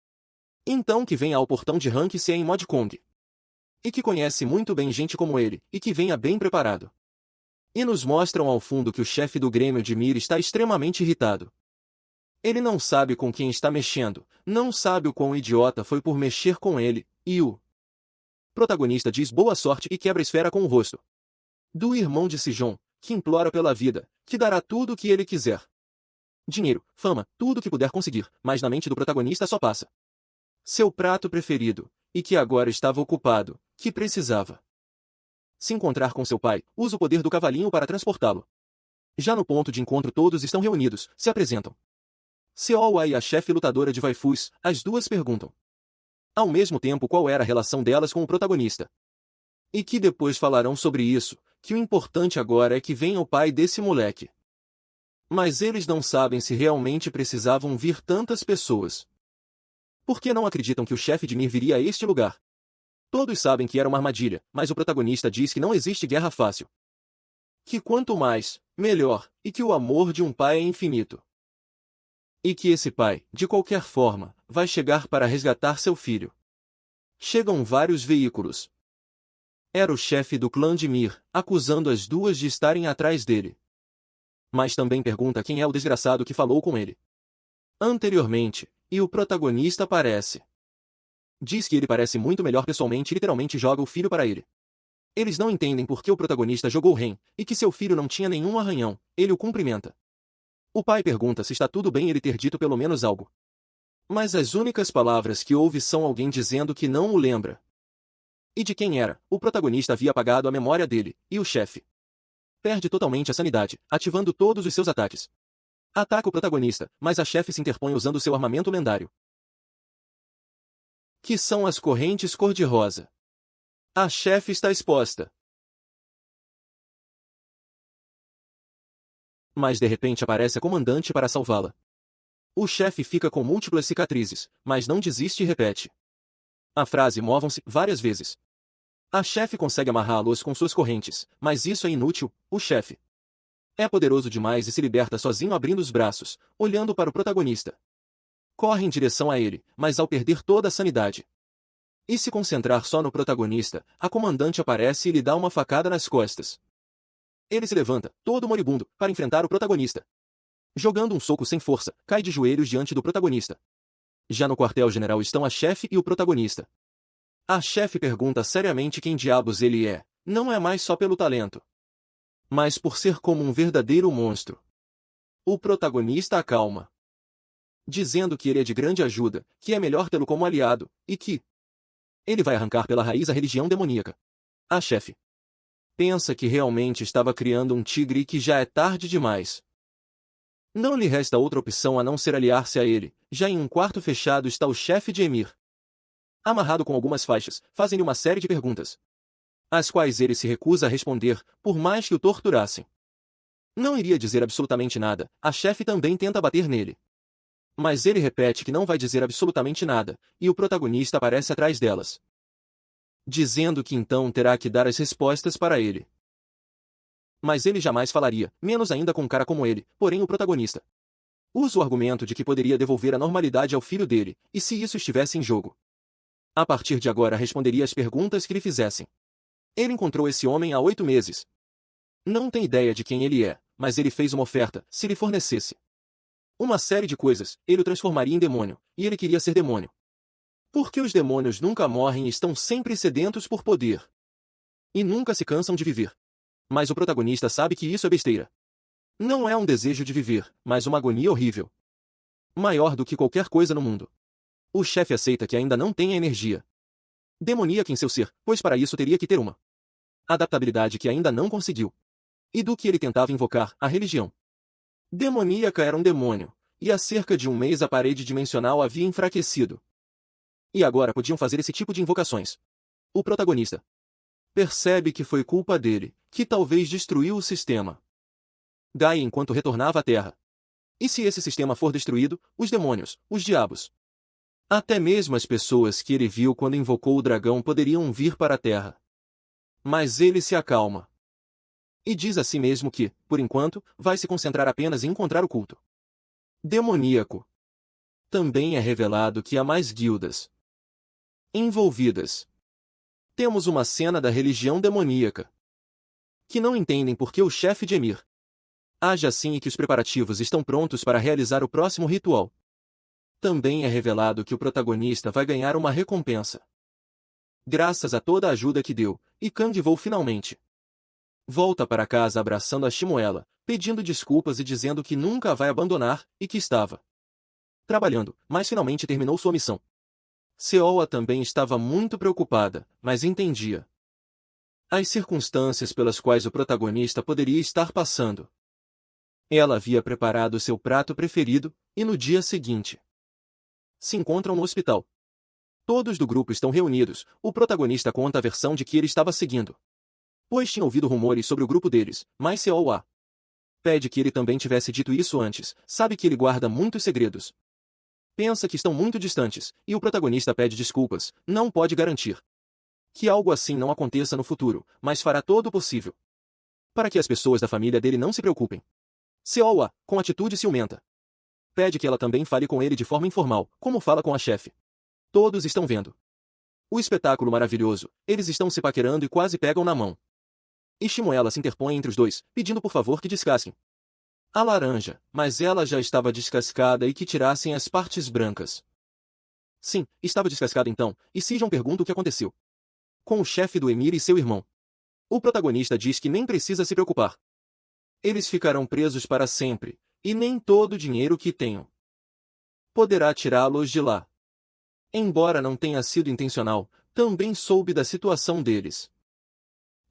então que venha ao portão de Rank-se em Modkong. E que conhece muito bem gente como ele, e que venha bem preparado. E nos mostram ao fundo que o chefe do Grêmio de Mir está extremamente irritado. Ele não sabe com quem está mexendo, não sabe o quão idiota foi por mexer com ele, e o protagonista diz boa sorte e quebra a esfera com o rosto do irmão de Sijon, que implora pela vida, que dará tudo o que ele quiser. Dinheiro, fama, tudo o que puder conseguir, mas na mente do protagonista só passa seu prato preferido, e que agora estava ocupado, que precisava se encontrar com seu pai, usa o poder do cavalinho para transportá-lo. Já no ponto de encontro todos estão reunidos, se apresentam Seowa e a chefe lutadora de Waifus, as duas perguntam ao mesmo tempo qual era a relação delas com o protagonista. E que depois falarão sobre isso, que o importante agora é que venha o pai desse moleque. Mas eles não sabem se realmente precisavam vir tantas pessoas. Por que não acreditam que o chefe de Mir viria a este lugar? Todos sabem que era uma armadilha, mas o protagonista diz que não existe guerra fácil. Que quanto mais, melhor, e que o amor de um pai é infinito. E que esse pai, de qualquer forma, vai chegar para resgatar seu filho. Chegam vários veículos. Era o chefe do clã de Mir, acusando as duas de estarem atrás dele. Mas também pergunta quem é o desgraçado que falou com ele anteriormente, e o protagonista aparece. Diz que ele parece muito melhor pessoalmente e literalmente joga o filho para ele. Eles não entendem por que o protagonista jogou Ren, e que seu filho não tinha nenhum arranhão, ele o cumprimenta. O pai pergunta se está tudo bem ele ter dito pelo menos algo. Mas as únicas palavras que ouve são alguém dizendo que não o lembra. E de quem era, o protagonista havia apagado a memória dele, e o chefe perde totalmente a sanidade, ativando todos os seus ataques. Ataca o protagonista, mas a chefe se interpõe usando seu armamento lendário. Que são as correntes cor-de-rosa. A chefe está exposta. Mas de repente aparece a comandante para salvá-la. O chefe fica com múltiplas cicatrizes, mas não desiste e repete a frase movam-se várias vezes. A chefe consegue amarrá-los com suas correntes, mas isso é inútil, o chefe é poderoso demais e se liberta sozinho abrindo os braços, olhando para o protagonista. Corre em direção a ele, mas ao perder toda a sanidade e se concentrar só no protagonista, a comandante aparece e lhe dá uma facada nas costas. Ele se levanta, todo moribundo, para enfrentar o protagonista. Jogando um soco sem força, cai de joelhos diante do protagonista. Já no quartel-general estão a chefe e o protagonista. A chefe pergunta seriamente quem diabos ele é, não é mais só pelo talento, mas por ser como um verdadeiro monstro. O protagonista acalma, dizendo que ele é de grande ajuda, que é melhor tê-lo como aliado, e que ele vai arrancar pela raiz a religião demoníaca. A chefe pensa que realmente estava criando um tigre e que já é tarde demais. Não lhe resta outra opção a não ser aliar-se a ele. Já em um quarto fechado está o chefe de Emir. Amarrado com algumas faixas, fazem-lhe uma série de perguntas, às quais ele se recusa a responder, por mais que o torturassem. Não iria dizer absolutamente nada, a chefe também tenta bater nele. Mas ele repete que não vai dizer absolutamente nada, e o protagonista aparece atrás delas, dizendo que então terá que dar as respostas para ele. Mas ele jamais falaria, menos ainda com um cara como ele, porém o protagonista usa o argumento de que poderia devolver a normalidade ao filho dele, e se isso estivesse em jogo, a partir de agora responderia às perguntas que lhe fizessem. Ele encontrou esse homem há 8 meses. Não tem ideia de quem ele é, mas ele fez uma oferta, se lhe fornecesse uma série de coisas, ele o transformaria em demônio, e ele queria ser demônio. Porque os demônios nunca morrem e estão sempre sedentos por poder. E nunca se cansam de viver. Mas o protagonista sabe que isso é besteira. Não é um desejo de viver, mas uma agonia horrível. Maior do que qualquer coisa no mundo. O chefe aceita que ainda não tenha energia demoníaca em seu ser, pois para isso teria que ter uma adaptabilidade que ainda não conseguiu. E do que ele tentava invocar, a religião demoníaca era um demônio, e há cerca de um mês a parede dimensional havia enfraquecido. E agora podiam fazer esse tipo de invocações. O protagonista percebe que foi culpa dele, que talvez destruiu o sistema Gaia enquanto retornava à Terra. E se esse sistema for destruído, os demônios, os diabos, até mesmo as pessoas que ele viu quando invocou o dragão poderiam vir para a Terra. Mas ele se acalma e diz a si mesmo que, por enquanto, vai se concentrar apenas em encontrar o culto demoníaco. Também é revelado que há mais guildas envolvidas. Temos uma cena da religião demoníaca, que não entendem por que o chefe de Emir age assim e que os preparativos estão prontos para realizar o próximo ritual. Também é revelado que o protagonista vai ganhar uma recompensa, graças a toda a ajuda que deu, e Kang-Vou finalmente volta para casa abraçando a Shmuela, pedindo desculpas e dizendo que nunca a vai abandonar, e que estava trabalhando, mas finalmente terminou sua missão. Seola também estava muito preocupada, mas entendia as circunstâncias pelas quais o protagonista poderia estar passando. Ela havia preparado seu prato preferido, e no dia seguinte se encontram no hospital. Todos do grupo estão reunidos, o protagonista conta a versão de que ele estava seguindo, pois tinha ouvido rumores sobre o grupo deles, mas Seola pede que ele também tivesse dito isso antes, sabe que ele guarda muitos segredos. Pensa que estão muito distantes, e o protagonista pede desculpas, não pode garantir que algo assim não aconteça no futuro, mas fará todo o possível para que as pessoas da família dele não se preocupem. Seola, com atitude ciumenta, pede que ela também fale com ele de forma informal, como fala com a chefe. Todos estão vendo o espetáculo maravilhoso, eles estão se paquerando e quase pegam na mão. E Shmuela se interpõe entre os dois, pedindo por favor que descasquem a laranja, mas ela já estava descascada e que tirassem as partes brancas. Sim, estava descascada então, e Sijon pergunta o que aconteceu com o chefe do Emir e seu irmão. O protagonista diz que nem precisa se preocupar. Eles ficarão presos para sempre, e nem todo o dinheiro que tenham poderá tirá-los de lá. Embora não tenha sido intencional, também soube da situação deles.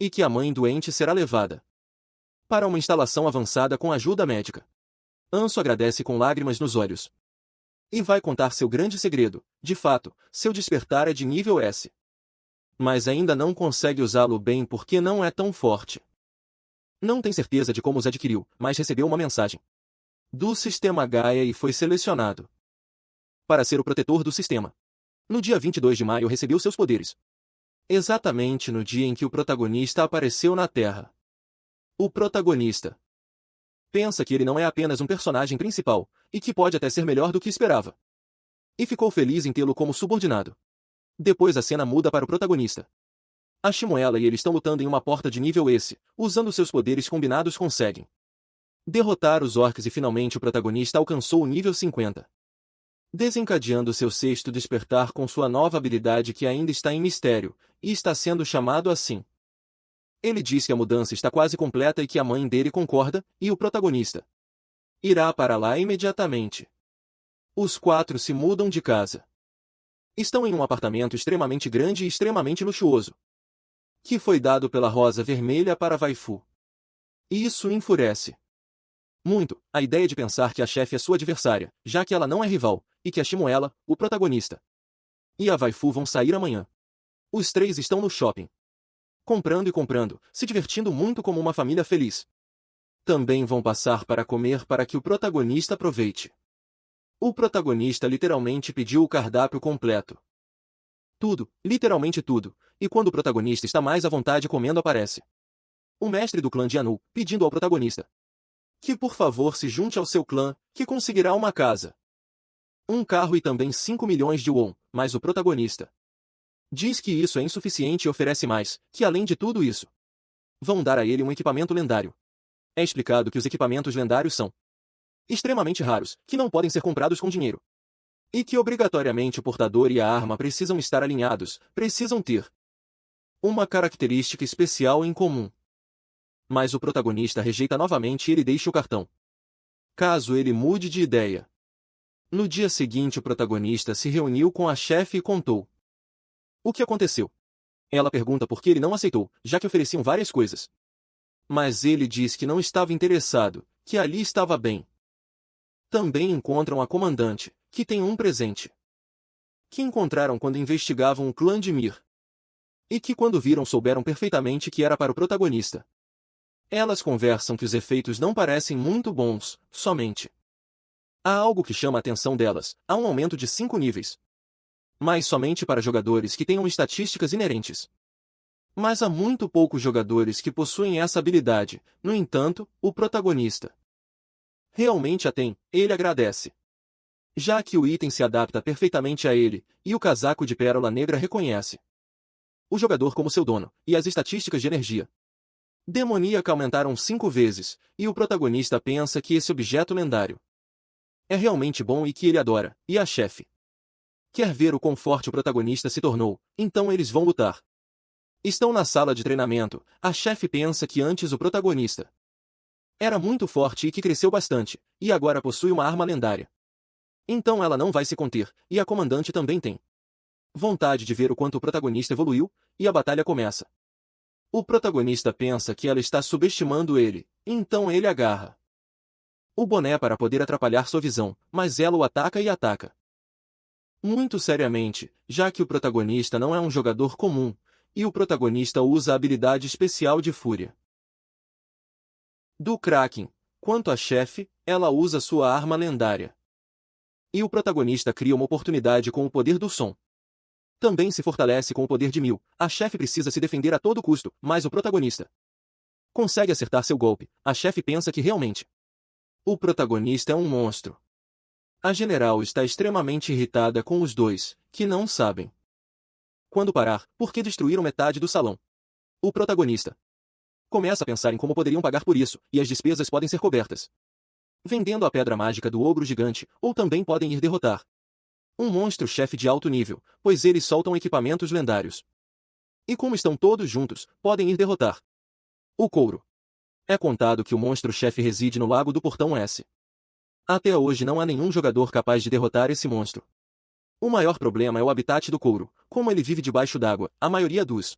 E que a mãe doente será levada para uma instalação avançada com ajuda médica. Anso agradece com lágrimas nos olhos. E vai contar seu grande segredo. De fato, seu despertar é de nível S. Mas ainda não consegue usá-lo bem porque não é tão forte. Não tem certeza de como os adquiriu, mas recebeu uma mensagem do sistema Gaia e foi selecionado para ser o protetor do sistema. No dia 22 de maio recebeu seus poderes. Exatamente no dia em que o protagonista apareceu na Terra. O protagonista pensa que ele não é apenas um personagem principal, e que pode até ser melhor do que esperava. E ficou feliz em tê-lo como subordinado. Depois a cena muda para o protagonista. A Shmuela e ele estão lutando em uma porta de nível S, usando seus poderes combinados conseguem derrotar os orcs e finalmente o protagonista alcançou o nível 50. Desencadeando seu sexto despertar com sua nova habilidade que ainda está em mistério, e está sendo chamado assim. Ele diz que a mudança está quase completa e que a mãe dele concorda, e o protagonista irá para lá imediatamente. Os quatro se mudam de casa. Estão em um apartamento extremamente grande e extremamente luxuoso, que foi dado pela Rosa Vermelha para Waifu. Isso enfurece muito a ideia de pensar que a chefe é sua adversária, já que ela não é rival, e que a Shmuela, o protagonista, e a Waifu vão sair amanhã. Os três estão no shopping, comprando e comprando, se divertindo muito como uma família feliz. Também vão passar para comer para que o protagonista aproveite. O protagonista literalmente pediu o cardápio completo. Tudo, literalmente tudo, e quando o protagonista está mais à vontade comendo aparece o mestre do clã de Anu, pedindo ao protagonista que por favor se junte ao seu clã, que conseguirá uma casa, um carro e também 5 milhões de won, mas o protagonista diz que isso é insuficiente e oferece mais, que além de tudo isso, vão dar a ele um equipamento lendário. É explicado que os equipamentos lendários são extremamente raros, que não podem ser comprados com dinheiro. E que obrigatoriamente o portador e a arma precisam estar alinhados, precisam ter uma característica especial em comum. Mas o protagonista rejeita novamente e ele deixa o cartão, caso ele mude de ideia. No dia seguinte o protagonista se reuniu com a chefe e contou o que aconteceu. Ela pergunta por que ele não aceitou, já que ofereciam várias coisas. Mas ele diz que não estava interessado, que ali estava bem. Também encontram a comandante, que tem um presente que encontraram quando investigavam o clã de Mir. E que quando viram souberam perfeitamente que era para o protagonista. Elas conversam que os efeitos não parecem muito bons, somente há algo que chama a atenção delas, há um aumento de 5 níveis. Mas somente para jogadores que tenham estatísticas inerentes. Mas há muito poucos jogadores que possuem essa habilidade, no entanto, o protagonista realmente a tem, ele agradece. Já que o item se adapta perfeitamente a ele, e o casaco de pérola negra reconhece o jogador como seu dono, e as estatísticas de energia demoníaca aumentaram 5 vezes, e o protagonista pensa que esse objeto lendário é realmente bom e que ele adora, e a chefe quer ver o quão forte o protagonista se tornou, então eles vão lutar. Estão na sala de treinamento, a chefe pensa que antes o protagonista era muito forte e que cresceu bastante, e agora possui uma arma lendária. Então ela não vai se conter, e a comandante também tem vontade de ver o quanto o protagonista evoluiu, e a batalha começa. O protagonista pensa que ela está subestimando ele, então ele agarra o boné para poder atrapalhar sua visão, mas ela o ataca e ataca muito seriamente, já que o protagonista não é um jogador comum, e o protagonista usa a habilidade especial de fúria do Kraken. Quanto à chefe, ela usa sua arma lendária. E o protagonista cria uma oportunidade com o poder do som. Também se fortalece com o poder de Mil. A chefe precisa se defender a todo custo, mas o protagonista consegue acertar seu golpe. A chefe pensa que realmente o protagonista é um monstro. A general está extremamente irritada com os dois, que não sabem quando parar, porque destruíram metade do salão. O protagonista começa a pensar em como poderiam pagar por isso, e as despesas podem ser cobertas vendendo a pedra mágica do ogro gigante, ou também podem ir derrotar um monstro-chefe de alto nível, pois eles soltam equipamentos lendários. E como estão todos juntos, podem ir derrotar o couro. É contado que o monstro-chefe reside no Lago do Portão S. Até hoje não há nenhum jogador capaz de derrotar esse monstro. O maior problema é o habitat do couro. Como ele vive debaixo d'água, a maioria dos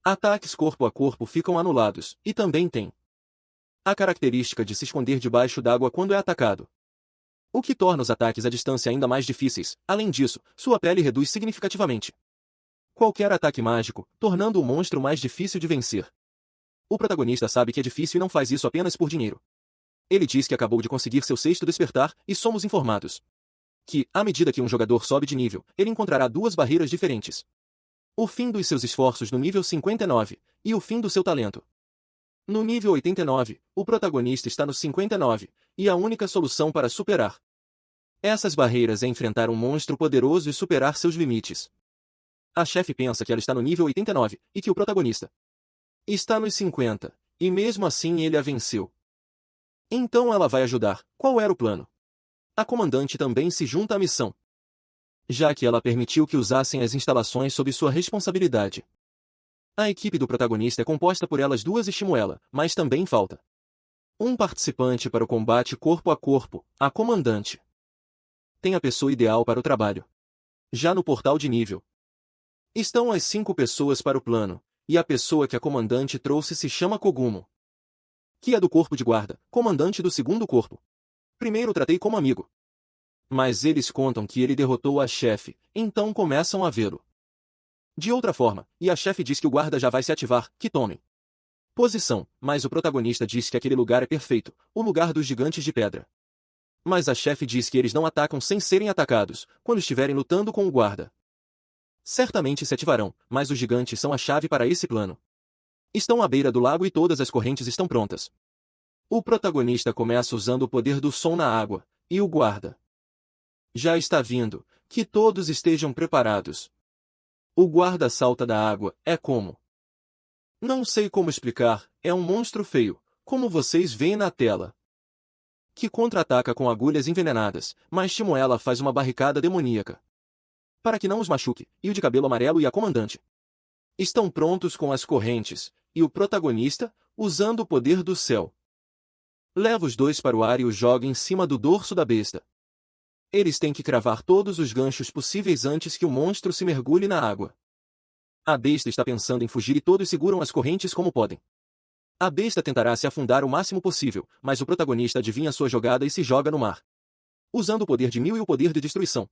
ataques corpo a corpo ficam anulados, e também tem a característica de se esconder debaixo d'água quando é atacado. o que torna os ataques à distância ainda mais difíceis. Além disso, sua pele reduz significativamente qualquer ataque mágico, tornando o monstro mais difícil de vencer. O protagonista sabe que é difícil e não faz isso apenas por dinheiro. Ele diz que acabou de conseguir seu sexto despertar, e somos informados que, à medida que um jogador sobe de nível, ele encontrará duas barreiras diferentes. O fim dos seus esforços no nível 59, e o fim do seu talento. No nível 89, o protagonista está no 59, e a única solução para superar essas barreiras é enfrentar um monstro poderoso e superar seus limites. A chefe pensa que ela está no nível 89, e que o protagonista está nos 50, e mesmo assim ele a venceu. Então ela vai ajudar. Qual era o plano? A comandante também se junta à missão, já que ela permitiu que usassem as instalações sob sua responsabilidade. A equipe do protagonista é composta por elas duas e Shmuela, mas também falta um participante para o combate corpo a corpo, a comandante. Tem a pessoa ideal para o trabalho. Já no portal de nível, estão as 5 pessoas para o plano, e a pessoa que a comandante trouxe se chama Kogumo, que é do corpo de guarda, comandante do segundo corpo. Primeiro tratei como amigo, mas eles contam que ele derrotou a chefe, então começam a vê-lo de outra forma, e a chefe diz que o guarda já vai se ativar, que tomem posição, mas o protagonista diz que aquele lugar é perfeito, o lugar dos gigantes de pedra. Mas a chefe diz que eles não atacam sem serem atacados, quando estiverem lutando com o guarda. Certamente se ativarão, mas os gigantes são a chave para esse plano. Estão à beira do lago e todas as correntes estão prontas. O protagonista começa usando o poder do som na água, e o guarda já está vindo, que todos estejam preparados. O guarda salta da água, é como... Não sei como explicar, é um monstro feio, como vocês veem na tela, que contra-ataca com agulhas envenenadas, mas Shmuela faz uma barricada demoníaca para que não os machuque, e o de cabelo amarelo e a comandante estão prontos com as correntes, e o protagonista, usando o poder do céu, leva os dois para o ar e os joga em cima do dorso da besta. Eles têm que cravar todos os ganchos possíveis antes que o monstro se mergulhe na água. A besta está pensando em fugir e todos seguram as correntes como podem. A besta tentará se afundar o máximo possível, mas o protagonista adivinha sua jogada e se joga no mar, usando o poder de 1000 e o poder de destruição.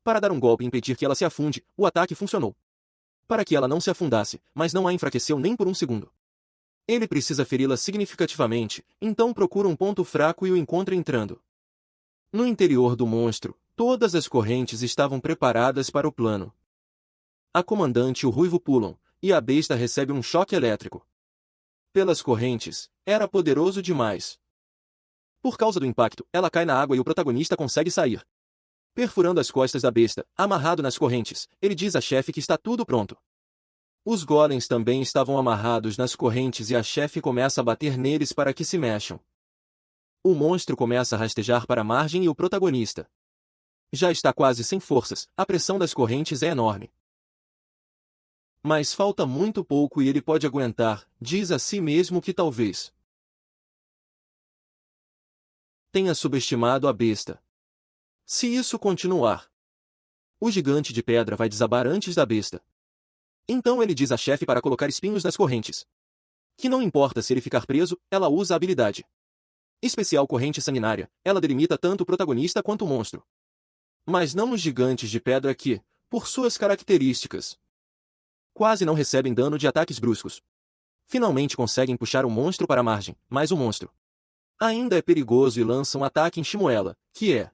Para dar um golpe e impedir que ela se afunde, o ataque funcionou. Para que ela não se afundasse, mas não a enfraqueceu nem por um segundo. Ele precisa feri-la significativamente, então procura um ponto fraco e o encontra entrando no interior do monstro. Todas as correntes estavam preparadas para o plano. A comandante e o ruivo pulam, e a besta recebe um choque elétrico pelas correntes. Era poderoso demais. Por causa do impacto, ela cai na água e o protagonista consegue sair, perfurando as costas da besta, amarrado nas correntes. Ele diz à chefe que está tudo pronto. Os golems também estavam amarrados nas correntes e a chefe começa a bater neles para que se mexam. O monstro começa a rastejar para a margem e o protagonista já está quase sem forças, a pressão das correntes é enorme. Mas falta muito pouco e ele pode aguentar, diz a si mesmo que talvez tenha subestimado a besta. Se isso continuar, o gigante de pedra vai desabar antes da besta. Então ele diz à chefe para colocar espinhos nas correntes. Que não importa se ele ficar preso, ela usa a habilidade especial corrente sanguinária, ela delimita tanto o protagonista quanto o monstro. Mas não os gigantes de pedra que, por suas características, quase não recebem dano de ataques bruscos. Finalmente conseguem puxar o monstro para a margem, mas o monstro ainda é perigoso e lança um ataque em Shmuela, que é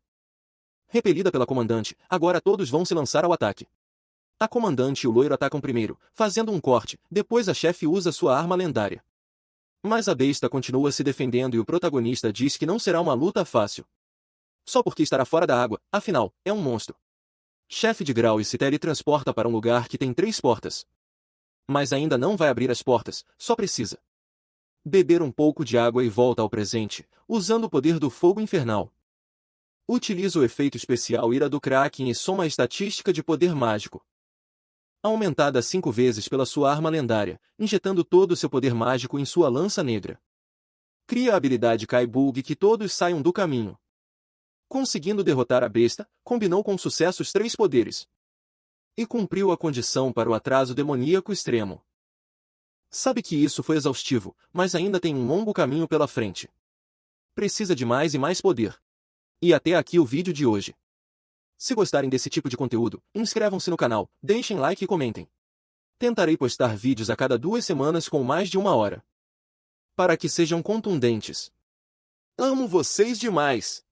repelida pela comandante. Agora todos vão se lançar ao ataque. A comandante e o loiro atacam primeiro, fazendo um corte, depois a chefe usa sua arma lendária. Mas a besta continua se defendendo e o protagonista diz que não será uma luta fácil. Só porque estará fora da água, afinal, é um monstro. Chefe de grau e se teletransporta para um lugar que tem 3 portas. Mas ainda não vai abrir as portas, só precisa beber um pouco de água e volta ao presente, usando o poder do fogo infernal. Utiliza o efeito especial Ira do Kraken e soma a estatística de poder mágico, aumentada 5 vezes pela sua arma lendária, injetando todo o seu poder mágico em sua lança negra. Cria a habilidade Kaibug que todos saiam do caminho. Conseguindo derrotar a besta, combinou com sucesso os 3 poderes. E cumpriu a condição para o atraso demoníaco extremo. Sabe que isso foi exaustivo, mas ainda tem um longo caminho pela frente. Precisa de mais e mais poder. E até aqui o vídeo de hoje. Se gostarem desse tipo de conteúdo, inscrevam-se no canal, deixem like e comentem. Tentarei postar vídeos a cada 2 semanas com mais de 1 hora. Para que sejam contundentes. Amo vocês demais!